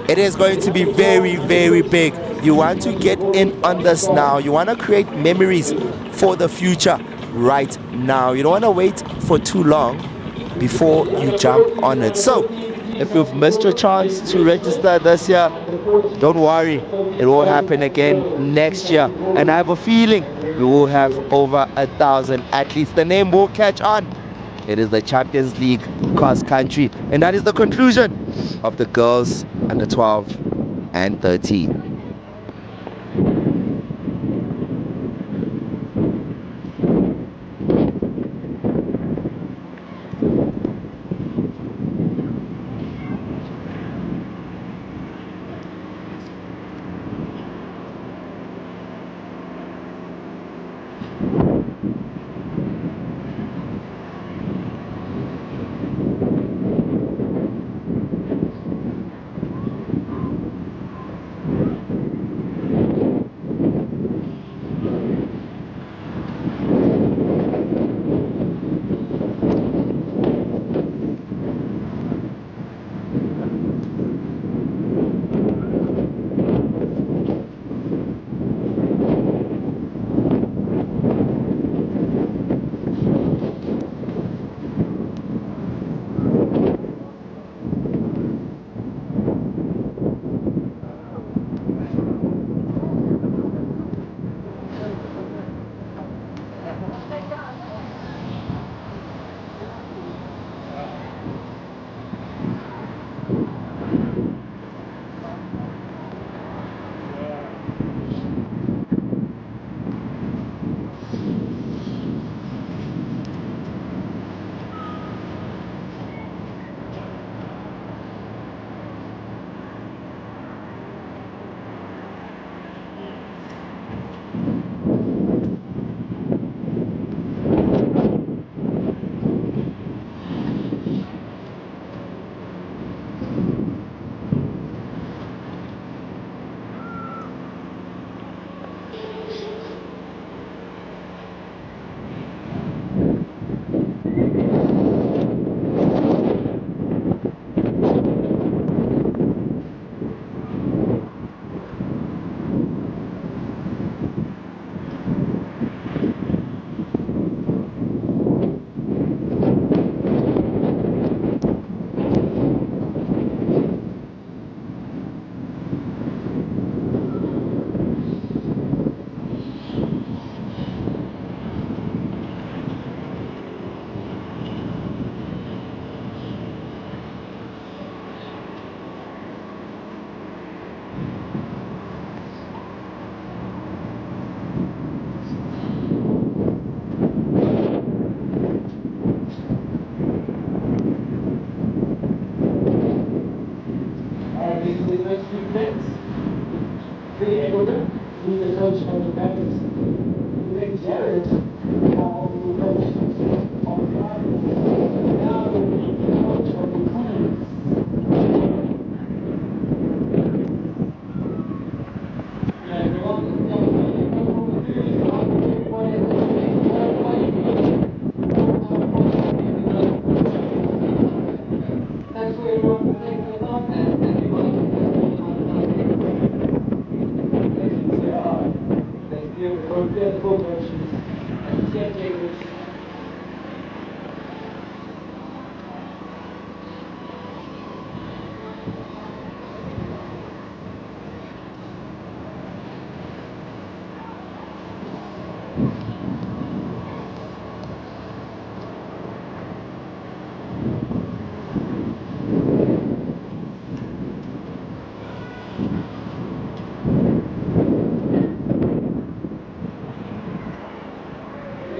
It is going to be very, very big. You want to get in on this now. You want to create memories for the future right now. You don't want to wait for too long before you jump on it. So if you've missed your chance to register this year, don't worry, it will happen again next year. And I have a feeling we will have over 1,000 athletes. The name will catch on. It is the Champions League cross country, and that is the conclusion of the girls under 12 and 13.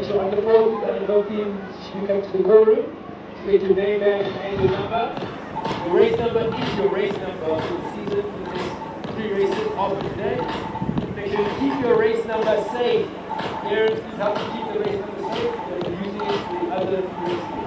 So on the board, both teams, you come to the goal room, state your name and your number. Your race number is your race number for the season, for the next 3 races after today. Make sure you keep your race number safe. Parents, please help to keep the race number safe. They're using it for the other races.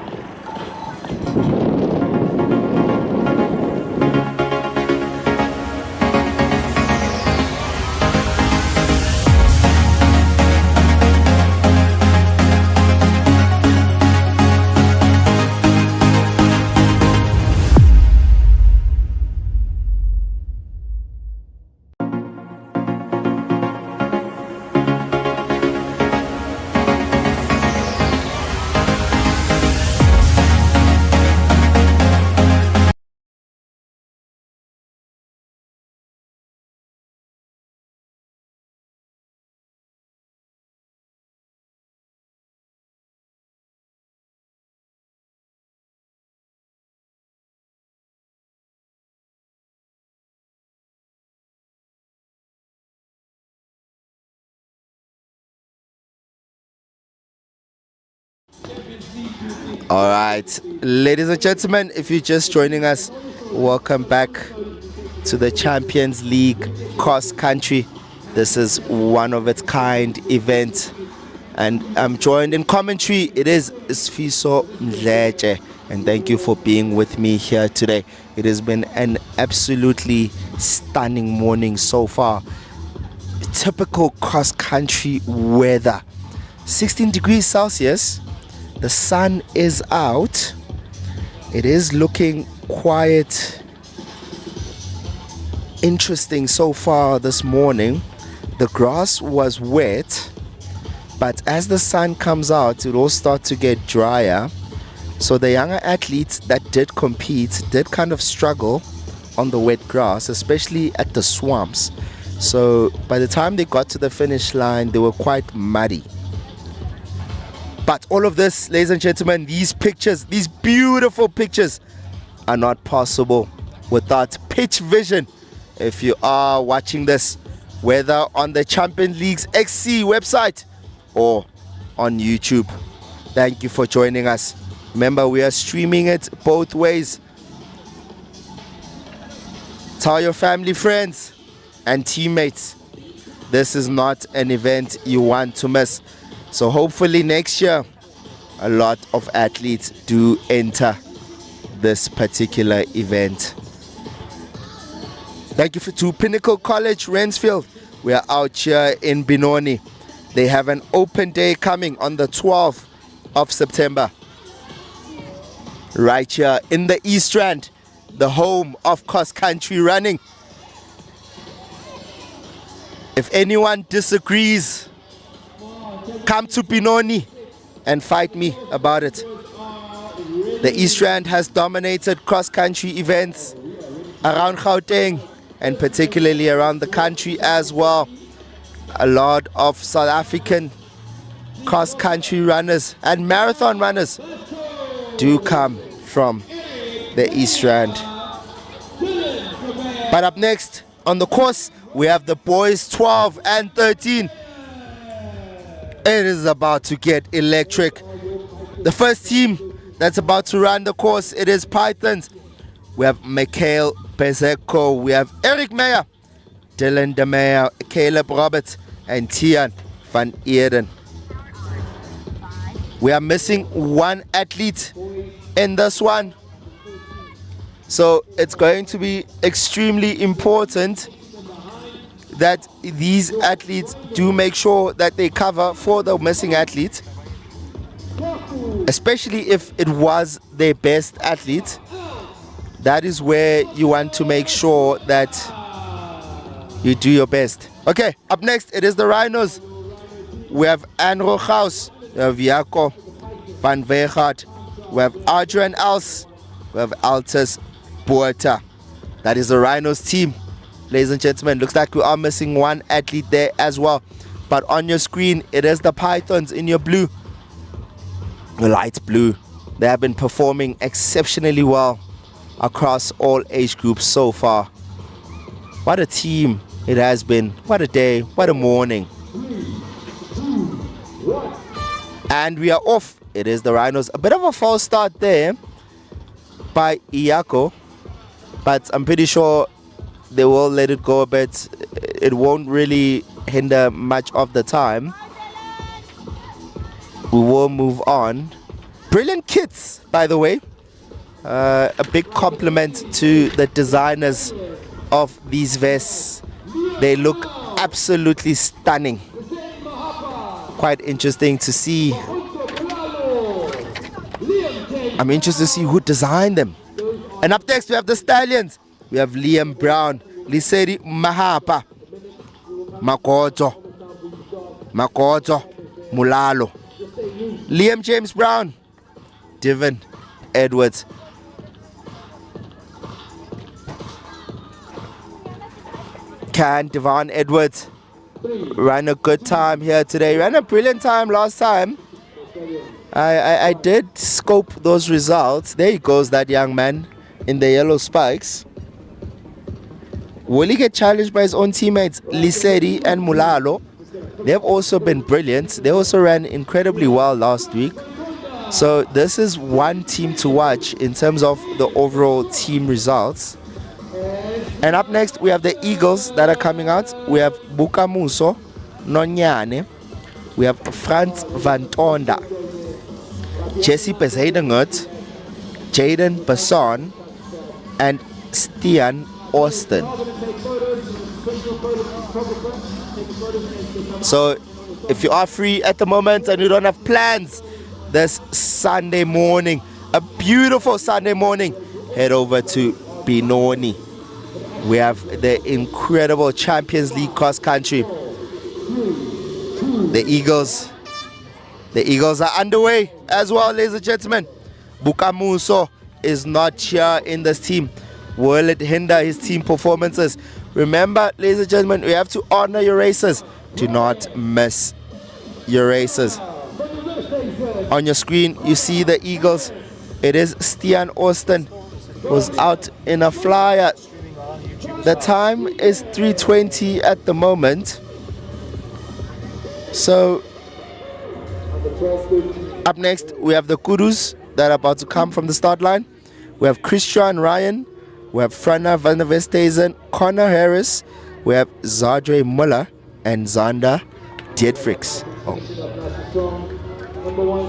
All right, ladies and gentlemen, if you're just joining us, welcome back to the Champions League cross country. This is one of its kind event, and I'm joined in commentary. It is Sfiso Mdletshe, and thank you for being with me here today. It has been an absolutely stunning morning so far. Typical cross country weather, 16 degrees Celsius. The sun is out. It is looking quite interesting so far this morning. The grass was wet, but as the sun comes out, it will start to get drier. So the younger athletes that did compete did kind of struggle on the wet grass, especially at the swamps. So by the time they got to the finish line, they were quite muddy. But all of this, ladies and gentlemen, these pictures, these beautiful pictures, are not possible without pitch vision. If you are watching this, whether on the Champions League's XC website or on YouTube, thank you for joining us. Remember, we are streaming it both ways. Tell your family, friends, and teammates, this is not an event you want to miss. So hopefully next year, a lot of athletes do enter this particular event. Thank you to Pinnacle College, Rynfield. We are out here in Benoni. They have an open day coming on the 12th of September. Right here in the East Rand, the home of cross-country running. If anyone disagrees, come to Benoni and fight me about it. The East Rand has dominated cross-country events around Gauteng and particularly around the country as well. A lot of South African cross-country runners and marathon runners do come from the East Rand. But up next on the course, we have the boys 12 and 13. It is about to get electric. The first team that's about to run the course, it is Pythons. We have Mikhail Bezeko, we have Eric Meyer, Dylan De Meyer, Caleb Roberts, and Tian van Eeren. We are missing one athlete in this one. So it's going to be extremely important that these athletes do make sure that they cover for the missing athlete, especially if it was their best athlete. That is where you want to make sure that you do your best. Okay, up next it is the Rhinos. We have Anro Gauss, we have Jaco van Weegart, we have Adrian Els, we have Altus Boerta. That is the Rhinos team. Ladies and gentlemen, looks like we are missing one athlete there as well. But on your screen, it is the Pythons in your blue, the light blue. They have been performing exceptionally well across all age groups so far. What a team it has been. What a day. What a morning. And we are off. It is the Rhinos. A bit of a false start there by Iako, but I'm pretty sure they will let it go a bit. It won't really hinder much of the time. We will move on. Brilliant kits, by the way. A big compliment to the designers of these vests. They look absolutely stunning. Quite interesting to see. I'm interested to see who designed them. And up next we have the Stallions. We have Liam Brown, Liseri Mahapa, Makoto, Mulalo, Liam James Brown, Divin Edwards. Can Devon Edwards run a good time here today? Ran a brilliant time last time. I did scope those results. There he goes, that young man in the yellow spikes. Will he get challenged by his own teammates, Liseri and Mulalo? They've also been brilliant. They also ran incredibly well last week. So this is one team to watch in terms of the overall team results. And up next, we have the Eagles that are coming out. We have Bukamuso Nonyane. We have Franz Van Tonda, Jesse Pesaidengut, Jaden Basson, and Stian Austin. So if you are free at the moment and you don't have plans this Sunday morning, a beautiful Sunday morning, head over to Benoni. We have the incredible Champions League cross country. The Eagles are underway as well, ladies and gentlemen. Bukamuso is not here in this team. Will it hinder his team performances? Remember, ladies and gentlemen, we have to honor your races. Do not miss your races. On your screen, you see the Eagles. It is Stian Austin who's out in a flyer. The time is 3:20 at the moment. So, up next, we have the Kudus that are about to come from the start line. We have Christian Ryan. We have Frana van der Westhuizen, Connor Harris. We have Zadre Muller and Zander Diedfricks.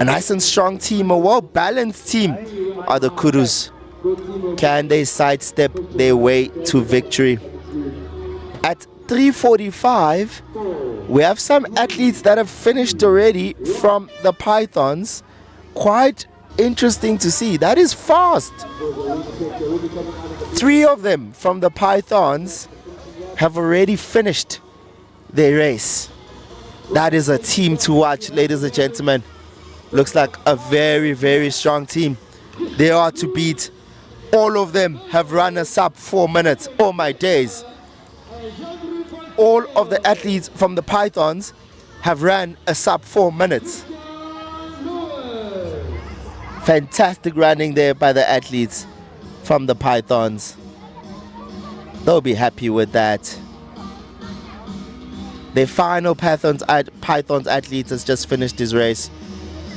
A nice and strong team, a well-balanced team are the Kudus. Can they sidestep their way to victory? At 3:45, we have some athletes that have finished already from the Pythons. Quite interesting to see. That is fast. 3 of them from the Pythons have already finished their race. That is a team to watch, ladies and gentlemen. Looks like a very, very strong team. They are to beat. All of them have run a sub 4 minutes. Oh my days. All of the athletes from the Pythons have ran a sub 4 minutes. Fantastic running there by the athletes from the Pythons. They'll be happy with that. The final Pythons athlete has just finished his race.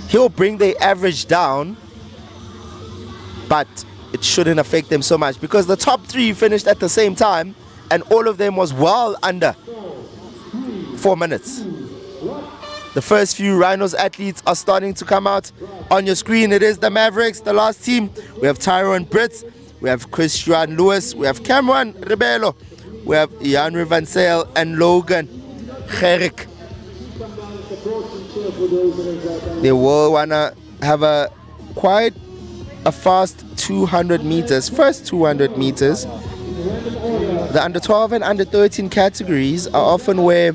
He'll bring the average down, but it shouldn't affect them so much because the top 3 finished at the same time and all of them was well under 4 minutes. The first few Rhinos athletes are starting to come out. On your screen, it is the Mavericks, the last team. We have Tyrone Brits, we have Christian Lewis, we have Cameron Rebelo, we have Jan Van Sale and Logan Gerrick. They will wanna have quite a fast 200 meters, first 200 meters. The under 12 and under 13 categories are often where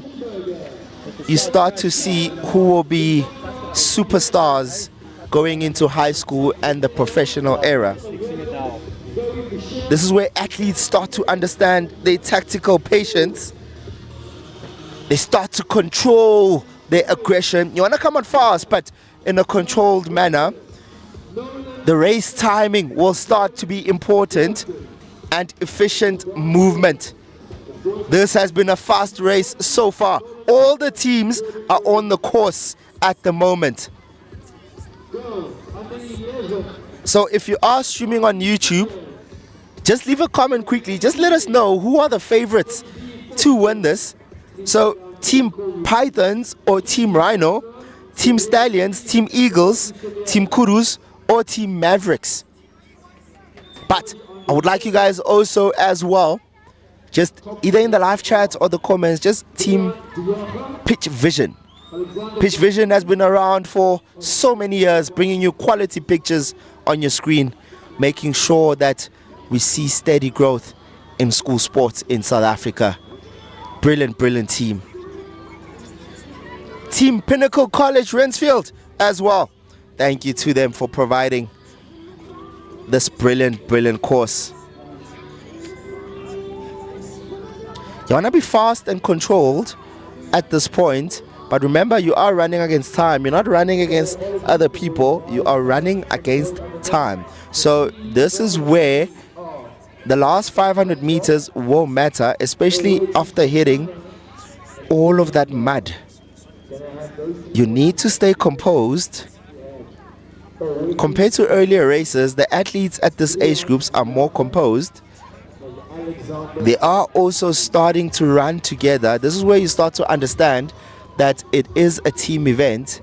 you start to see who will be superstars going into high school and the professional era. This is where athletes start to understand their tactical patience. They start to control their aggression. You want to come out fast, but in a controlled manner. The race timing will start to be important and efficient movement. This has been a fast race so far. All the teams are on the course at the moment. So if you are streaming on YouTube, just leave a comment quickly. Just let us know who are the favorites to win this. So Team Pythons or Team Rhino, Team Stallions, Team Eagles, Team Kudus, or Team Mavericks. But I would like you guys also as well, just either in the live chat or the comments, just Team Pitch Vision. Pitch Vision has been around for so many years, bringing you quality pictures on your screen, making sure that we see steady growth in school sports in South Africa. Brilliant, brilliant team. Team Pinnacle College Rynfield as well. Thank you to them for providing this brilliant, brilliant course. You want to be fast and controlled at this point, but remember you are running against time. You're not running against other people. You are running against time. So this is where the last 500 meters will matter, especially after hitting all of that mud. You need to stay composed compared to earlier races, the athletes at this age groups are more composed. They are also starting to run together. This is where you start to understand that it is a team event.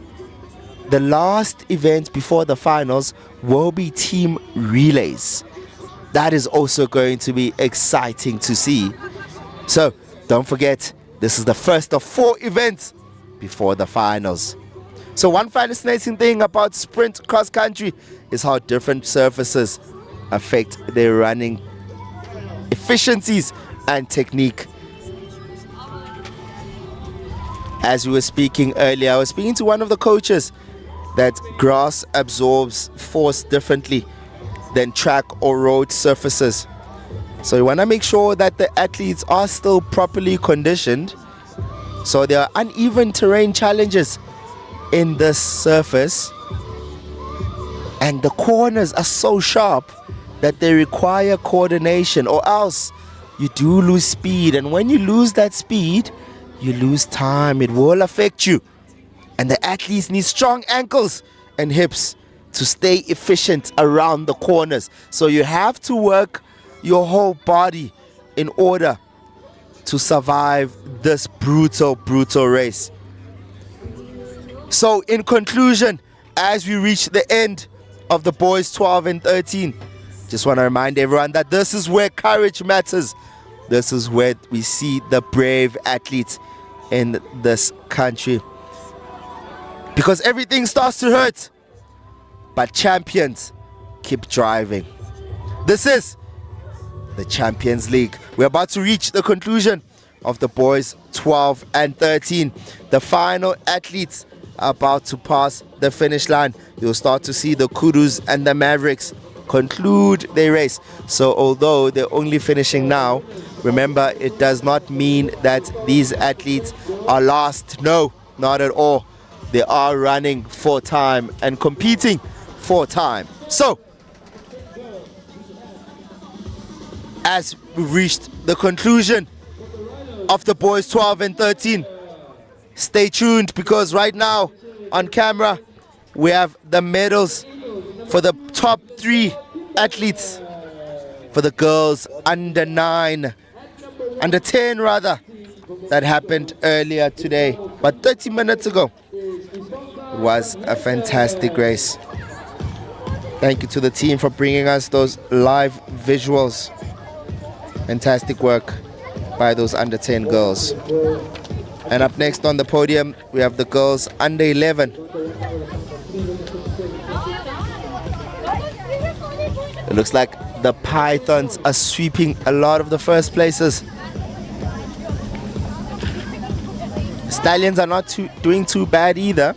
The last event before the finals will be team relays. That is also going to be exciting to see. So don't forget, this is the first of 4 events before the finals. So one fascinating thing about sprint cross country is how different surfaces affect their running efficiencies and technique. As we were speaking earlier, I was speaking to one of the coaches that grass absorbs force differently than track or road surfaces. So you want to make sure that the athletes are still properly conditioned. So there are uneven terrain challenges in this surface, and the corners are so sharp that they require coordination, or else you do lose speed. And when you lose that speed, you lose time. It will affect you. And the athletes need strong ankles and hips to stay efficient around the corners. So you have to work your whole body in order to survive this brutal race. So in conclusion, as we reach the end of the boys 12 and 13, just want to remind everyone that this is where courage matters. This is where we see the brave athletes in this country. Because everything starts to hurt, but champions keep driving. This is the Champions League. We're about to reach the conclusion of the boys 12 and 13. The final athletes are about to pass the finish line. You'll start to see the Kudus and the Mavericks conclude their race. So although they're only finishing now, remember, it does not mean that these athletes are lost. No, not at all. They are running for time and competing for time. So, as we've reached the conclusion of the boys 12 and 13, stay tuned, because right now on camera we have the medals for the top 3 athletes for the girls under 10 rather, that happened earlier today, but 30 minutes ago. It was a fantastic race. Thank you to the team for bringing us those live visuals. Fantastic work by those under 10 girls. And up next on the podium, we have the girls under 11. It looks like the Pythons are sweeping a lot of the first places. Stallions are not doing too bad either.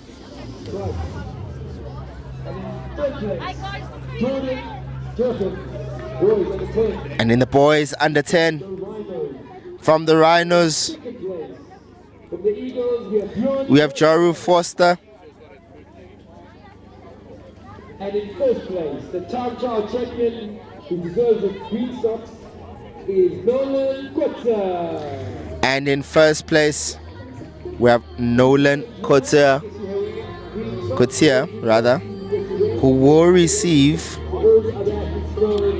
And in the boys under 10, from the Rhinos, we have Jaru Foster. And in first place, the Chow Chow champion who deserves the green socks is Nolan Kotzer. And in first place, we have Nolan Kotzer, who will receive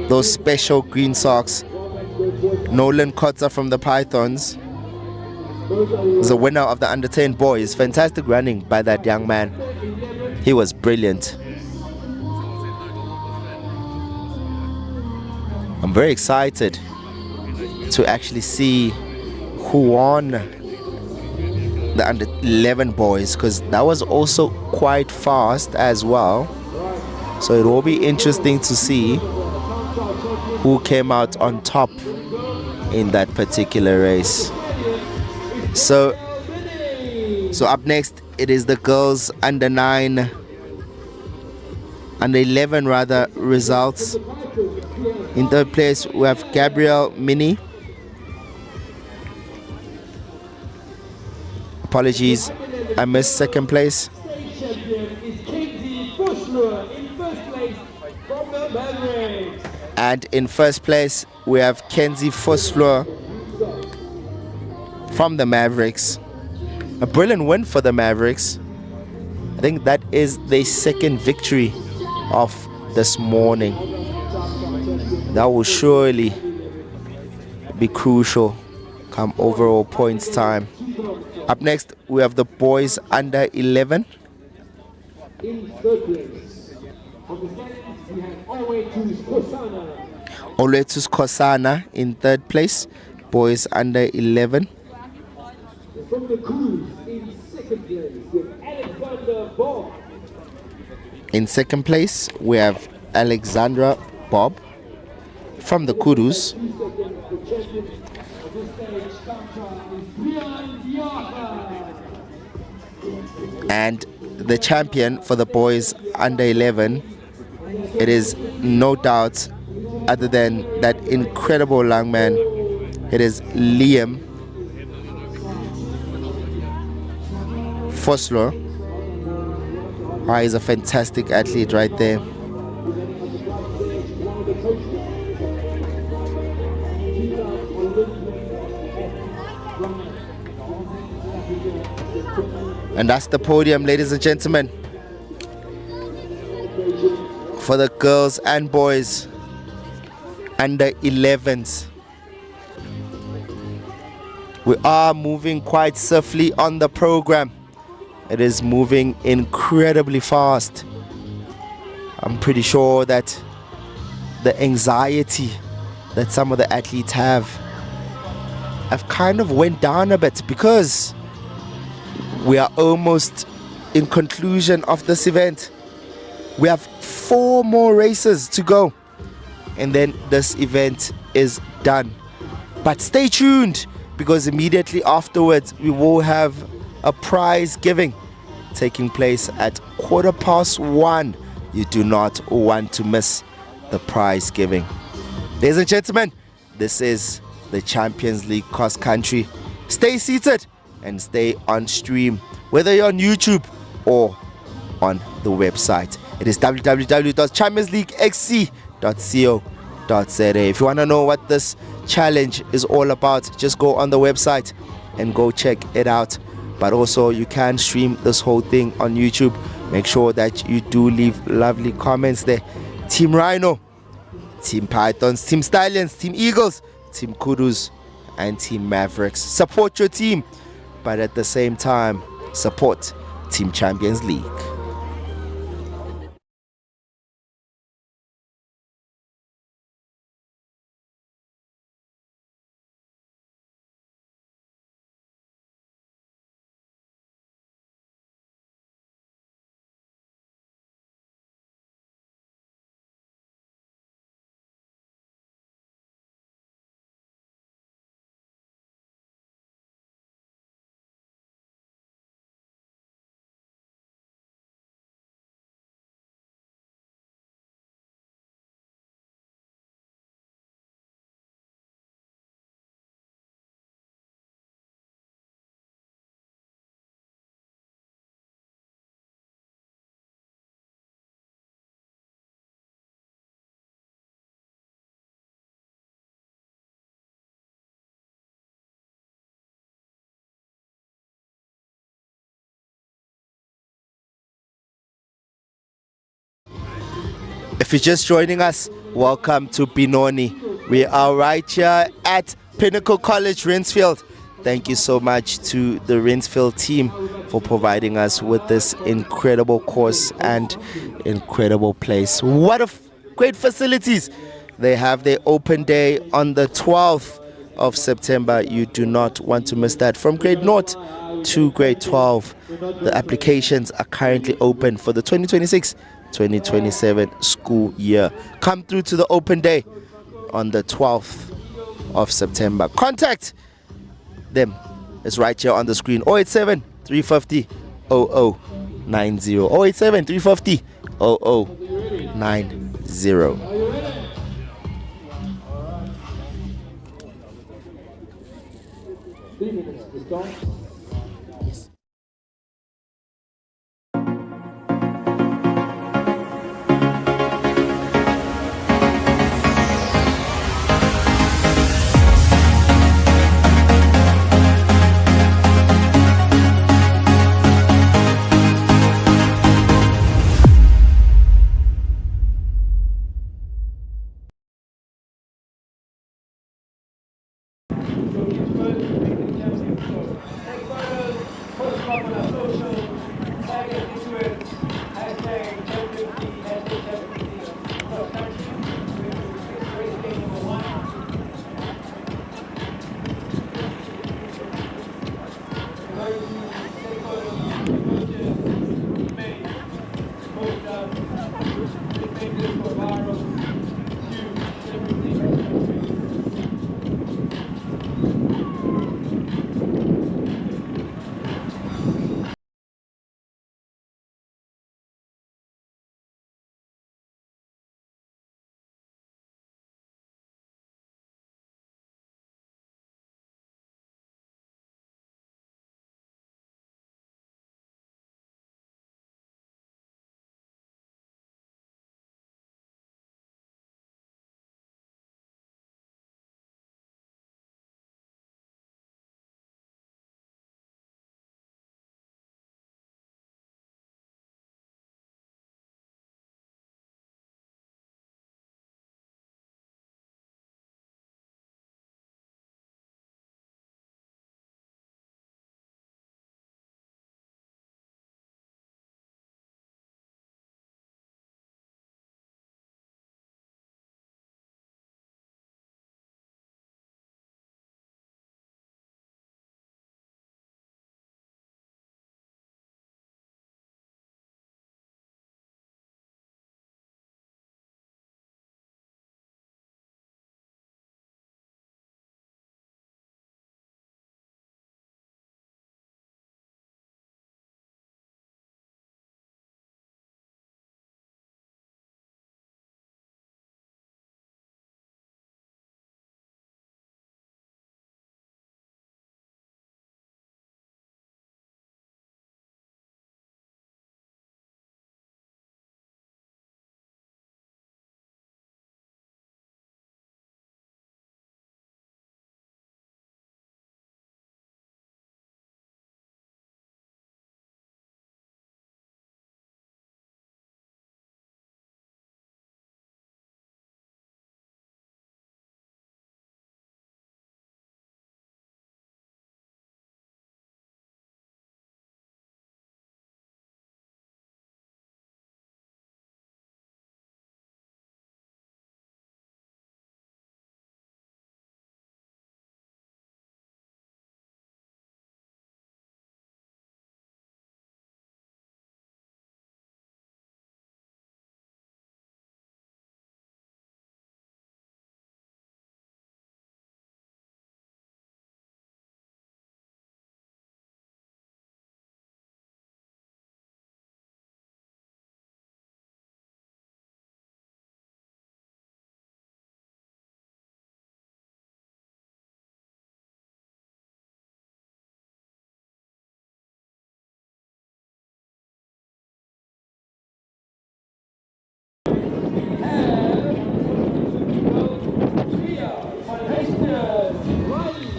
those special green socks. Nolan Kotzer from the Pythons is the winner of the under 10 boys. Fantastic running by that young man. He was brilliant. I'm very excited to actually see who won the under 11 boys, because that was also quite fast as well. So it will be interesting to see who came out on top in that particular race. So up next, it is the girls under 11 rather results. In third place, we have Gabrielle Mini. Apologies, I missed second place. And in first place, we have Kenzie Foslow from the Mavericks. A brilliant win for the Mavericks. I think that is their second victory of this morning. That will surely be crucial come overall points time. Up next, we have the boys under 11. In third place, on the standings, we have Always Kosana. Oletus Kosana in third place, boys under 11. From the Crews, in second place, with Alexander Bob. In second place, we have Alexandra Bob from the Kudus. The champion of this stage, Kamcha, is Brian Diaka. And the champion for the boys under 11, it is no doubt other than that incredible young man. It is Liam Fosler. He's a fantastic athlete right there. And that's the podium, ladies and gentlemen, for the girls and boys under 11s. We are moving quite swiftly on the program. It is moving incredibly fast. I'm pretty sure that the anxiety that some of the athletes have kind of went down a bit, because we are almost in conclusion of this event. We have 4 more races to go, and then this event is done. But stay tuned, because immediately afterwards we will have a prize giving taking place at 1:15. You do not want to miss the prize giving. Ladies and gentlemen, this is the Champions League cross country. Stay seated and stay on stream, whether you're on YouTube or on the website. It is www.championsleaguexc.co.za. If you want to know what this challenge is all about, just go on the website and go check it out. But also, you can stream this whole thing on YouTube. Make sure that you do leave lovely comments there. Team Rhino, Team Pythons, Team Stallions, Team Eagles, Team Kudus, and Team Mavericks. Support your team, but at the same time, support Team Champions League. If you're just joining us, welcome to Benoni. We are right here at Pinnacle College, Rynfield. Thank you so much to the Rynfield team for providing us with this incredible course and incredible place. What great facilities. They have their open day on the 12th of September. You do not want to miss that. From grade 0 to grade 12, the applications are currently open for the 2026-2027 school year. Come through to the open day on the 12th of September. Contact them. It's right here on the screen. 087 350 0090. 087 350 0090.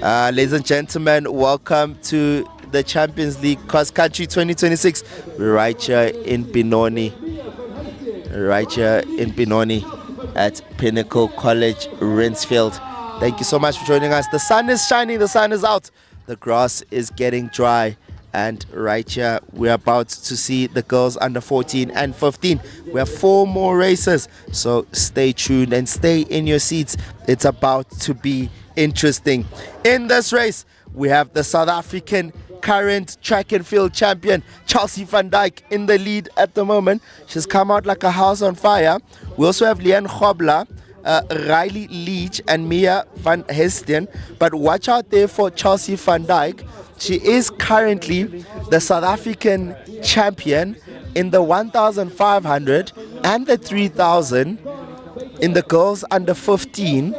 Ladies and gentlemen, welcome to the Champions League Cross Country 2026. We're right here in Benoni. At Pinnacle College, Rynfield. Thank you so much for joining us. The sun is shining, the sun is out. The grass is getting dry. And right here, we're about to see the girls under 14 and 15. We have 4 more races. So stay tuned and stay in your seats. It's about to be interesting. In this race, we have the South African current track and field champion, Chelsea van Dijk, in the lead at the moment. She's come out like a house on fire. We also have Leanne Grobler, Riley Leach, and Mia van Hesten. But watch out there for Chelsea van Dijk. She is currently the South African champion in the 1,500 and the 3,000 in the girls under 15.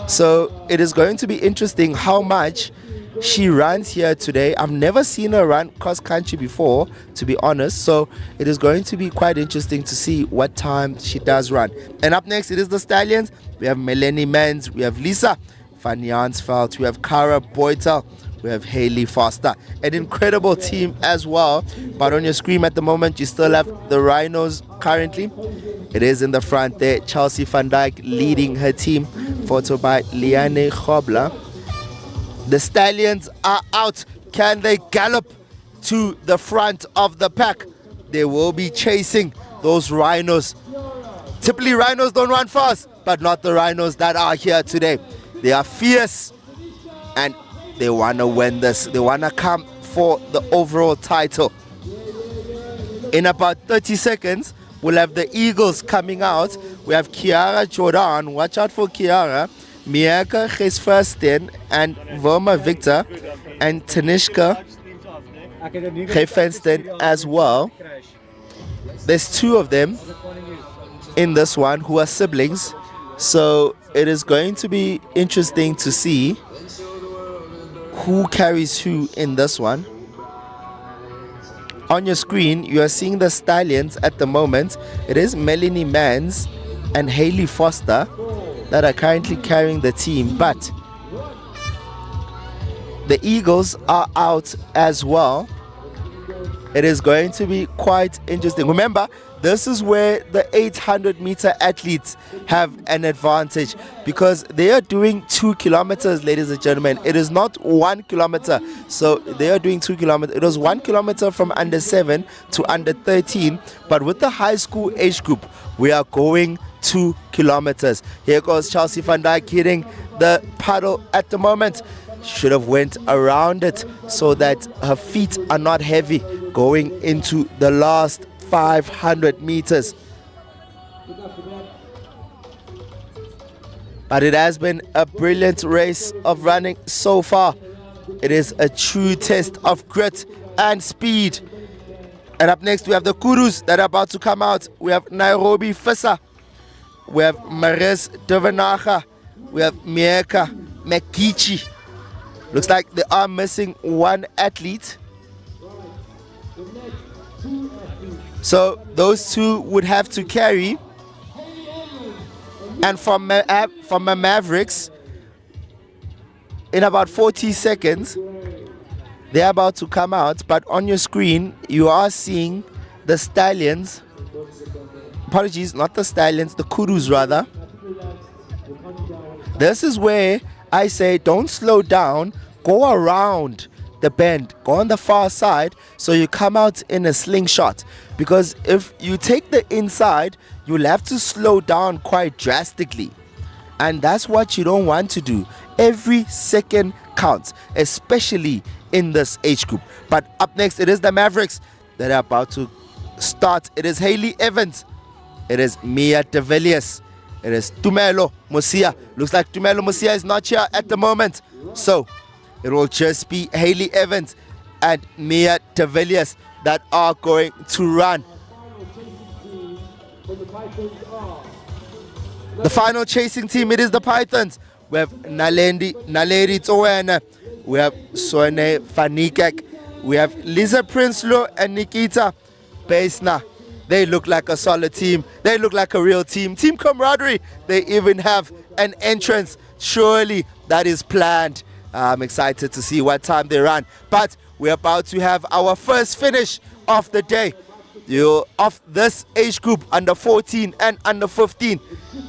So it is going to be interesting how much she runs here today. I've never seen her run cross country before, to be honest. So it is going to be quite interesting to see what time she does run. And up next, it is the Stallions. We have Melanie Mens, we have Lisa van Jansveld, we have Cara Boytel, we have Hayley Foster. An incredible team as well. But on your screen at the moment, you still have the Rhinos currently. It is in the front there. Chelsea van Dijk leading her team, followed by Leanne Grobler. The Stallions are out. Can they gallop to the front of the pack? They will be chasing those Rhinos. Typically, Rhinos don't run fast, but not the Rhinos that are here today. They are fierce and they want to win this. They want to come for the overall title. In about 30 seconds, we'll have the Eagles coming out. We have Kiara Jordan. Watch out for Kiara. Mieka Gesversten and Voma Victor and Tanishka Gefensten as well. There's 2 of them in this one who are siblings. So it is going to be interesting to see who carries who in this one. On your screen, you are seeing the Stallions at the moment. It is Melanie Mans and Hayley Foster that are currently carrying the team, but the Eagles are out as well. It is going to be quite interesting. Remember, this is where the 800-meter athletes have an advantage because they are doing 2 kilometers, ladies and gentlemen. It is not 1 kilometer. So they are doing 2 kilometers. It was 1 kilometer from under 7 to under 13. But with the high school age group, we are going 2 kilometers. Here goes Chelsea van Dijk hitting the paddle at the moment. Should have went around it so that her feet are not heavy going into the last 500 meters. But it has been a brilliant race of running so far. It is a true test of grit and speed. And up next we have the Kurus that are about to come out. We have Nairobi Fissa. We have Maris Devenaga. We have Mieka Mekichi. Looks like they are missing 1 athlete. So those 2 would have to carry. And from the Mavericks, in about 40 seconds, they're about to come out. But on your screen, you are seeing the Stallions. Apologies, not the Stallions, the Kurus rather. This is where I say don't slow down, go around the bend, go on the far side so you come out in a slingshot. Because if you take the inside, you'll have to slow down quite drastically. And that's what you don't want to do. Every second counts, especially in this age group. But up next, it is the Mavericks that are about to start. It is Hayley Evans. It is Mia de Villiers. It is Tumelo Musia. Looks like Tumelo Musia is not here at the moment. So it will just be Hayley Evans and Mia de Villiers that are going to run. The final chasing team, it is the Pythons. We have Naledi Towena. We have Soane Fanikek. We have Lisa Prinsloo and Nikita Besna. They look like a solid team. They look like a real team. Team camaraderie. They even have an entrance. Surely that is planned. I'm excited to see what time they run. But we're about to have our first finish of the day. Of this age group, under 14 and under 15.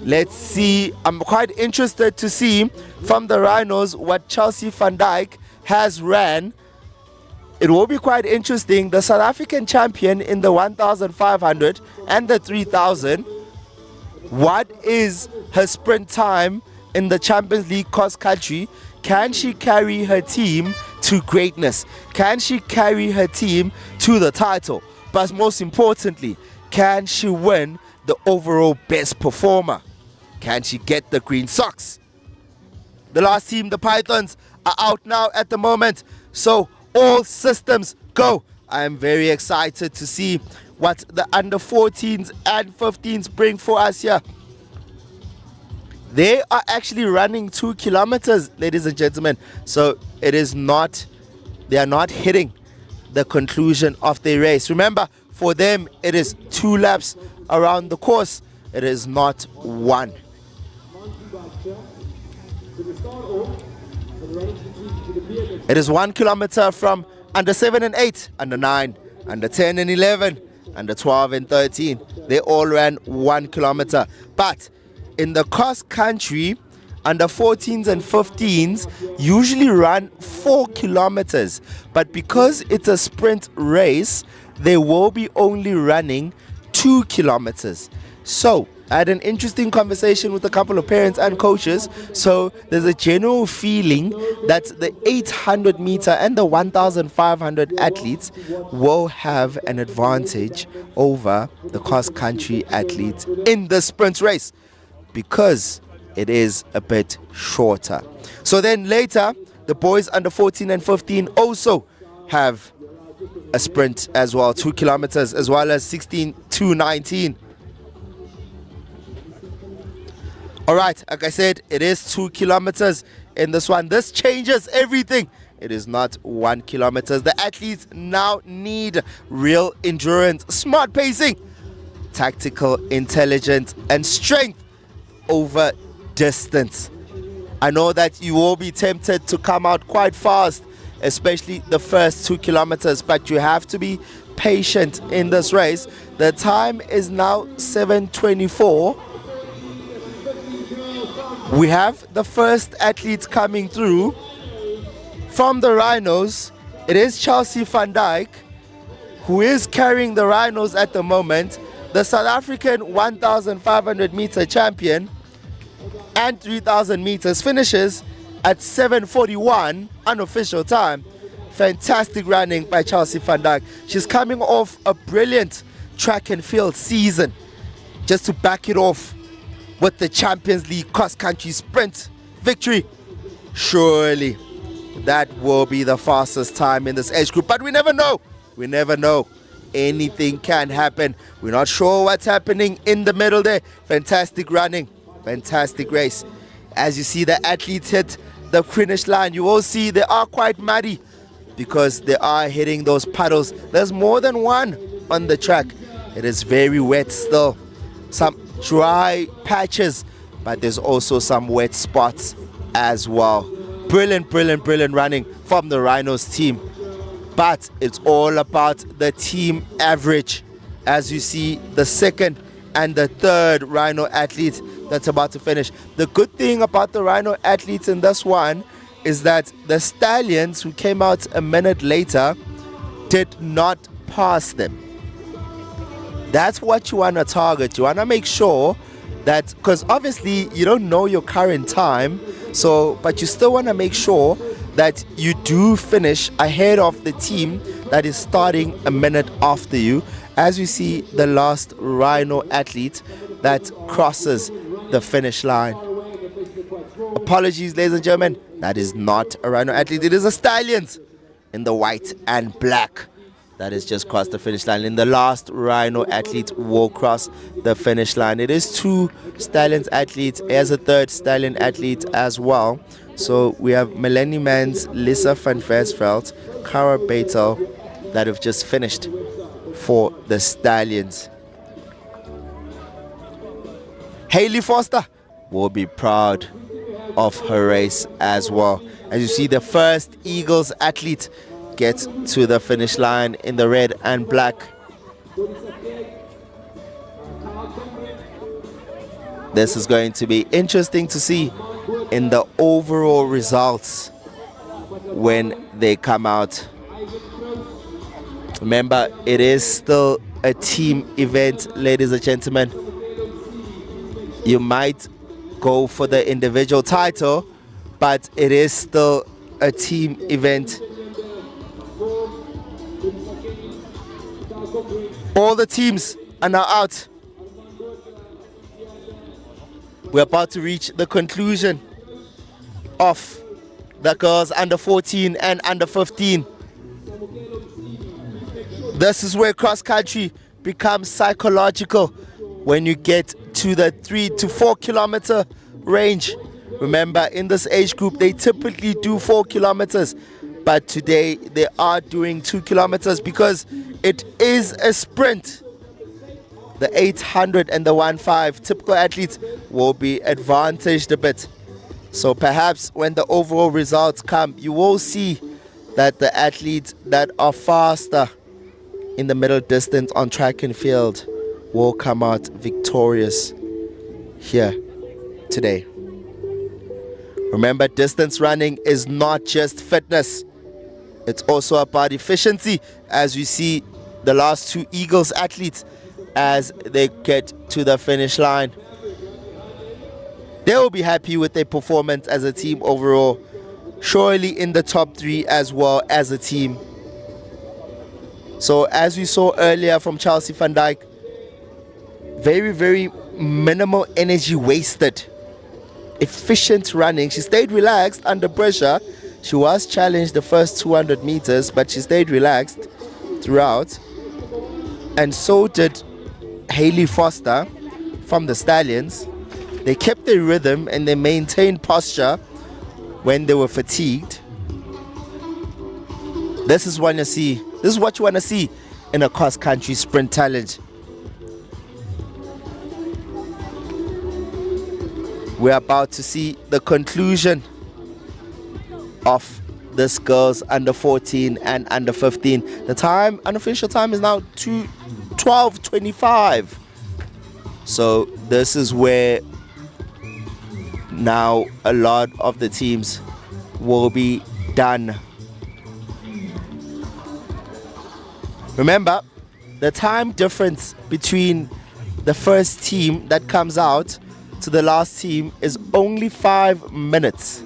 Let's see. I'm quite interested to see from the Rhinos what Chelsea Van Dijk has ran. It will be quite interesting. The South African champion in the 1,500 and the 3,000. What is her sprint time in the Champions League cross country? Can she carry her team to greatness? Can she carry her team to the title? But most importantly, can she win the overall best performer? Can she get the green socks? The last team, the Pythons, are out now at the moment. So all systems go. I am very excited to see what the under 14s and 15s bring for us here. They are actually running 2 kilometers, ladies and gentlemen. So it is not, they are not hitting the conclusion of the race. Remember, for them, it is 2 laps around the course. It is not 1. It is 1 kilometer from under 7 and 8, under 9, under 10 and 11, under 12 and 13. They all ran 1 kilometer. But in the cross country, under 14s and 15s usually run 4 kilometers. But because it's a sprint race, they will be only running 2 kilometers. So I had an interesting conversation with a couple of parents and coaches. So there's a general feeling that the 800 meter and the 1,500 athletes will have an advantage over the cross country athletes in the sprint race, because it is a bit shorter. So then later, the boys under 14 and 15 also have a sprint as well, 2 kilometers, as well as 16 to 19. All right, like I said, it is 2 kilometers in this one. This changes everything. It is not 1 kilometer. The athletes now need real endurance, smart pacing, tactical intelligence, and strength over distance. I know that you will be tempted to come out quite fast, especially the first 2 kilometers, but you have to be patient in this race. The time is now 7:24. We have the first athletes coming through from the Rhinos. It is Chelsea Van Dijk who is carrying the Rhinos at the moment, the South African 1,500 meter champion, and 3,000 meters finishes at 7:41 unofficial time. Fantastic running by Chelsea Van Dijk. She's coming off a brilliant track and field season, just to back it off with the Champions League cross-country sprint victory. Surely that will be the fastest time in this age group, but we never know. We never know. Anything can happen. We're not sure what's happening in the middle there. Fantastic running, fantastic race. As you see the athletes hit the finish line, you will see they are quite muddy because they are hitting those puddles. There's more than one on the track. It is very wet still. Some dry patches, but there's also some wet spots as well. Brilliant, brilliant, brilliant running from the Rhinos team. But it's all about the team average. As you see, the second and the third Rhino athlete that's about to finish. The good thing about the Rhino athletes in this one is that the Stallions, who came out a minute later, did not pass them. That's what you want to target. You want to make sure that, because obviously you don't know your current time, so but you still want to make sure that you do finish ahead of the team that is starting a minute after you. As we see the last Rhino athlete that crosses the finish line. Apologies, ladies and gentlemen, that is not a Rhino athlete. It is a Stallions in the white and black that has just crossed the finish line. And the last Rhino athlete will cross the finish line. It is 2 Stallions athletes as a third Stallion athlete as well. So we have Melanie Mans, Lisa van Versveld, Cara Betel that have just finished for the Stallions. Hayley Foster will be proud of her race as well. As you see, the first Eagles athlete gets to the finish line in the red and black. This is going to be interesting to see in the overall results when they come out. Remember, it is still a team event, ladies and gentlemen. You might go for the individual title, but it is still a team event. All the teams are now out. We're about to reach the conclusion of the girls under 14 and under 15. This is where cross country becomes psychological when you get to the 3 to 4 kilometer range. Remember, in this age group, they typically do 4 kilometers, but today they are doing 2 kilometers because it is a sprint. The 800 and the 1.5 typical athletes will be advantaged a bit. So perhaps when the overall results come, you will see that the athletes that are faster in the middle distance on track and field will come out victorious here today. Remember, distance running is not just fitness. It's also about efficiency, as we see the last two Eagles athletes as they get to the finish line. They will be happy with their performance as a team overall, surely in the top 3 as well as a team. So as we saw earlier from Chelsea van Dijk, very, very minimal energy wasted. Efficient running. She stayed relaxed under pressure. She was challenged the first 200 meters, but she stayed relaxed throughout. And so did Hayley Foster from the Stallions. They kept their rhythm and they maintained posture when they were fatigued. This is what you see. This is what you want to see in a cross-country sprint challenge. We're about to see the conclusion of this girls under 14 and under 15. The time, unofficial time, is now 12:25. So this is where now a lot of the teams will be done. Remember, the time difference between the first team that comes out to the last team is only 5 minutes.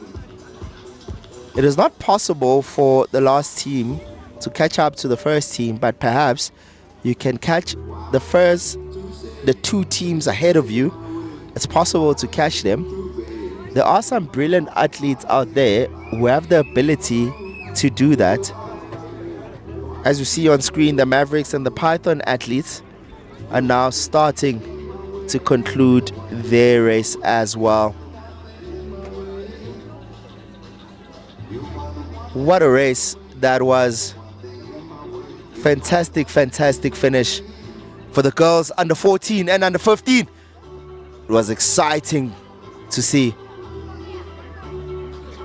It is not possible for the last team to catch up to the first team, but perhaps you can catch the 2 teams ahead of you. It's possible to catch them. There are some brilliant athletes out there who have the ability to do that. As you see on screen, the Mavericks and the Python athletes are now starting to conclude their race as well. What a race that was. Fantastic, fantastic finish for the girls under 14 and under 15. It was exciting to see.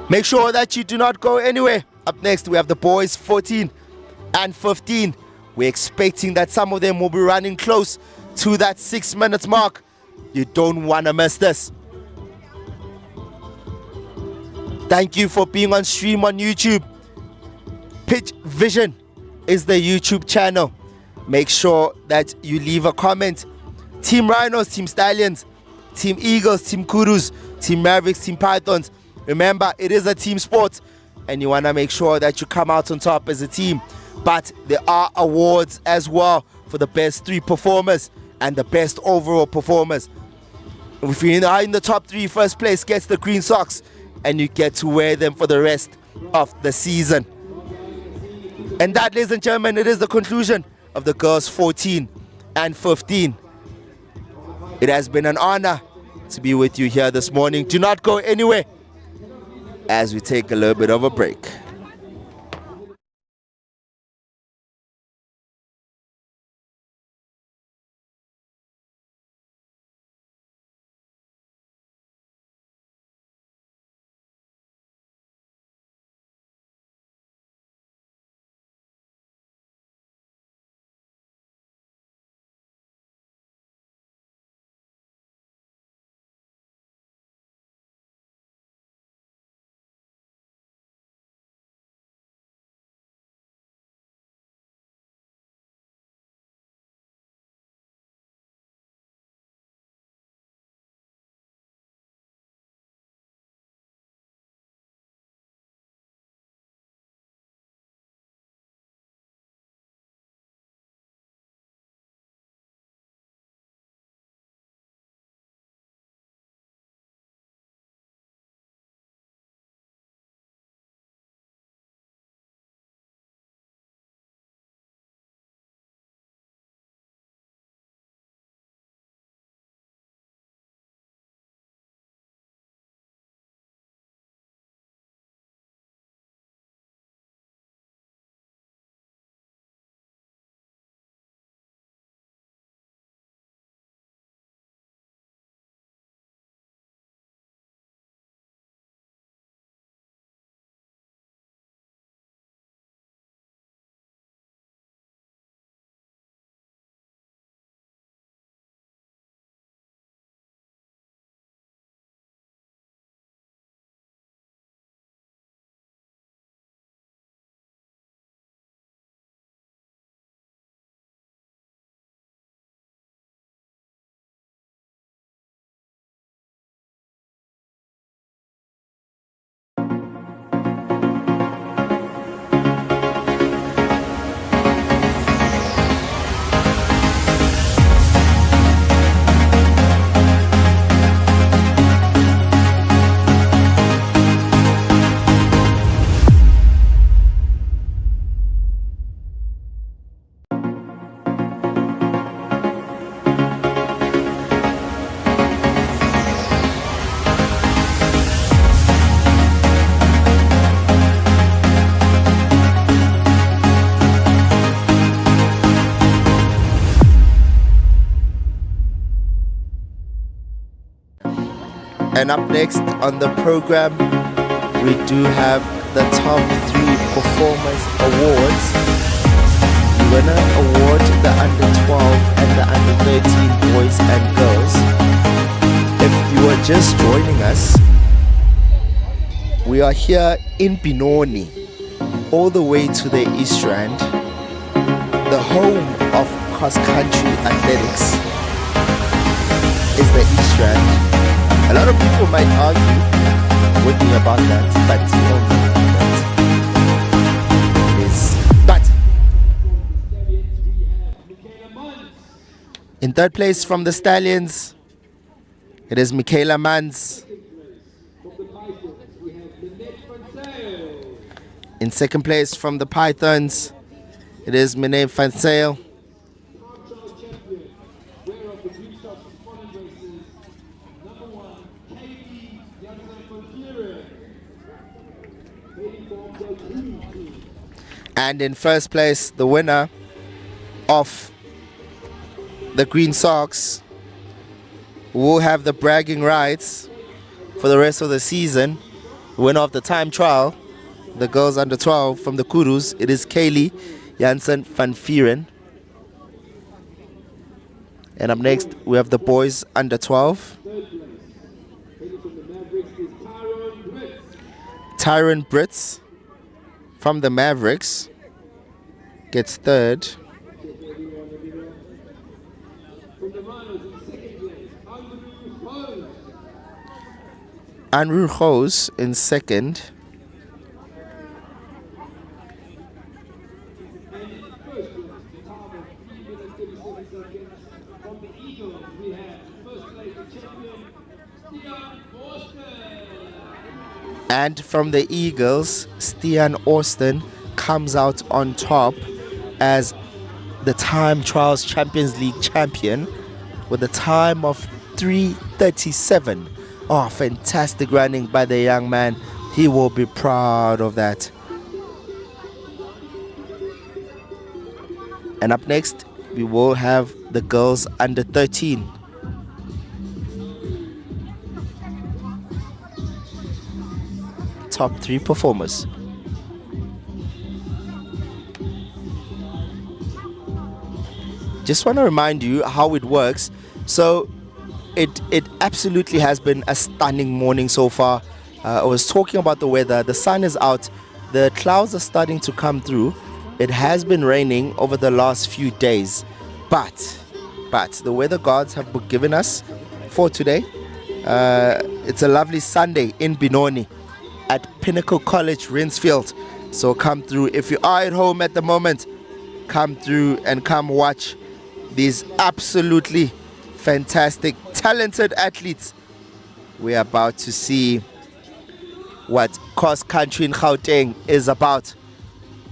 Make sure that you do not go anywhere. Up next, we have the boys 14 and 15. We're expecting that some of them will be running close to that 6 minutes mark. You don't want to miss this. Thank you for being on stream on YouTube. Pitch Vision is the YouTube channel. Make sure that you leave a comment. Team Rhinos, Team Stallions, Team Eagles, Team Kurus, Team Mavericks, Team Pythons. Remember, it is a team sport and you want to make sure that you come out on top as a team. But there are awards as well for the best 3 performers and the best overall performers. If you are in the top 3, first place gets the green socks and you get to wear them for the rest of the season. And that, ladies and gentlemen, it is the conclusion of the girls 14 and 15. It has been an honor to be with you here this morning. Do not go anywhere as we take a little bit of a break. And up next on the program, we do have the top 3 performance awards. The winner award the under 12 and the under 13 boys and girls. If you are just joining us, we are here in Benoni, all the way to the East Rand, the home of cross-country athletics is the East Rand. A lot of people might argue with me about that, but you know that it is. But in third place from the Stallions, it is Michaela Mans. In second place from the Pythons, it is Mene van Sale. And in first place, the winner of the Green Sox, who will have the bragging rights for the rest of the season, the winner of the time trial, the girls under 12 from the Kurus, it is Kaylee Jansen van Vieren. And up next, we have the boys under 12. Tyron Brits from the Mavericks gets third. Andrew Hose in second. And from the Eagles, Stian Austin comes out on top as the time trials Champions League champion with a time of 3:37. Oh, fantastic running by the young man. He will be proud of that. And up next, we will have the girls under 13. Top 3 performers. Just want to remind you how it works. So it absolutely has been a stunning morning so far. I was talking about the weather. The sun is out. The clouds are starting to come through. It has been raining over the last few days, but the weather gods have given us for today. It's a lovely Sunday in Benoni at Pinnacle College, Rynfield. So come through. If you are at home at the moment, come through and come watch these absolutely fantastic, talented athletes. We're about to see what cross country in Gauteng is about.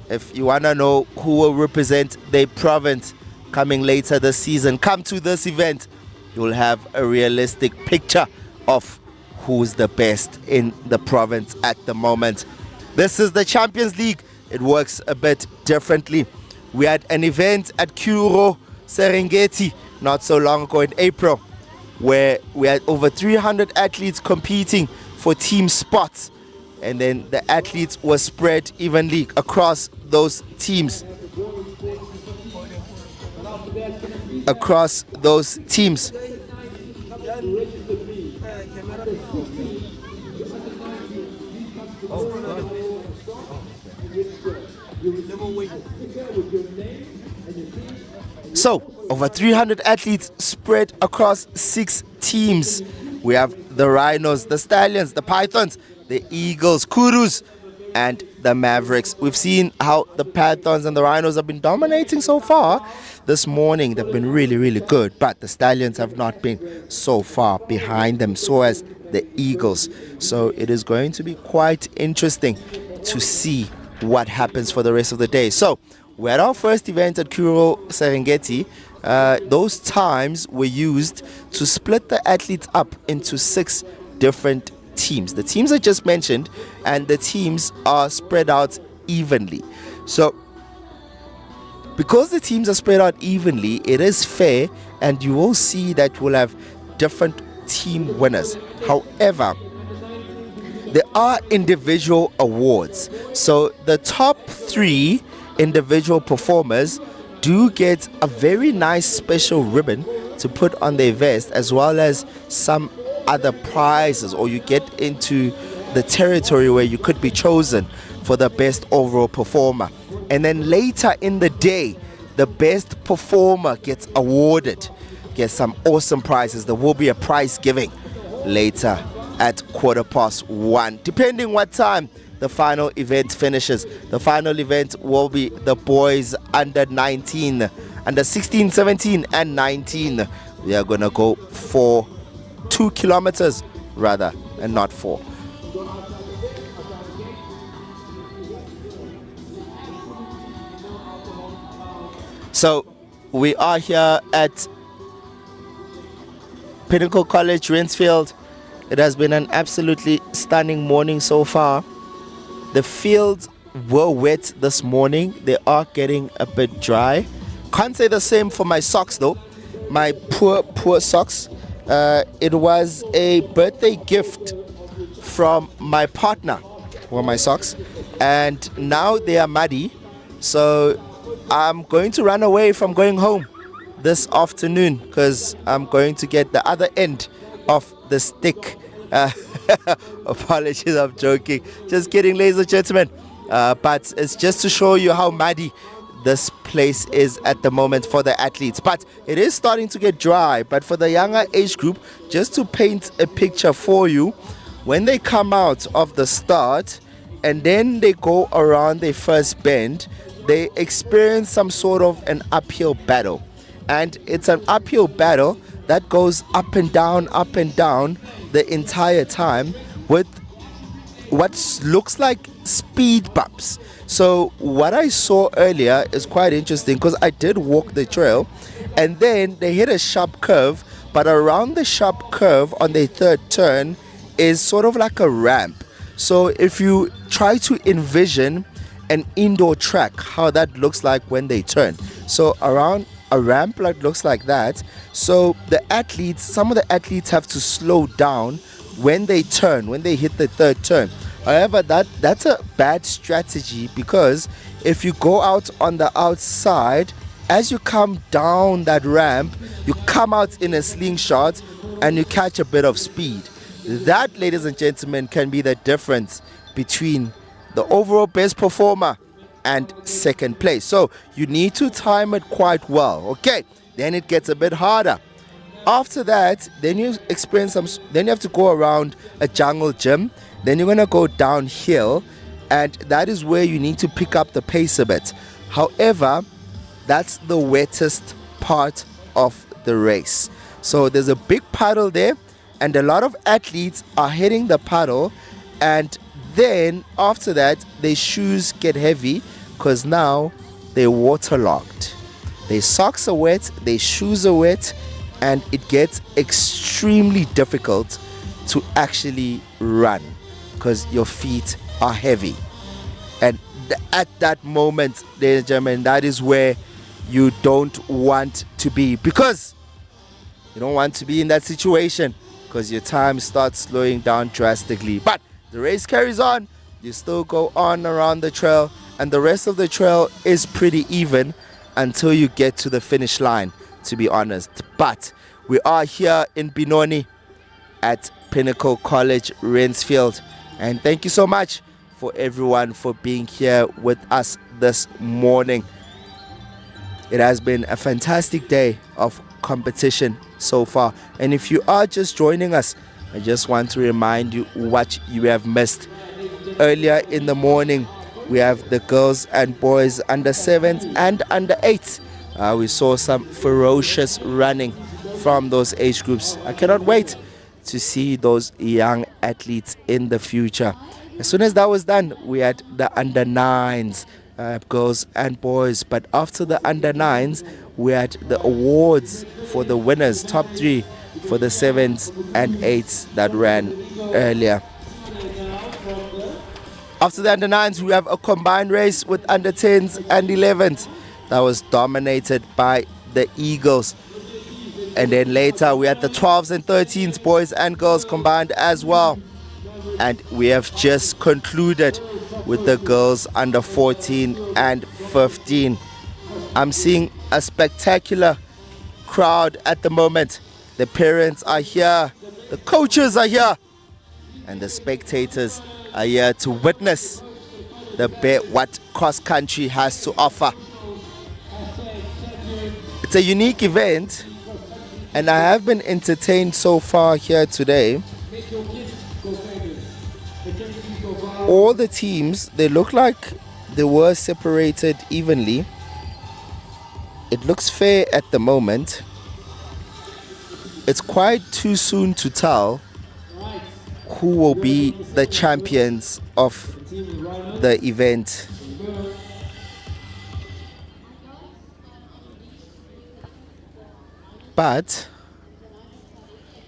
If you want to know who will represent their province coming later this season, come to this event. You'll have a realistic picture of who's the best in the province at the moment. This is the Champions League. It works a bit differently. We had an event at Kuro Serengeti not so long ago in April, where we had over 300 athletes competing for team spots, and then the athletes were spread evenly across those teams. So, over 300 athletes spread across 6 teams. We have the Rhinos, the Stallions, the Pythons, the Eagles, Kurus, and the Mavericks. We've seen how the Pythons and the Rhinos have been dominating so far. This morning, they've been really, really good, but the Stallions have not been so far behind them, so as the Eagles. So it is going to be quite interesting to see what happens for the rest of the day. So we had our first event at Kuro Serengeti. Those times were used to split the athletes up into 6 different teams. The teams I just mentioned, and the teams are spread out evenly. So because the teams are spread out evenly, it is fair, and you will see that we'll have different team winners. However, there are individual awards. So the top 3 individual performers do get a very nice special ribbon to put on their vest, as well as some other prizes, or you get into the territory where you could be chosen for the best overall performer. And then later in the day, the best performer gets awarded, gets some awesome prizes. There will be a prize giving later at 1:15, depending what time the final event finishes. The final event will be the boys under 19, under 16, 17 and 19. We are gonna go for 2 kilometers rather, and not 4. So we are here at Pinnacle College, Rynfield. It has been an absolutely stunning morning so far. The fields were wet this morning. They are getting a bit dry. Can't say the same for my socks though. My poor socks. It was a birthday gift from my partner for my socks, and now they are muddy. So I'm going to run away from going home this afternoon, because I'm going to get the other end of the stick. Apologies, I'm joking. Just kidding, ladies and gentlemen. But it's just to show you how muddy this place is at the moment for the athletes. But it is starting to get dry. But for the younger age group, just to paint a picture for you, when they come out of the start and then they go around their first bend, they experience some sort of an uphill battle. And it's an uphill battle that goes up and down the entire time, with what looks like speed bumps. So what I saw earlier is quite interesting, because I did walk the trail, and then they hit a sharp curve, but around the sharp curve on the third turn is sort of like a ramp. So if you try to envision an indoor track, how that looks like when they turn. So around a ramp that looks like that. So the athletes, some of the athletes have to slow down when they turn, when they hit the third turn. However, that's a bad strategy, because if you go out on the outside, as you come down that ramp, you come out in a slingshot and you catch a bit of speed. That, ladies and gentlemen, can be the difference between the overall best performer and second place. So you need to time it quite well. Okay, then it gets a bit harder. After that, then you experience then you have to go around a jungle gym. Then you're gonna go downhill, and that is where you need to pick up the pace a bit. However, that's the wettest part of the race. So there's a big puddle there, and a lot of athletes are hitting the puddle, and then after that their shoes get heavy, because now they're waterlogged. Their socks are wet, their shoes are wet, and it gets extremely difficult to actually run, because your feet are heavy. And at that moment, ladies and gentlemen, that is where you don't want to be, because you don't want to be in that situation, because your time starts slowing down drastically. But the race carries on. You still go on around the trail, and the rest of the trail is pretty even until you get to the finish line, to be honest. But we are here in Benoni at Pinnacle College, Rynfield, and thank you so much for everyone for being here with us this morning. It has been a fantastic day of competition so far, and if you are just joining us, I just want to remind you what you have missed. Earlier in the morning, we have the girls and boys under 7s and under 8s. We saw some ferocious running from those age groups. I cannot wait to see those young athletes in the future. As soon as that was done, we had the under 9s, girls and boys. But after the under 9s, we had the awards for the winners, top 3 for the 7s and 8s that ran earlier. After the under 9s, we have a combined race with under 10s and 11s that was dominated by the Eagles. And then later we had the 12s and 13s, boys and girls combined as well. And we have just concluded with the girls under 14 and 15. I'm seeing a spectacular crowd at the moment. The parents are here, the coaches are here, and the spectators are here to witness what cross country has to offer. It's a unique event, and I have been entertained so far here today. All the teams, they look like they were separated evenly. It looks fair at the moment. It's quite too soon to tell who will be the champions of the event. But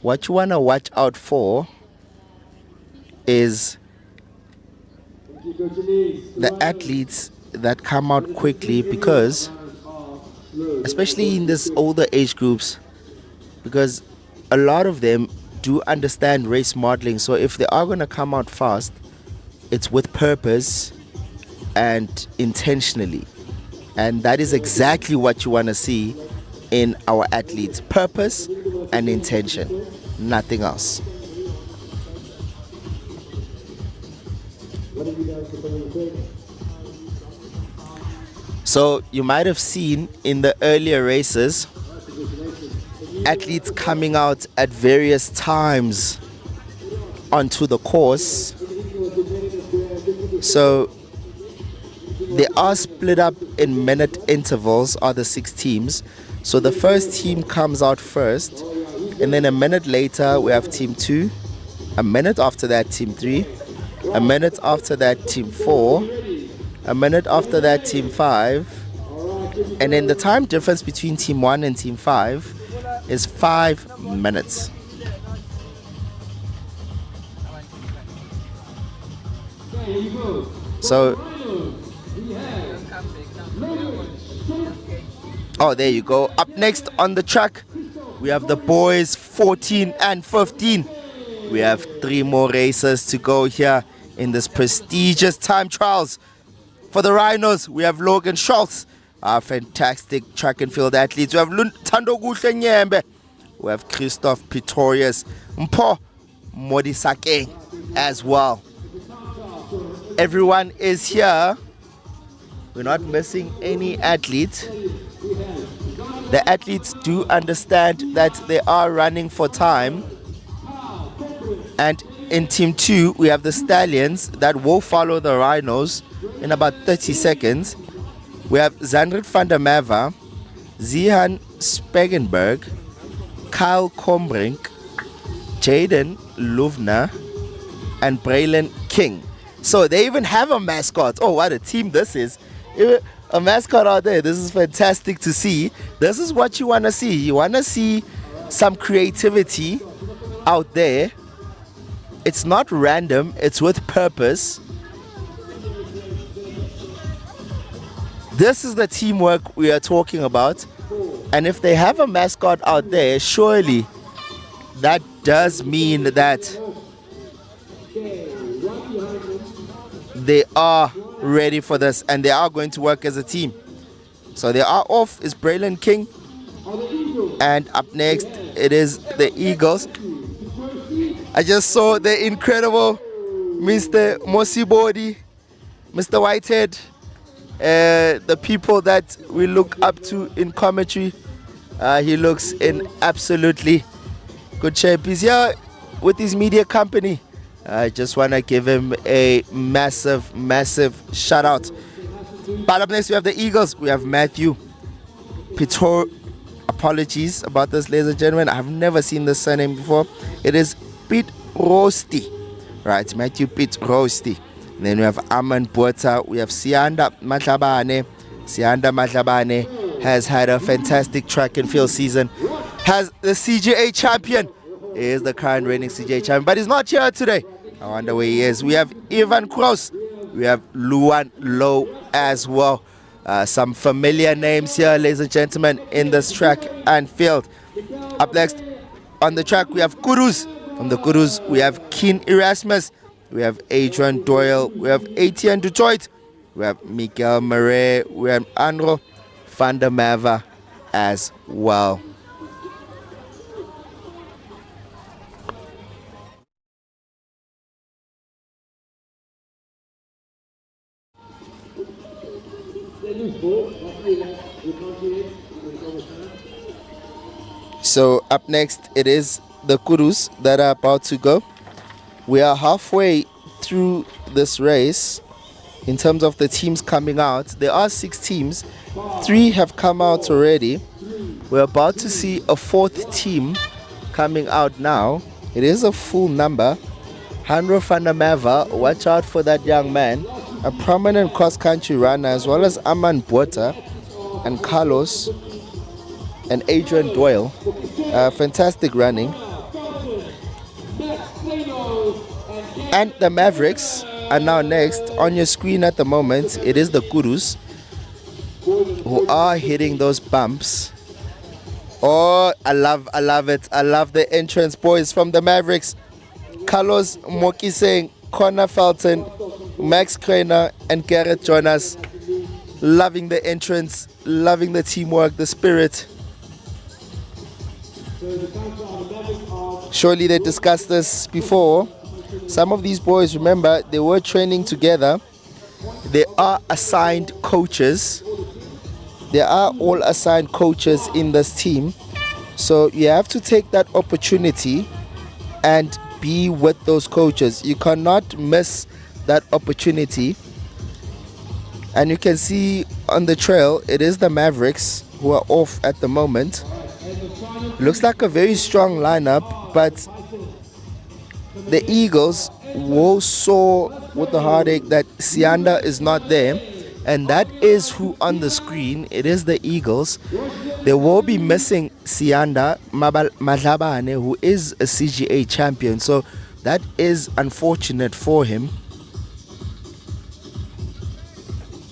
what you want to watch out for is the athletes that come out quickly, because especially in this older age groups, because a lot of them do understand race modeling. So if they are going to come out fast, it's with purpose and intentionally. And that is exactly what you want to see in our athletes: purpose and intention, nothing else. So you might have seen in the earlier races athletes coming out at various times onto the course. So they are split up in minute intervals, are the 6 teams. So the first team comes out first, and then a minute later we have team 2, a minute after that team 3, a minute after that team 4, a minute after that team 5, and then the time difference between team 1 and team 5 is 5 minutes. So, oh, there you go. Up next on the track, we have the boys 14 and 15. We have 3 more races to go here in this prestigious time trials. For the Rhinos, we have Logan Schultz, our fantastic track and field athletes. We have Thando Guhle Nyembe. We have Christoph Pretorius, Mpho Modisake as well. Everyone is here. We're not missing any athlete. The athletes do understand that they are running for time. And in team 2, we have the Stallions that will follow the Rhinos in about 30 seconds. We have Zandrit van der Merwe, Zihan Spegenberg, Kyle Kombrink, Jaden Luvna, and Braylon King. So they even have a mascot. Oh, what a team this is. A mascot out there. This is fantastic to see. This is what you want to see. You want to see some creativity out there. It's not random. It's with purpose. This is the teamwork we are talking about. And if they have a mascot out there, surely that does mean that they are ready for this and they are going to work as a team. So they are off is Braylon King, and up next it is the Eagles. I just saw the incredible Mr. Mosibodi, Mr. Whitehead, the people that we look up to in commentary. He looks in absolutely good shape. He's here with his media company. I just want to give him a massive, massive shout out. But up next we have the Eagles. We have Matthew Pitor. Apologies about this, ladies and gentlemen. I've never seen this surname before. It is Pete Rosti. Right, Matthew Pete Rosti. And then we have Aman Bota. We have Sianda Matlabane. Sianda Matlabane has had a fantastic track and field season. Has the CGA champion. He is the current reigning CGA champion, but he's not here today. I wonder where he is. We have Ivan Kraus. We have Luan Low as well. Some familiar names here, ladies and gentlemen, in this track and field. Up next on the track, we have Kurus. From the Kurus, we have Keen Erasmus. We have Adrian Doyle. We have Etienne Detroit. We have Miguel Murray. We have Andro van der Merwe as well. So up next, it is the Kurus that are about to go. We are halfway through this race in terms of the teams coming out. There are 6 teams. 3 have come out already. We're about to see a 4th team coming out now. It is a full number. Andro van der Merwe, watch out for that young man. A prominent cross-country runner, as well as Aman Botha and Carlos and Adrian Doyle. Fantastic running. And the Mavericks are now next on your screen at the moment. It is the Kurus who are hitting those bumps. Oh, I love it. I love the entrance, boys, from the Mavericks. Carlos Mokiseng, Connor Felton, Max Kreiner, and Garrett Jonas. Loving the entrance, loving the teamwork, the spirit. Surely they discussed this before. Some of these boys, remember, they were training together. They are assigned coaches. They are all assigned coaches in this team. So you have to take that opportunity and be with those coaches. You cannot miss that opportunity. And you can see on the trail, it is the Mavericks who are off at the moment. Looks like a very strong lineup, but the Eagles will soar with the heartache that Sianda is not there, and that is who on the screen. It is the Eagles. They will be missing Sianda Madlabane, who is a CGA champion, so that is unfortunate for him.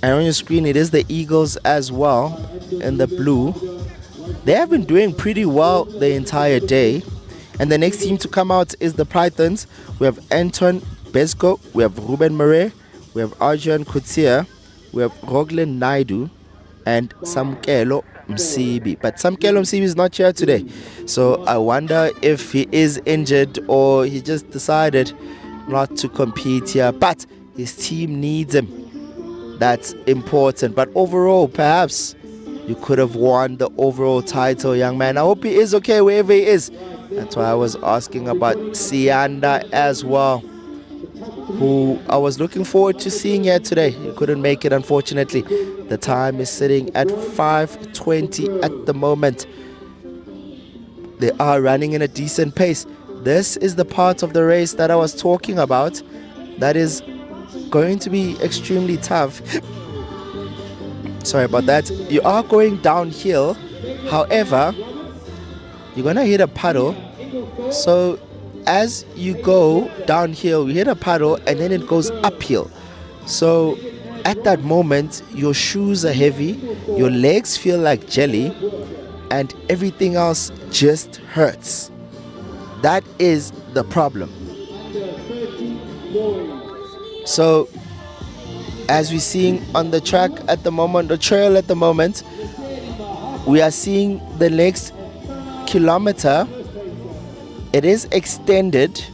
And on your screen, it is the Eagles as well in the blue. They have been doing pretty well the entire day. And the next team to come out is the Pythons. We have Anton Besko, we have Ruben Murray, we have Arjun Kutia, we have Roglen Naidu, and Samkelo Msibi. But Samkelo Msibi is not here today. So I wonder if he is injured or he just decided not to compete here. But his team needs him. That's important. But overall, perhaps you could have won the overall title, young man. I hope he is okay wherever he is. That's why I was asking about Sianda as well, who I was looking forward to seeing here today. He couldn't make it, unfortunately. The time is sitting at 5:20 at the moment. They are running in a decent pace. This is the part of the race that I was talking about that is going to be extremely tough. Sorry about that. You are going downhill. However, you're gonna hit a puddle. So as you go downhill, you hit a puddle and then it goes uphill. So at that moment, your shoes are heavy, your legs feel like jelly, and everything else just hurts. That is the problem. So as we're seeing on the track at the moment, the trail at the moment, we are seeing the next kilometer. It is extended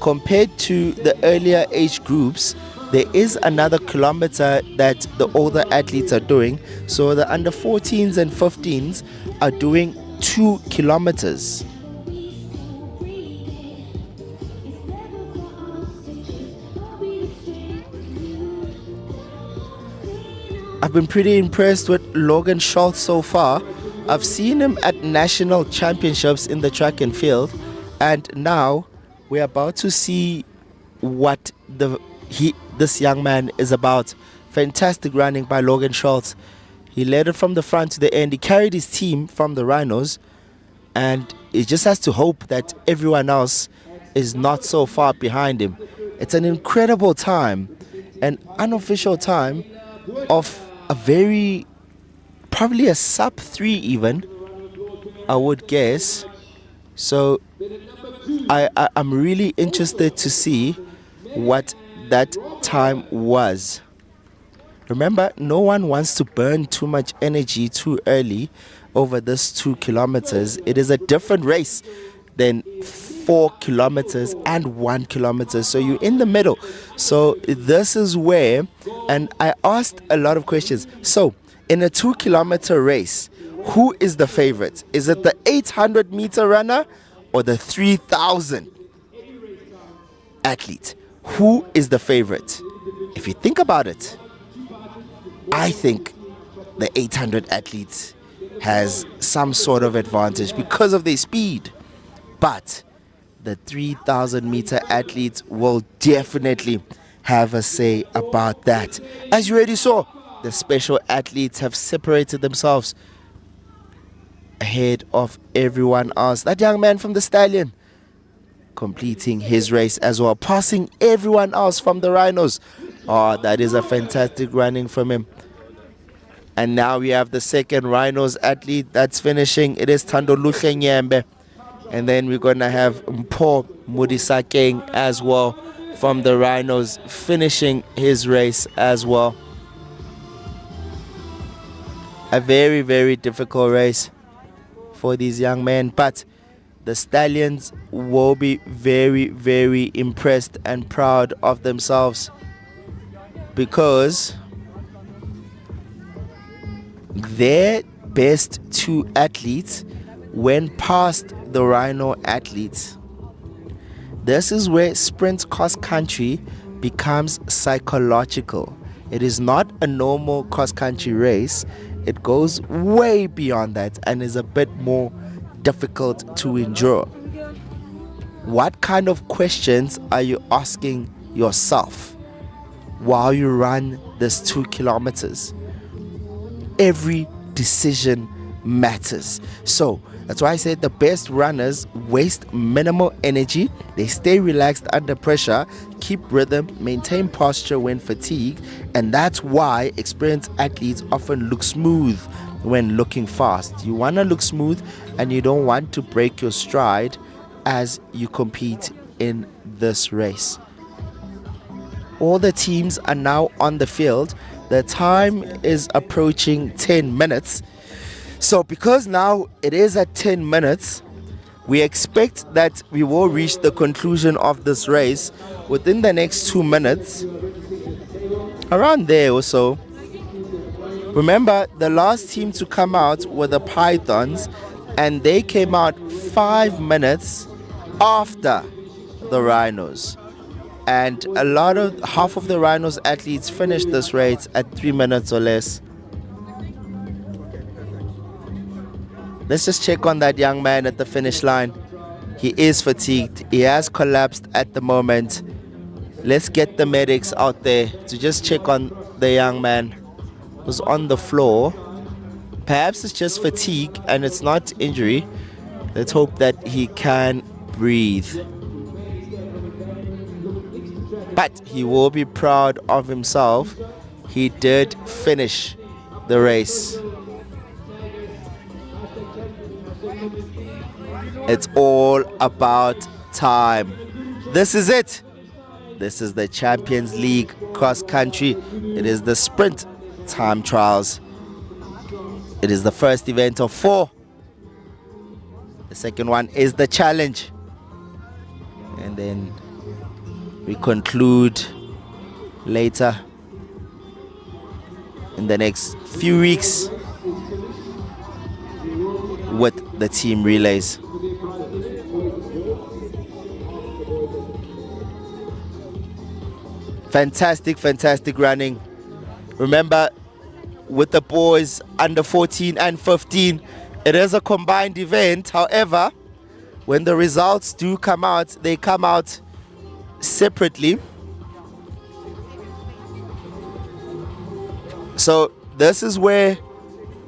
compared to the earlier age groups. There is another kilometer that the older athletes are doing. So the under 14s and 15s are doing 2 kilometers. I've been pretty impressed with Logan Schultz so far. I've seen him at national championships in the track and field, and now we're about to see what this young man is about. Fantastic running by Logan Schultz. He led it from the front to the end. He carried his team from the Rhinos, and he just has to hope that everyone else is not so far behind him. It's an incredible time, an unofficial time of a very, probably a sub 3 even, I would guess. So I'm really interested to see what that time was. Remember, no one wants to burn too much energy too early over this 2 kilometers. It is a different race than 4 kilometers and 1 kilometer. So you're in the middle. So this is where, and I asked a lot of questions. So in a 2 kilometer race, who is the favorite? Is it the 800 meter runner or the 3000 athlete? Who is the favorite? If you think about it, I think the 800 athlete has some sort of advantage because of their speed. But the 3000 meter athletes will definitely have a say about that. As you already saw, the special athletes have separated themselves ahead of everyone else. That young man from the Stallion completing his race as well, passing everyone else from the Rhinos. Oh, that is a fantastic running from him. And now we have the second Rhinos athlete that's finishing. It is Thando Luhlenyembe. And then we're going to have Mpho Mudisakeng as well from the Rhinos finishing his race as well. A very, very difficult race for these young men. But the Stallions will be very, very impressed and proud of themselves, because their best 2 athletes went past the Rhino athletes. This is where sprint cross country becomes psychological. It is not a normal cross country race. It goes way beyond that and is a bit more difficult to endure. What kind of questions are you asking yourself while you run this 2 kilometers? Every decision matters. So that's why I said the best runners waste minimal energy. They stay relaxed under pressure, keep rhythm, maintain posture when fatigued, and that's why experienced athletes often look smooth when looking fast. You want to look smooth and you don't want to break your stride as you compete in this race. All the teams are now on the field. The time is approaching 10 minutes. So because now it is at 10 minutes, we expect that we will reach the conclusion of this race within the next 2 minutes. Around there or so. Remember, the last team to come out were the Pythons, and they came out 5 minutes after the Rhinos. And half of the Rhinos athletes finished this race at 3 minutes or less. Let's just check on that young man at the finish line. He is fatigued. He has collapsed at the moment. Let's get the medics out there to just check on the young man who's on the floor. Perhaps it's just fatigue and it's not injury. Let's hope that he can breathe. But he will be proud of himself. He did finish the race. It's all about time. This is it. This is the Champions League cross country. It is the sprint time trials. It is the first event of 4. The second one is the challenge. And then we conclude later in the next few weeks with the team relays. Fantastic running. Remember, with the boys under 14 and 15, it is a combined event. However, when the results do come out, they come out separately. So this is where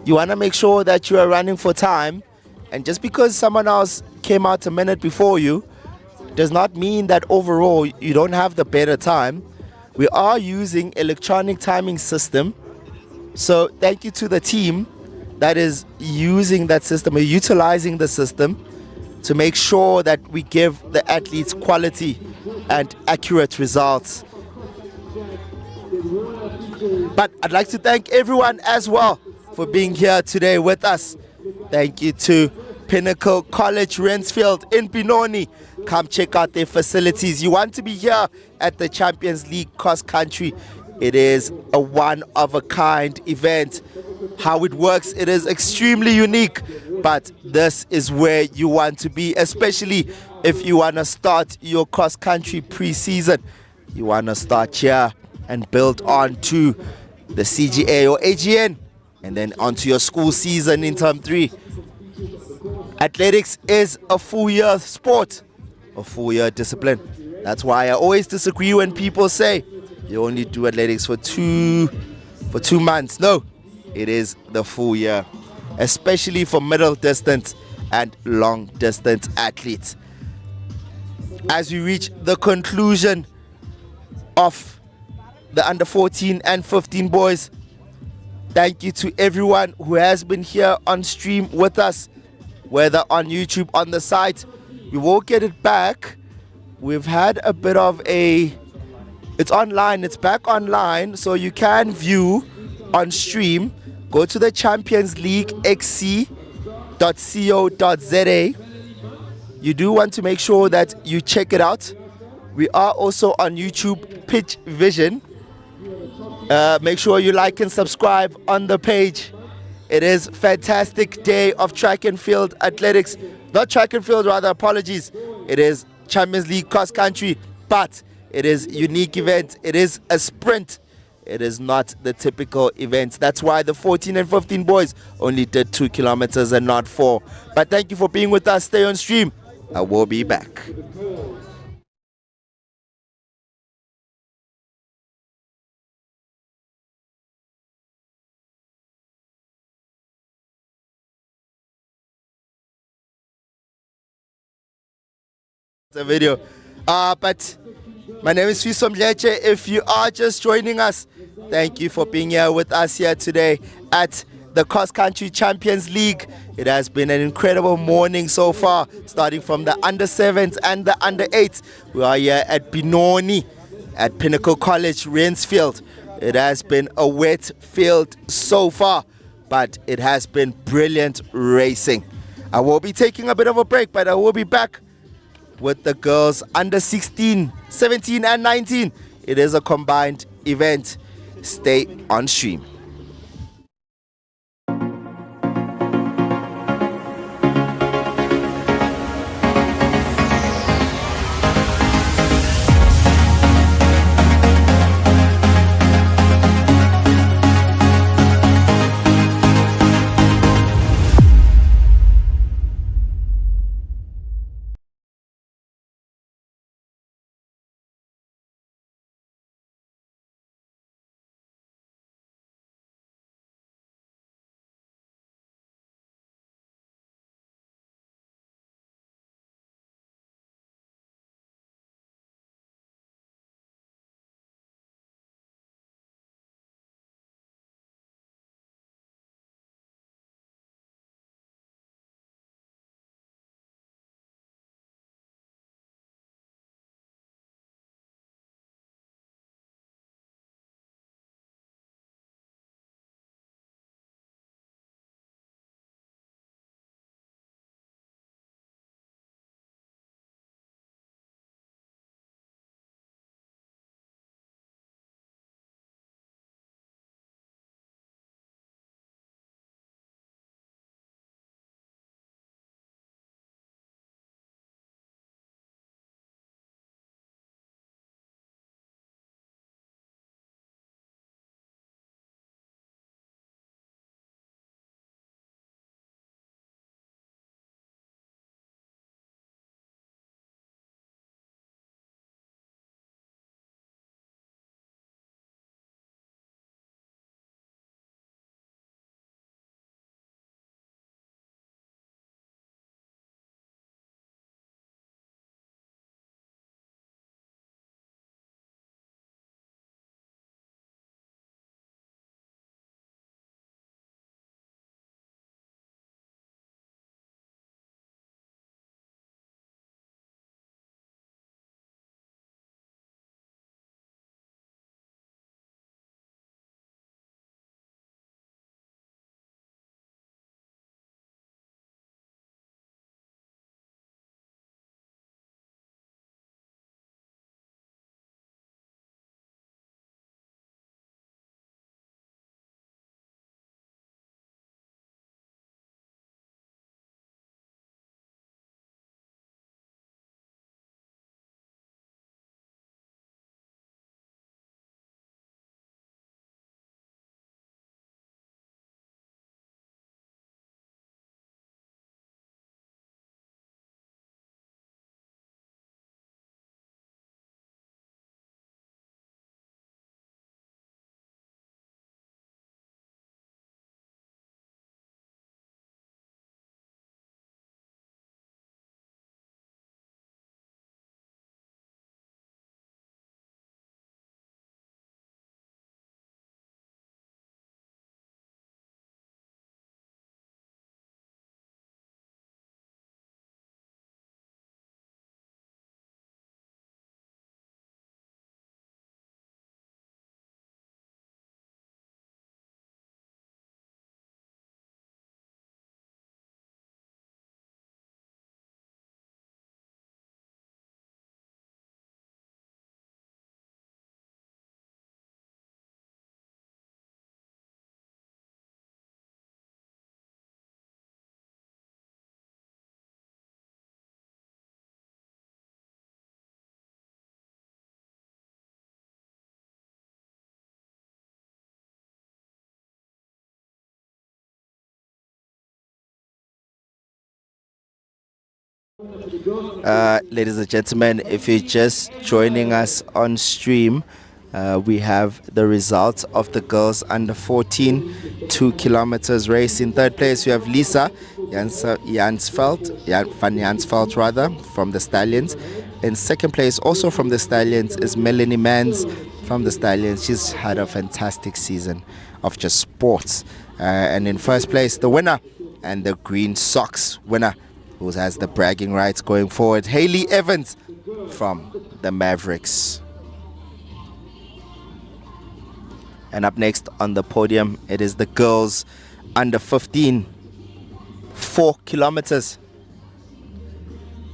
you want to make sure that you are running for time, and just because someone else came out a minute before you does not mean that overall you don't have the better time. We are using electronic timing system, so thank you to the team that is using that system or utilizing the system to make sure that we give the athletes quality and accurate results. But I'd like to thank everyone as well for being here today with us. Thank you to Pinnacle College Rynfield in Benoni. Come check out their facilities. You want to be here at the Champions League cross country. It is a one-of-a-kind event. How it works, it is extremely unique, but this is where you want to be, especially if you want to start your cross country pre-season. You want to start here and build on to the CGA or AGN, and then onto your school season in term 3. Athletics is a full year sport, a full year discipline. That's why I always disagree when people say you only do athletics for two months. No, it is the full year, especially for middle distance and long distance athletes. As we reach the conclusion of the under 14 and 15 boys, thank you to everyone who has been here on stream with us, whether on YouTube, on the site. We will get it back. We've had a bit of it's online, it's back online, so you can view on stream. Go to the Champions League xc.co.za. You do want to make sure that you check it out. We are also on YouTube, Pitch Vision. Make sure you like and subscribe on the page. It is fantastic day of track and field athletics. Not track and field, rather, apologies. It is Champions League cross country, but it is unique event. It is a sprint. It is not the typical events. That's why the 14 and 15 boys only did 2 kilometers and not 4. But thank you for being with us. Stay on stream. I will be back. The video. But my name is Fiso Mleche. If you are just joining us, thank you for being here with us here today at the Cross Country Champions League. It has been an incredible morning so far, starting from the under 7s and the under 8s. We are here at Benoni at Pinnacle College, Rynfield. It has been a wet field so far, but it has been brilliant racing. I will be taking a bit of a break, but I will be back with the girls under 16, 17 and 19. It is a combined event. Stay on stream. Ladies and gentlemen, if you're just joining us on stream, we have the results of the girls under 14 2 kilometers race. In third place, we have Lisa van Jansveld rather, from the Stallions. In second place, also from the Stallions, is Melanie Mans from the Stallions. She's had a fantastic season of just sports. And in first place, the winner and the green socks winner, who has the bragging rights going forward, Hayley Evans from the Mavericks. And up next on the podium, it is the girls under 15 4 kilometers.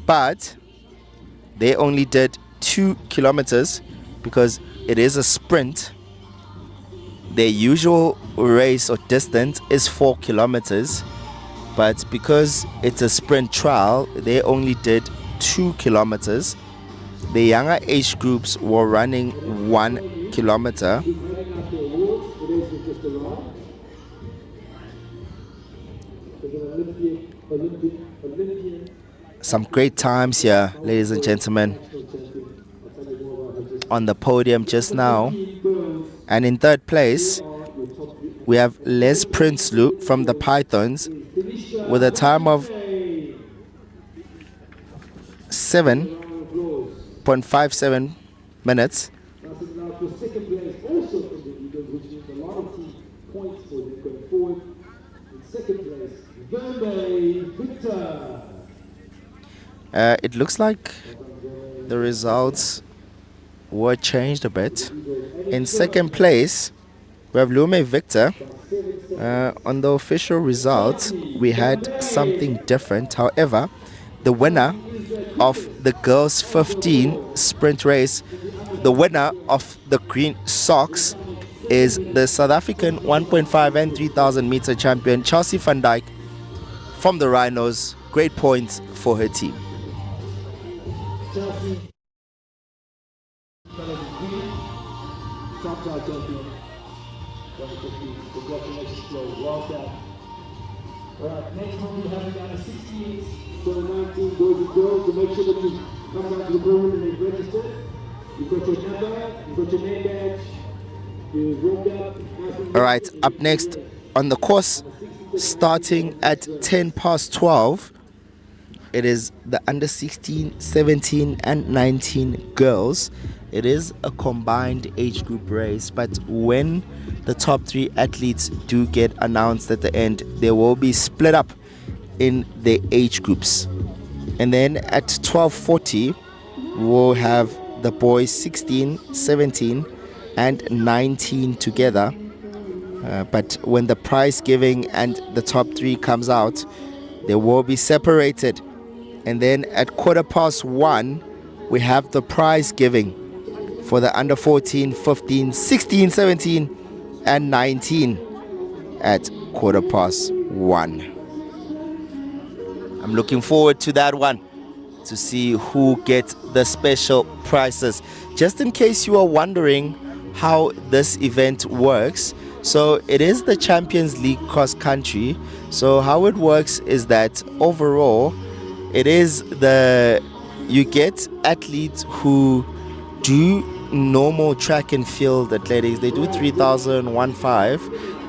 But they only did 2 kilometers because it is a sprint. Their usual race or distance is 4 kilometers. But because it's a sprint trial, they only did 2 kilometers. The younger age groups were running 1 kilometer. Some great times here, ladies and gentlemen, on the podium just now. And in third place, we have Les Prinsloo from the Pythons with a time of 7.57 minutes. It looks like the results were changed a bit. In second place, we have Lume Victor. On the official results, we had something different. However, the winner of the girls 15 sprint race, the winner of the green socks, is the South African 1.5 and 3,000 meter champion Chelsea van Dijk from the Rhinos. Great points for her team. Alright, next one we have down to 16 to 19 boys and girls. So make sure that you come down to the room and they've registered. You've got your number, you've got your name badge, you've warmed up. Alright, up next on the course, starting at 10 past 12, it is the under 16, 17 and 19 girls. It is a combined age group race, but when the top 3 athletes do get announced at the end, they will be split up in the age groups. And then at 12:40, we'll have the boys 16, 17 and 19 together. But when the prize giving and the top 3 comes out, they will be separated. And then at 1:15, we have the prize giving for the under 14, 15, 16, 17 and 19 at 1:15. I'm looking forward to that one, to see who gets the special prizes. Just in case you are wondering how this event works, so it is the Champions League cross country. So how it works is that overall it is you get athletes who do normal track and field athletics. They do 3,000, 1.5,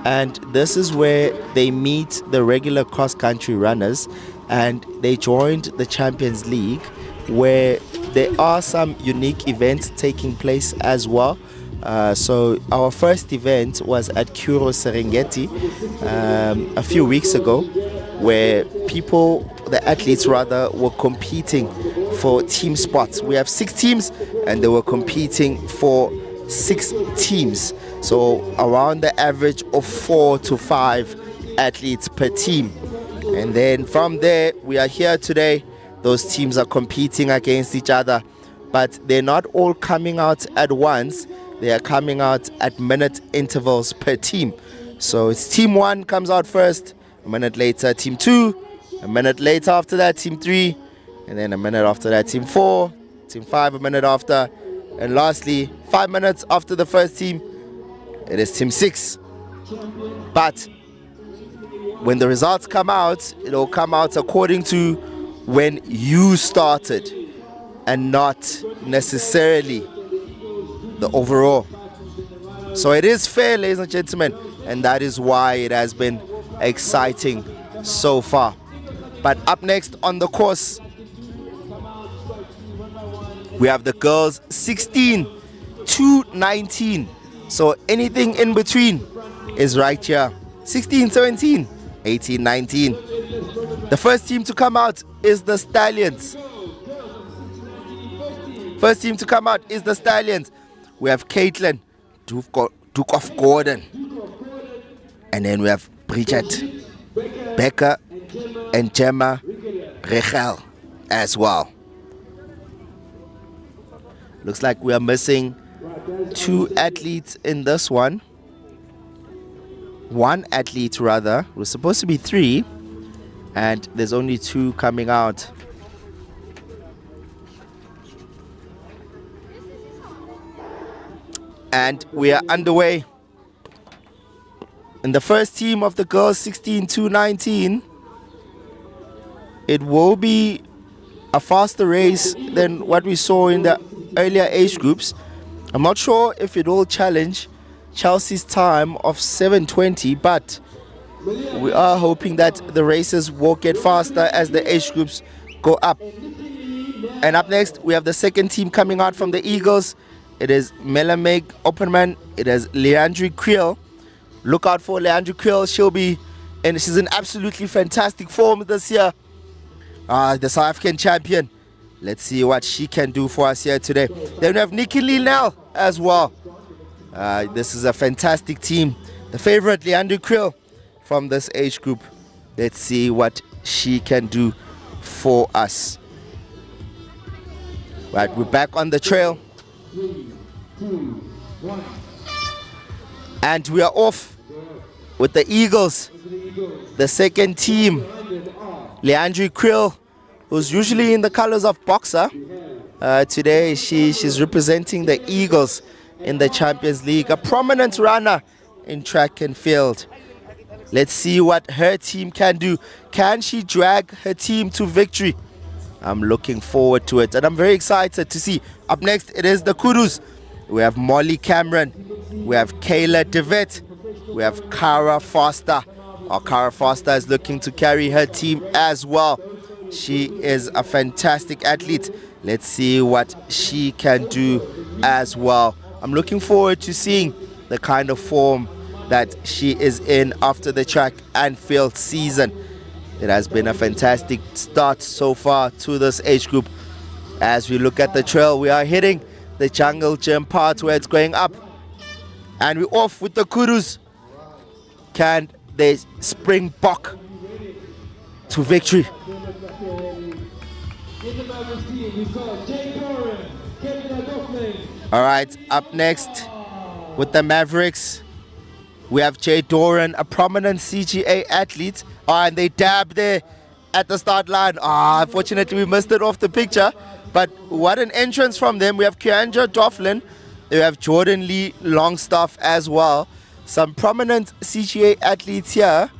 and this is where they meet the regular cross country runners, and they joined the Champions League, where there are some unique events taking place as well. So our first event was at Kuro Serengeti a few weeks ago, where the athletes rather, were competing for team spots. We have 6 teams and they were competing for 6 teams. So around the average of 4 to 5 athletes per team. And then from there, we are here today. Those teams are competing against each other, but they're not all coming out at once. They are coming out at minute intervals per team. So it's team 1 comes out first, a minute later team 2, a minute later after that team 3, and then a minute after that team 4, team 5 a minute after, and lastly 5 minutes after the first team, it is team 6. But when the results come out, it'll come out according to when you started and not necessarily the overall. So it is fair, ladies and gentlemen, and that is why it has been exciting so far. But up next on the course, we have the girls 16 to 19. So anything in between is right here. 16, 17, 18, 19. The first team to come out is the Stallions. First team to come out is the Stallions. We have Caitlin, Duke of Gordon. And then we have Bridget, Becca, and Gemma Rechel as well. Looks like we are missing 2 athletes in this one. 1 athlete rather. We're supposed to be 3. And there's only 2 coming out. And we are underway. In the first team of the girls 16 to 19, it will be a faster race than what we saw in the earlier age groups. I'm not sure if it will challenge Chelsea's time of 7:20, but we are hoping that the races will get faster as the age groups go up. And up next, we have the second team coming out from the Eagles. It is Melameg Opperman. It is Leandri Creel. Look out for Leandri Creel. She's in absolutely fantastic form this year. The South African champion. Let's see what she can do for us here today. Then we have Nikki Linnell as well. This is a fantastic team. The favorite, Leandri Creel, from this age group. Let's see what she can do for us. Right, we're back on the trail. 3, 2, 1. And we are off with the Eagles. The second team, Leandri Creel, who's usually in the colors of Boxer. Today she's representing the Eagles in the Champions League, a prominent runner in track and field. Let's see what her team can do. Can she drag her team to victory? I'm looking forward to it, and I'm very excited to see. Up next, it is the Kudus. We have Molly Cameron. We have Kayla DeVitt. We have Cara Foster. Cara Foster is looking to carry her team as well. She is a fantastic athlete. Let's see what she can do as well. I'm looking forward to seeing the kind of form that she is in after the track and field season. It has been a fantastic start so far to this age group. As we look at the trail, we are hitting the jungle gym part where it's going up. And we're off with the Kudus. Can they springbok to victory? All right, up next with the Mavericks, we have Jay Doran, a prominent CGA athlete. And they dab there at the start line. Unfortunately, we missed it off the picture. But what an entrance from them. We have Kiandra Doughlin. We have Jordan Lee Longstaff as well. Some prominent CGA athletes here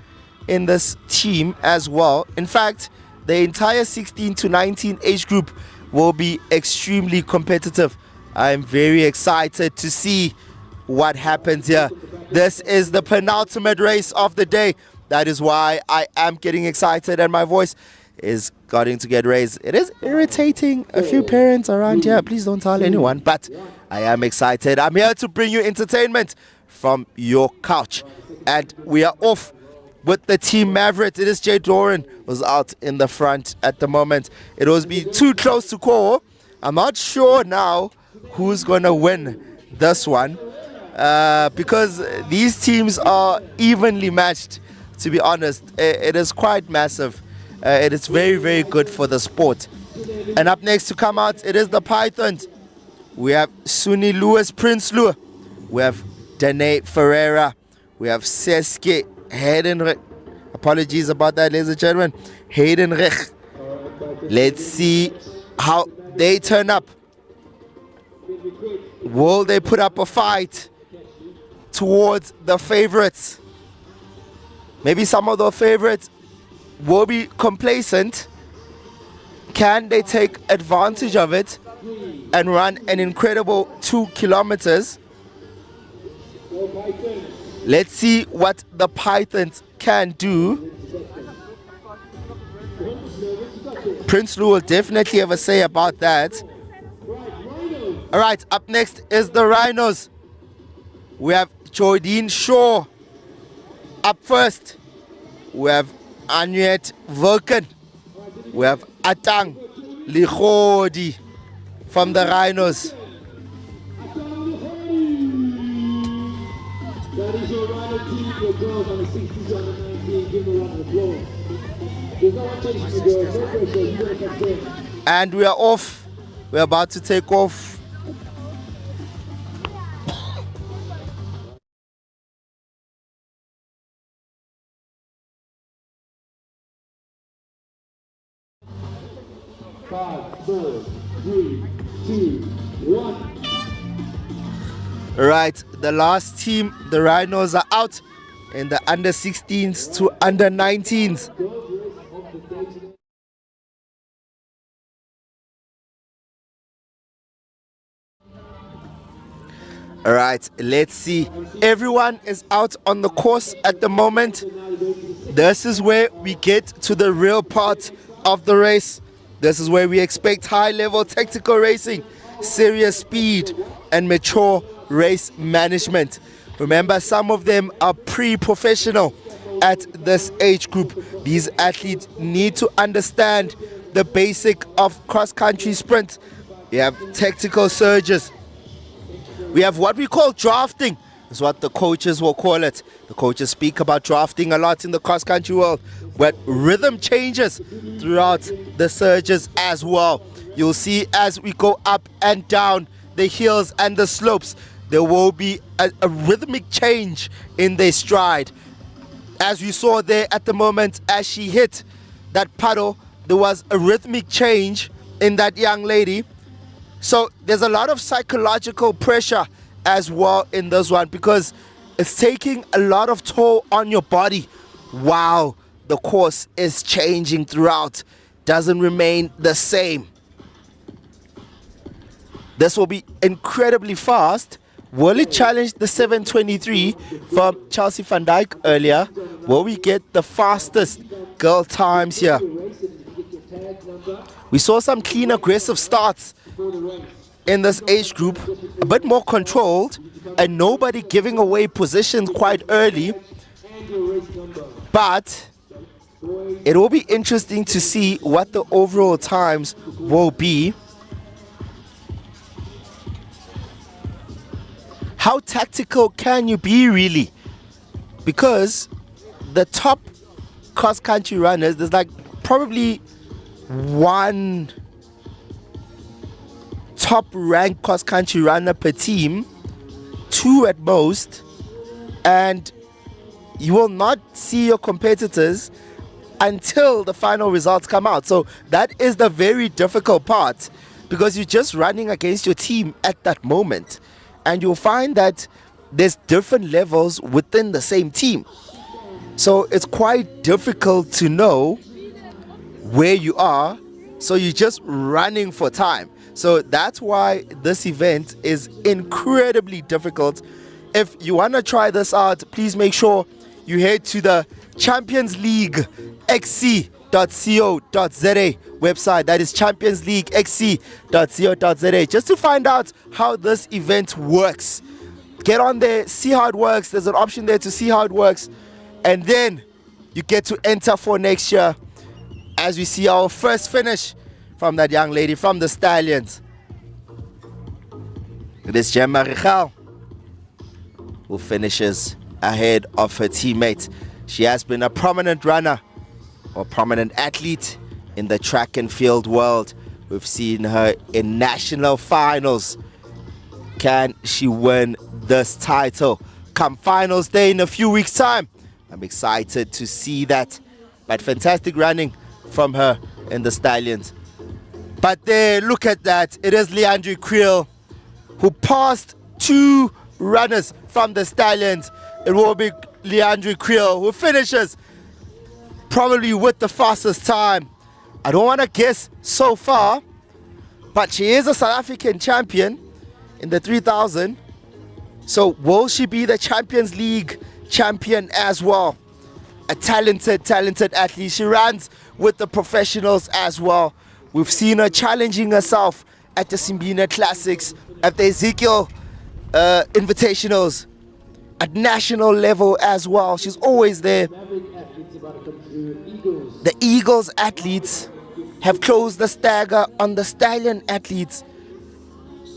in this team as well. In fact, the entire 16 to 19 age group will be extremely competitive. I'm very excited to see what happens here. This is the penultimate race of the day. That is why I am getting excited and my voice is starting to get raised. It is irritating a few parents around here. Please don't tell anyone, but I am excited. I'm here to bring you entertainment from your couch. And we are off with the Team Mavericks. It is Jay Doran who's out in the front at the moment. It was be too close to call. I'm not sure now who's going to win this one because these teams are evenly matched. To be honest, it is quite massive. It is very, very good for the sport. And up next to come out, it is the Pythons. We have Suni Lewis Prinsloo. We have Danae Ferreira. We have Seske Heidenreich. Apologies about that, ladies and gentlemen. Heidenreich. Let's see how they turn up. Will they put up a fight towards the favorites? Maybe some of the favorites will be complacent Can they take advantage of it and run an incredible 2 kilometers? Let's see what the Pythons can do. Prince Lou will definitely have a say about that. All right, up next is the Rhinos. We have Jordine Shaw up first. We have Anuet Vulcan. We have Atang Likhodi from the Rhinos. That is your Rhino team, your girls on the 60s on the 19. Give them a round of applause. There's no one chasing you, girls. No pressure. You're going to come in. And we are off. We're about to take off. Five, 4, 3, 2, 1. Right, the last team, the Rhinos, are out in the under 16s to under 19s. All right, let's see. Everyone is out on the course at the moment. This is where we get to the real part of the race. This is where we expect high-level tactical racing, serious speed, and mature race management. Remember, some of them are pre-professional at this age group. These athletes need to understand the basic of cross-country sprint. We have tactical surges. We have what we call drafting. Is what the coaches will call it. The coaches speak about drafting a lot in the cross-country world, but rhythm changes throughout the surges as well. You'll see as we go up and down the hills and the slopes, there will be a rhythmic change in their stride. As we saw there at the moment, as she hit that puddle, there was a rhythmic change in that young lady. So there's a lot of psychological pressure as well in this one, because it's taking a lot of toll on your body while the course is changing throughout, doesn't remain the same. This will be incredibly fast. Will it challenge the 7:23 from Chelsea van Dijk earlier? Will we get the fastest girl times here? We saw some clean, aggressive starts in this age group, a bit more controlled, and nobody giving away positions quite early. But it will be interesting to see what the overall times will be. How tactical can you be, really? Because the top cross-country runners, there's like probably one top-ranked cross-country runner per team, 2 at most, and you will not see your competitors until the final results come out. So that is the very difficult part, because you're just running against your team at that moment, and you'll find that there's different levels within the same team. So it's quite difficult to know where you are, so you're just running for time. So that's why this event is incredibly difficult. If you want to try this out, please make sure you head to the Champions League XC.co.za website. That is Champions League XC.co.za, just to find out how this event works. Get on there, see how it works. There's an option there to see how it works, and then you get to enter for next year, as we see our first finish from that young lady from the Stallions. It is Gemma Richel, who finishes ahead of her teammate. She has been a prominent runner or prominent athlete in the track and field world. We've seen her in national finals. Can she win this title come finals day in a few weeks' time? I'm excited to see that. But fantastic running from her in the Stallions. But there, look at that. It is Leandre Creel who passed 2 runners from the Stallions. It will be Leandre Creel who finishes probably with the fastest time. I don't want to guess so far, but she is a South African champion in the 3000. So will she be the Champions League champion as well? A talented athlete. She runs with the professionals as well. We've seen her challenging herself at the Simbina Classics, at the Ezekiel Invitationals, at national level as well. She's always there. The Eagles athletes have closed the stagger on the Stallion athletes,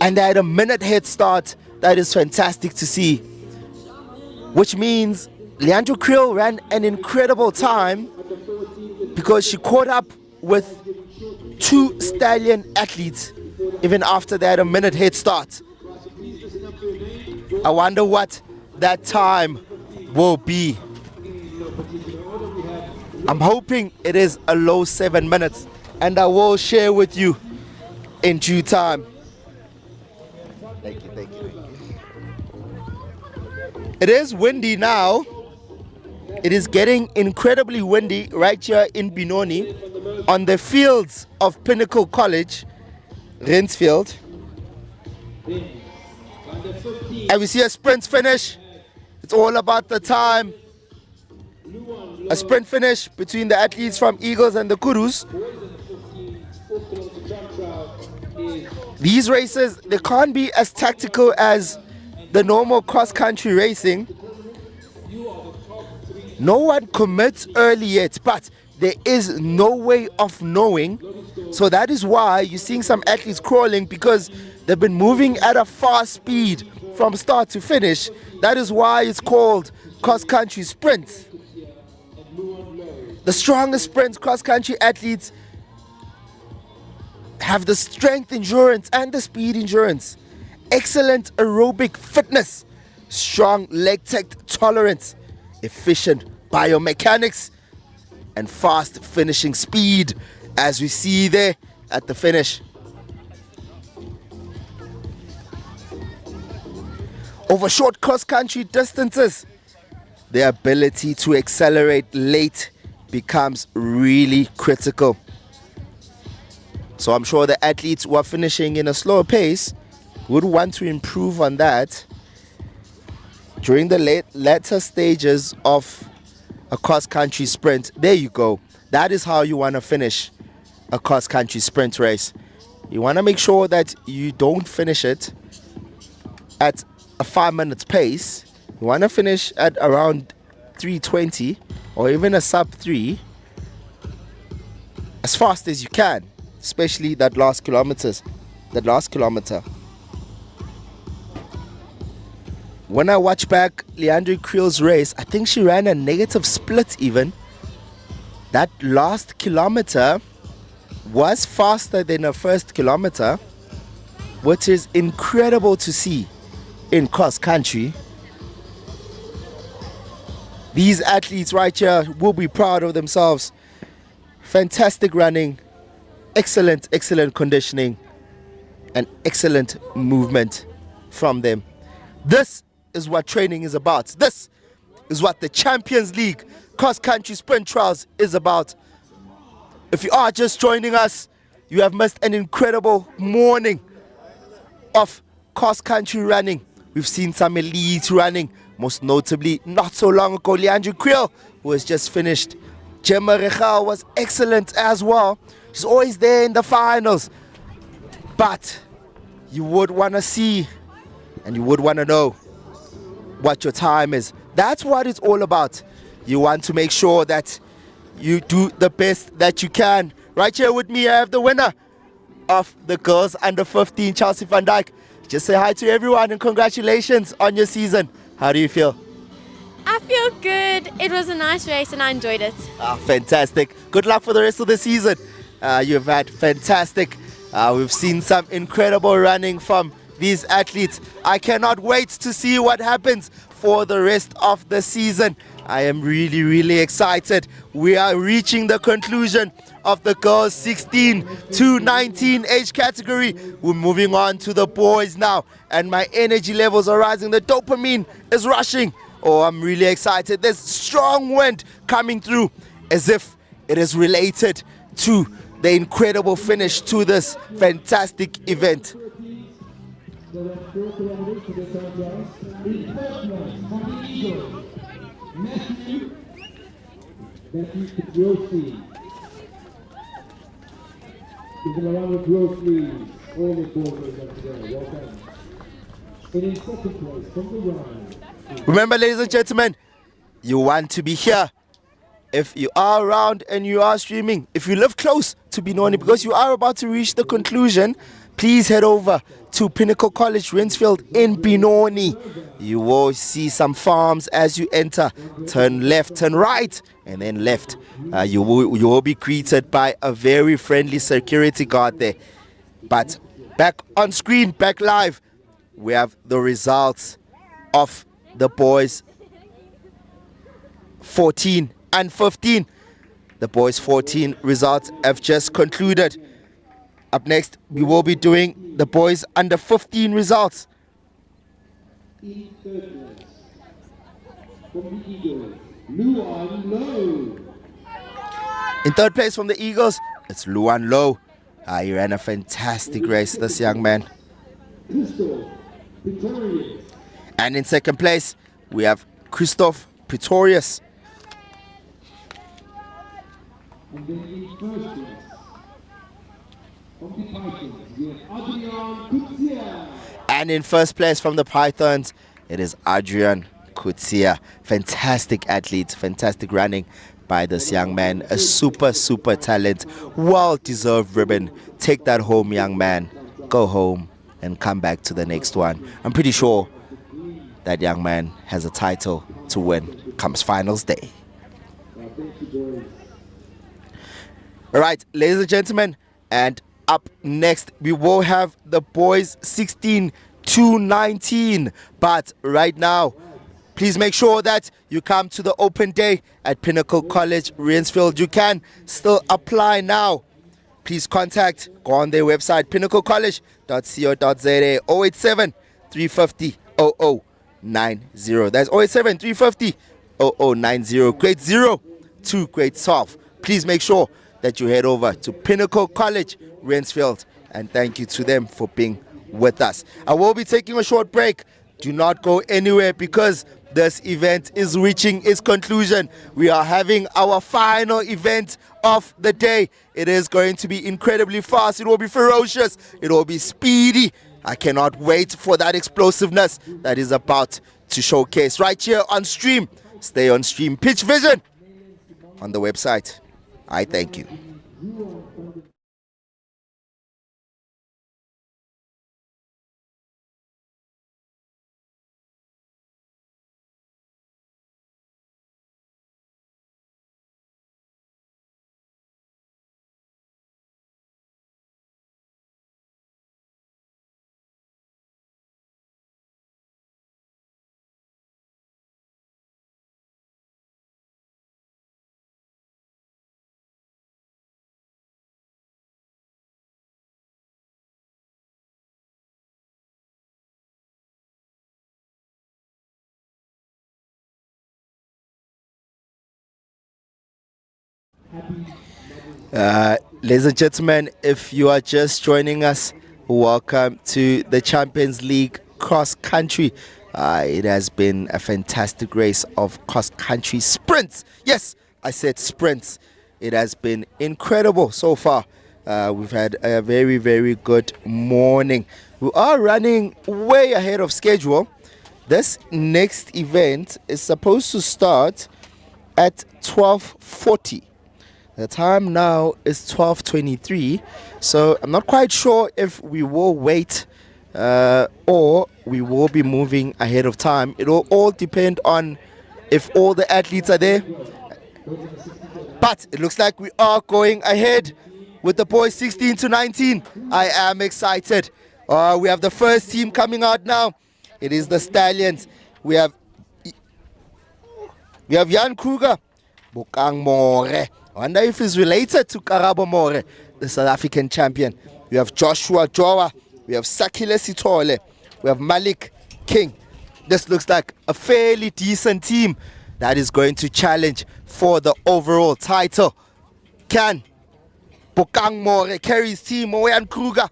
and they had a minute head start. That is fantastic to see, which means Leandro Kriel ran an incredible time because she caught up with 2 Stallion athletes even after they had a minute head start. I wonder what that time will be. I'm hoping it is a low 7 minutes, and I will share with you in due time. Thank you. It is windy now. It is getting incredibly windy right here in Benoni on the fields of Pinnacle College, Rynfield. And we see a sprint finish. It's all about the time. A sprint finish between the athletes from Eagles and the Kurus. These races, they can't be as tactical as the normal cross-country racing. No one commits early yet, but there is no way of knowing. So that is why you're seeing some athletes crawling, because they've been moving at a fast speed from start to finish. That is why it's called cross-country sprints. The strongest sprint cross-country athletes have the strength endurance and the speed endurance, excellent aerobic fitness, strong lactate tolerance, efficient biomechanics, and fast finishing speed, as we see there at the finish. Over short cross-country distances, the ability to accelerate late becomes really critical. So I'm sure the athletes who are finishing in a slower pace would want to improve on that during the latter stages of a cross-country sprint. There you go. That is how you want to finish a cross-country sprint race. You want to make sure that you don't finish it at a 5 minutes pace. You want to finish at around 3:20 or even a sub 3 as fast as you can, especially that last kilometer. When I watch back Leandro Kriel's race, I think she ran a negative split even. That last kilometer was faster than her first kilometer, which is incredible to see in cross country. These athletes right here will be proud of themselves. Fantastic running, excellent conditioning, and excellent movement from them. This is what training is about. This is what the Champions League cross-country sprint trials is about. If you are just joining us, you have missed an incredible morning of cross-country running. We've seen some elite running, most notably not so long ago Leandro Kriel, who has just finished. Gemma Rechal was excellent as well. She's always there in the finals. But you would want to see and you would want to know what your time is. That's what it's all about. You want to make sure that you do the best that you can. Right here with me, I have the winner of the girls under 15, Chelsea van Dijk. Just say hi to everyone and congratulations on your season. How do you feel? I feel good. It was a nice race and I enjoyed it. Fantastic. Good luck for the rest of the season. You've had fantastic. We've seen some incredible running from these athletes. I cannot wait to see what happens for the rest of the season. I am really excited. We are reaching the conclusion of the girls 16 to 19 age category. We're moving on to the boys now, and my energy levels are rising. The dopamine is rushing. Oh, I'm really excited. There's strong wind coming through as if it is related to the incredible finish to this fantastic event. Remember, ladies and gentlemen, you want to be here. If you are around and you are streaming, if you live close to Benoni, because you are about to reach the conclusion, please head over to Pinnacle College, Rynfield in Benoni. You will see some farms as you enter. Turn left, turn right, and then left. You will be greeted by a very friendly security guard there. But back on screen, back live, we have the results of the boys 14 and 15. The boys 14 results have just concluded. Up next, we will be doing the boys under 15 results. In third place from the Eagles, it's Luan Low. He ran a fantastic race, this young man. And in second place, we have Christoph Pretorius. And in first place from the Pythons, it is Adrian Kutsia. Fantastic athlete, fantastic running by this young man. A super talent, well-deserved ribbon. Take that home, young man. Go home and come back to the next one. I'm pretty sure that young man has a title to win comes finals day. All right, ladies and gentlemen, and up next we will have the boys 16 to 19. But right now, please make sure that you come to the open day at Pinnacle College, Rynfield. You can still apply now. Please go on their website, pinnaclecollege.co.za, 087 350 0090. That's 087 350 0090. Grade 0 to grade 12. Please make sure that you head over to Pinnacle College, Rynfield, and thank you to them for being with us. I will be taking a short break. Do not go anywhere because this event is reaching its conclusion. We are having our final event of the day. It is going to be incredibly fast. It will be ferocious. It will be speedy. I cannot wait for that explosiveness that is about to showcase right here on stream. Stay on stream. Pitch Vision on the website. I thank you. Ladies and gentlemen, if you are just joining us, welcome to the Champions League cross country. It has been a fantastic race of cross country sprints. Yes, I said sprints. It has been incredible so far. We've had a very good morning. We are running way ahead of schedule. This next event is supposed to start at 12:40. The time now is 12:23, so I'm not quite sure if we will wait or we will be moving ahead of time. It will all depend on if all the athletes are there. But it looks like we are going ahead with the boys 16 to 19. I am excited. We have the first team coming out now. It is the Stallions. We have Jan Kruger, Bokang More. I wonder if he's related to Karabo More, the South African champion. We have Joshua Jowa. We have Sakile Sitole. We have Malik King. This looks like a fairly decent team that is going to challenge for the overall title. Can Bokang More carries team. Moyan Kruger.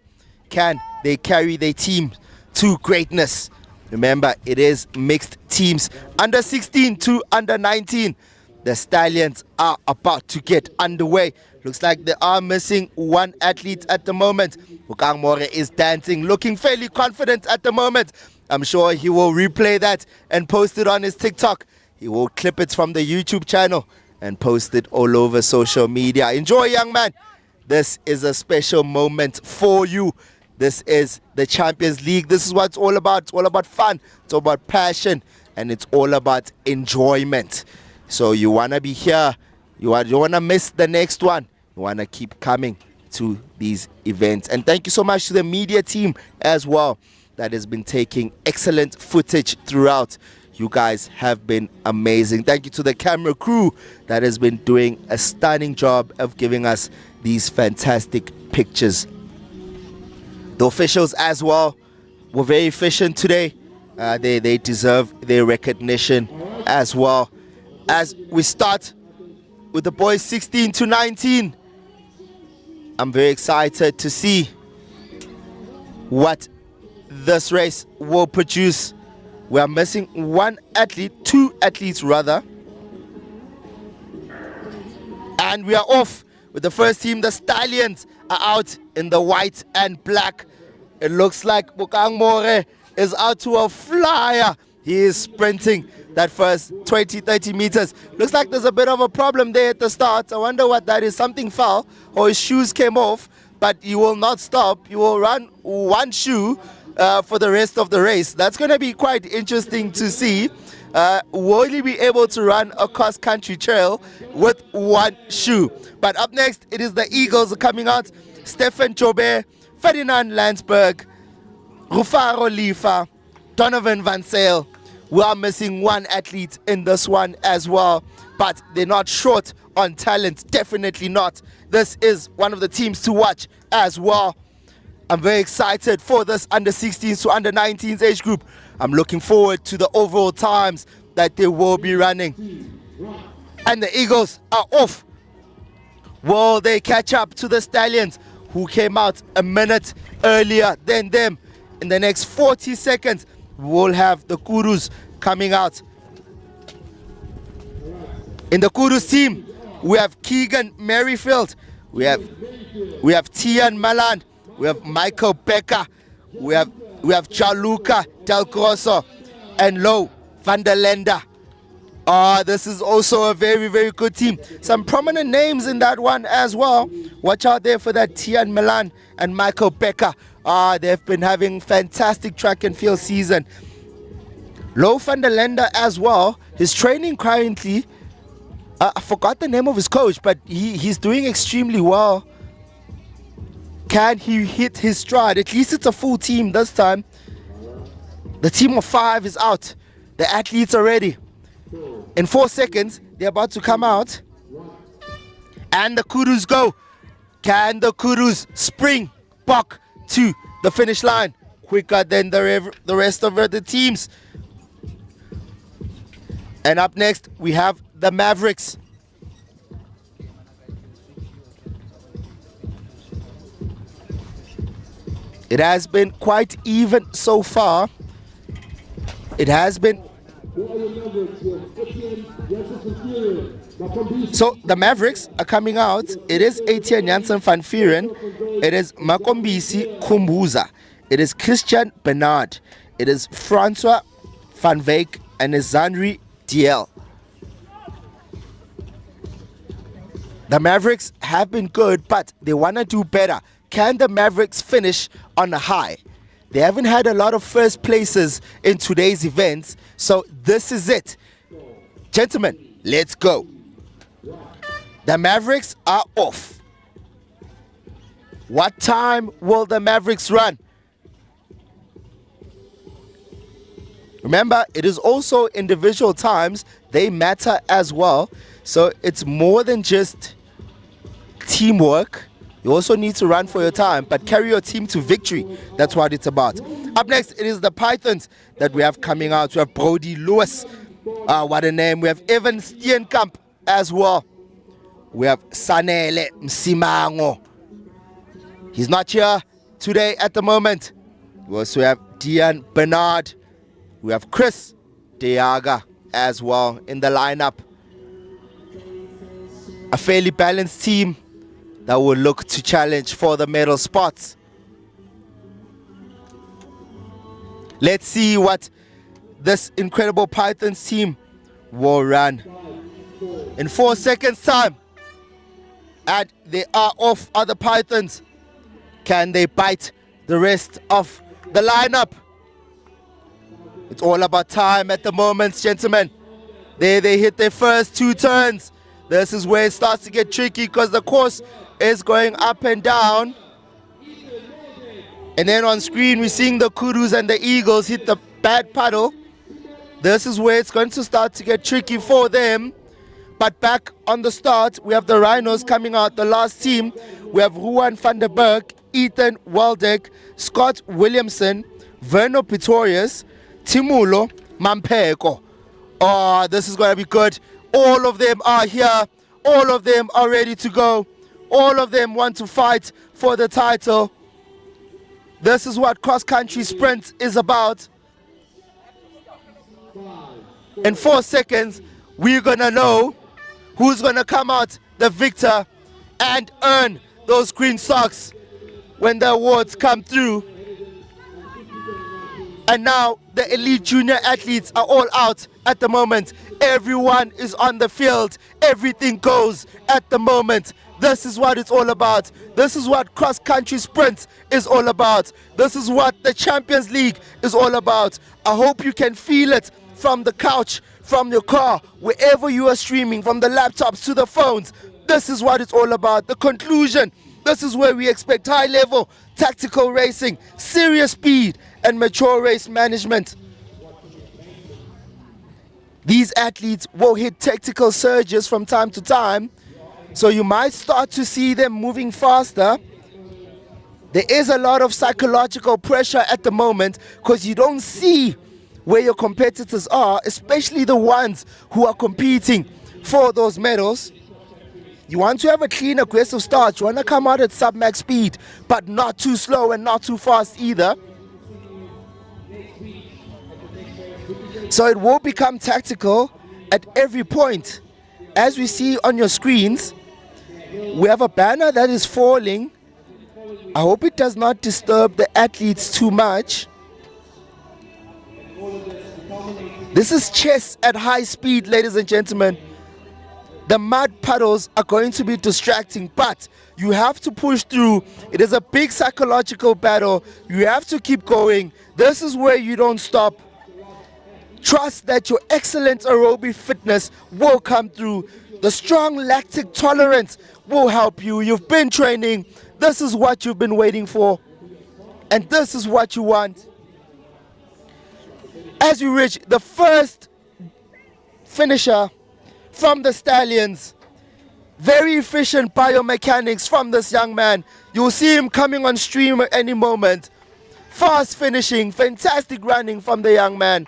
Can they carry their team to greatness? Remember, it is mixed teams. Under 16 to under 19. The Stallions are about to get underway. Looks like they are missing one athlete at the moment. Bokang More is dancing, looking fairly confident at the moment. I'm sure he will replay that and post it on his TikTok. He will clip it from the YouTube channel and post it all over social media. Enjoy, young man. This is a special moment for you. This is the Champions League. This is what it's all about. It's all about fun. It's all about passion. And it's all about enjoyment. So you want to be here. You want to miss the next one. You want to keep coming to these events. And thank you so much to the media team as well that has been taking excellent footage throughout. You guys have been amazing. Thank you to the camera crew that has been doing a stunning job of giving us these fantastic pictures. The officials as well were very efficient today. They deserve their recognition as well. As we start with the boys 16 to 19, I'm very excited to see what this race will produce. We are missing two athletes rather. And we are off with the first team. The Stallions are out in the white and black. It looks like Bokang More is out to a flyer. He is sprinting that first 20-30 meters. Looks like there's a bit of a problem there at the start. I wonder what that is. Something fell or his shoes came off, but he will not stop. He will run one shoe for the rest of the race. That's going to be quite interesting to see. Will he be able to run a cross-country trail with one shoe? But up next, it is the Eagles coming out. Stefan Jobe, Ferdinand Landsberg, Rufaro Lifa, Donovan Van Sale. We are missing one athlete in this one as well, but they're not short on talent, definitely not. This is one of the teams to watch as well. I'm very excited for this under 16s to under 19s age group. I'm looking forward to the overall times that they will be running. And the Eagles are off. Will they catch up to the Stallions, who came out a minute earlier than them? In the next 40 seconds, we'll have the Kurus coming out. In the Kurus team, we have Keegan Merrifield, we have Tian Malan, we have Michael Becker, we have Gianluca Del Grosso, and Lo van der Lende. This is also a very, very good team. Some prominent names in that one as well. Watch out there for that Tian Milan and Michael Becker. They've been having fantastic track and field season. Lo van der Lende as well. His training currently, I forgot the name of his coach, but he's doing extremely well. Can he hit his stride? At least it's a full team this time. The team of 5 is out. The athletes are ready. In 4 seconds, they're about to come out. And the Kurus go. Can the Kurus spring back to the finish line quicker than the rest of the teams? And up next, we have the Mavericks. It has been quite even so far. It has been. So the Mavericks are coming out. It is Etienne Janssen van Vieren. It is Makombisi Kumbuza. It is Christian Bernard. It is Francois van Wyk and it's Zanri DL. The Mavericks have been good, but they want to do better. Can the Mavericks finish on a high? They haven't had a lot of first places in today's events, so this is it. Gentlemen, let's go. The Mavericks are off. What time will the Mavericks run? Remember, it is also individual times. They matter as well. So it's more than just teamwork. You also need to run for your time, but carry your team to victory. That's what it's about. Up next, it is the Pythons that we have coming out. We have Brody Lewis. What a name. We have Evan Steenkamp as well. We have Sanele Msimango. He's not here today at the moment. We also have Dian Bernard. We have Chris Deaga as well in the lineup. A fairly balanced team that will look to challenge for the medal spots. Let's see what this incredible Pythons team will run in 4 seconds time. And they are off other Pythons. Can they bite the rest of the lineup? It's all about time at the moment, gentlemen. There they hit their first 2 turns. This is where it starts to get tricky because the course is going up and down. And then on screen we're seeing the Kudus and the Eagles hit the bad puddle. This is where it's going to start to get tricky for them. But back on the start, we have the Rhinos coming out, the last team. We have Ruan van der Berg, Ethan Waldeck, Scott Williamson, Verno Pretorius, Timulo Mampeko. Oh, this is going to be good. All of them are here. All of them are ready to go. All of them want to fight for the title. This is what cross-country sprint is about. In 4 seconds, we're going to know who's going to come out the victor and earn those green socks when the awards come through. And now the elite junior athletes are all out at the moment. Everyone is on the field. Everything goes at the moment. This is what it's all about. This is what cross-country sprint is all about. This is what the Champions League is all about. I hope you can feel it from the couch, from your car, wherever you are streaming, from the laptops to the phones. This is what it's all about. The conclusion. This is where we expect high-level tactical racing, serious speed, and mature race management. These athletes will hit tactical surges from time to time, so you might start to see them moving faster. There is a lot of psychological pressure at the moment because you don't see where your competitors are, especially the ones who are competing for those medals. You want to have a clean, aggressive start. You want to come out at sub-max speed, but not too slow and not too fast either. So it will become tactical at every point. As we see on your screens, we have a banner that is falling. I hope it does not disturb the athletes too much. This is chess at high speed, ladies and gentlemen. The mud puddles are going to be distracting, but you have to push through. It is a big psychological battle. You have to keep going. This is where you don't stop. Trust that your excellent aerobic fitness will come through. The strong lactic tolerance will help you. You've been training. This is what you've been waiting for. And this is what you want. As we reach the first finisher from the Stallions, very efficient biomechanics from this young man. You'll see him coming on stream at any moment. Fast finishing, fantastic running from the young man.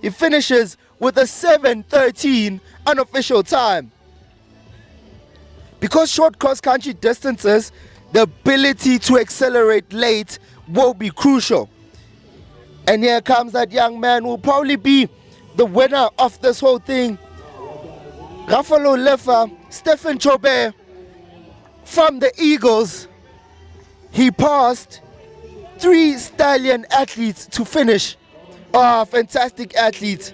He finishes with a 7:13 unofficial time. Because short cross-country distances, the ability to accelerate late will be crucial. And here comes that young man who will probably be the winner of this whole thing. Rafael Lefa, Stephen Chobe from the Eagles. He passed 3 stallion athletes to finish. Oh, fantastic athlete.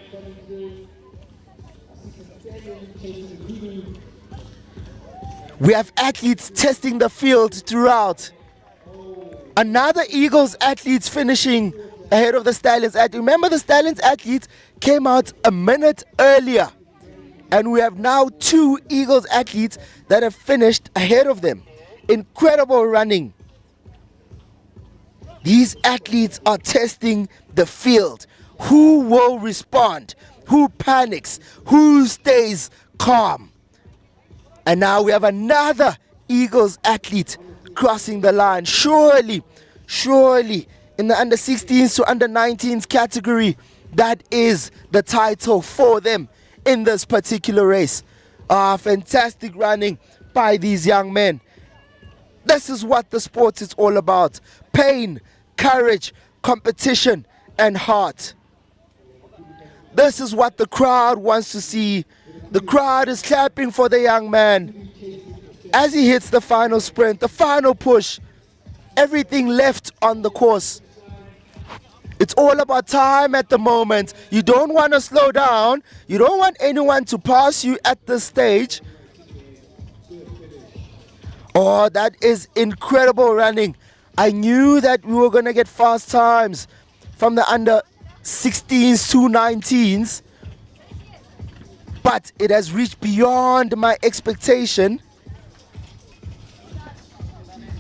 We have athletes testing the field throughout. Another Eagles athletes finishing ahead of the Stallions athlete. Remember, the Stallions athletes came out a minute earlier. And we have now 2 Eagles athletes that have finished ahead of them. Incredible running. These athletes are testing the field. Who will respond? Who panics? Who stays calm? And now we have another Eagles athlete crossing the line. Surely, in the under 16s to under 19s category, that is the title for them in this particular race. Fantastic running by these young men. This is what the sport is all about. Pain, courage, competition, and heart. This is what the crowd wants to see. The crowd is clapping for the young man as he hits the final sprint, the final push. Everything left on the course. It's all about time at the moment. You don't want to slow down. You don't want anyone to pass you at this stage. Oh, that is incredible running. I knew that we were going to get fast times from the under 16s to 19s, but it has reached beyond my expectation.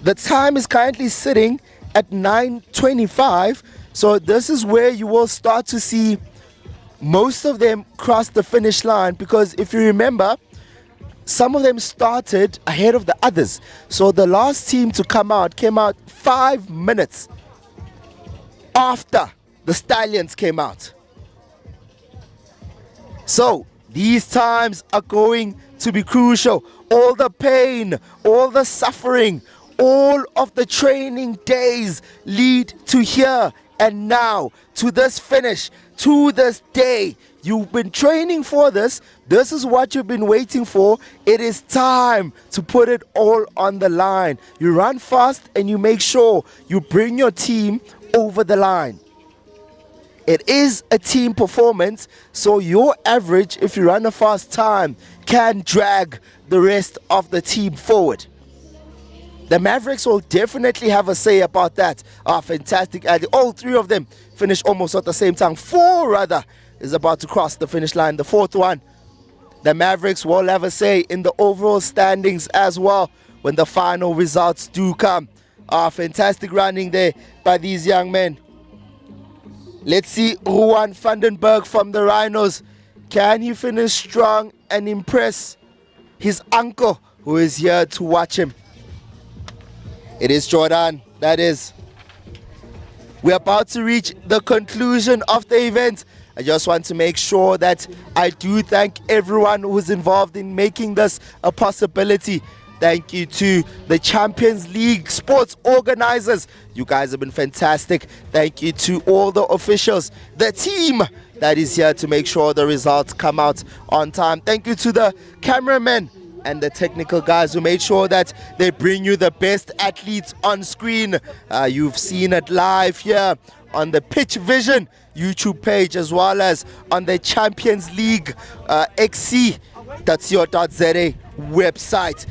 The time is currently sitting at 9:25, so this is where you will start to see most of them cross the finish line, because if you remember, some of them started ahead of the others. So the last team to come out came out 5 minutes after the Stallions came out. So these times are going to be crucial. All the pain, all the suffering, all of the training days lead to here and now, to this finish, to this day. You've been training for this. This is what you've been waiting for. It is time to put it all on the line. You run fast and you make sure you bring your team over the line. It is a team performance, so your average, if you run a fast time, can drag the rest of the team forward. The Mavericks will definitely have a say about that. Fantastic. All three of them finish almost at the same time. 4 rather is about to cross the finish line. The 4th one. The Mavericks will have a say in the overall standings as well when the final results do come. Fantastic running there by these young men. Let's see Juan Vandenberg from the Rhinos. Can he finish strong and impress his uncle who is here to watch him? It is Jordan, that is. We're about to reach the conclusion of the event. I just want to make sure that I do thank everyone who's involved in making this a possibility. Thank you to the Champions League sports organizers. You guys have been fantastic. Thank you to all the officials, the team that is here to make sure the results come out on time. Thank you to the cameramen and the technical guys who made sure that they bring you the best athletes on screen. You've seen it live here on the Pitch Vision YouTube page, as well as on the Champions League xc.co.za website.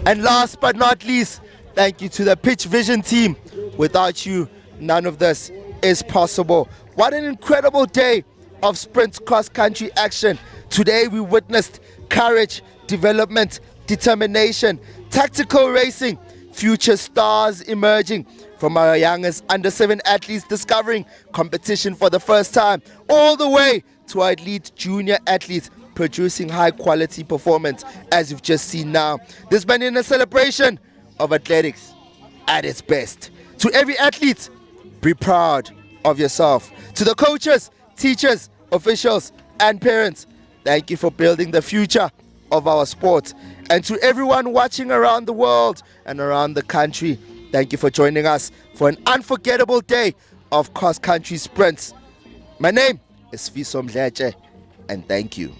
And last but not least, thank you to the Pitch Vision team. Without you, none of this is possible. What an incredible day of sprint cross-country action. Today we witnessed courage, development, determination, tactical racing, future stars emerging from our youngest under-7 athletes discovering competition for the first time, all the way to our elite junior athletes producing high-quality performance, as you've just seen now. This been in a celebration of athletics at its best. To every athlete, be proud of yourself. To the coaches, teachers, officials, and parents, thank you for building the future of our sport. And to everyone watching around the world and around the country, thank you for joining us for an unforgettable day of cross-country sprints. My name is Sfiso Mdletshe, and thank you.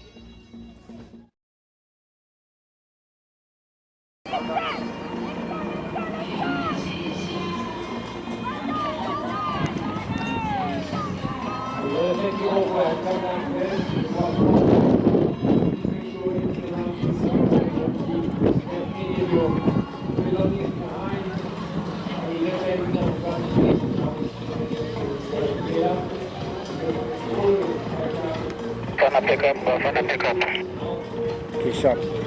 Thank you all for Can I pick up? Okay, sharp.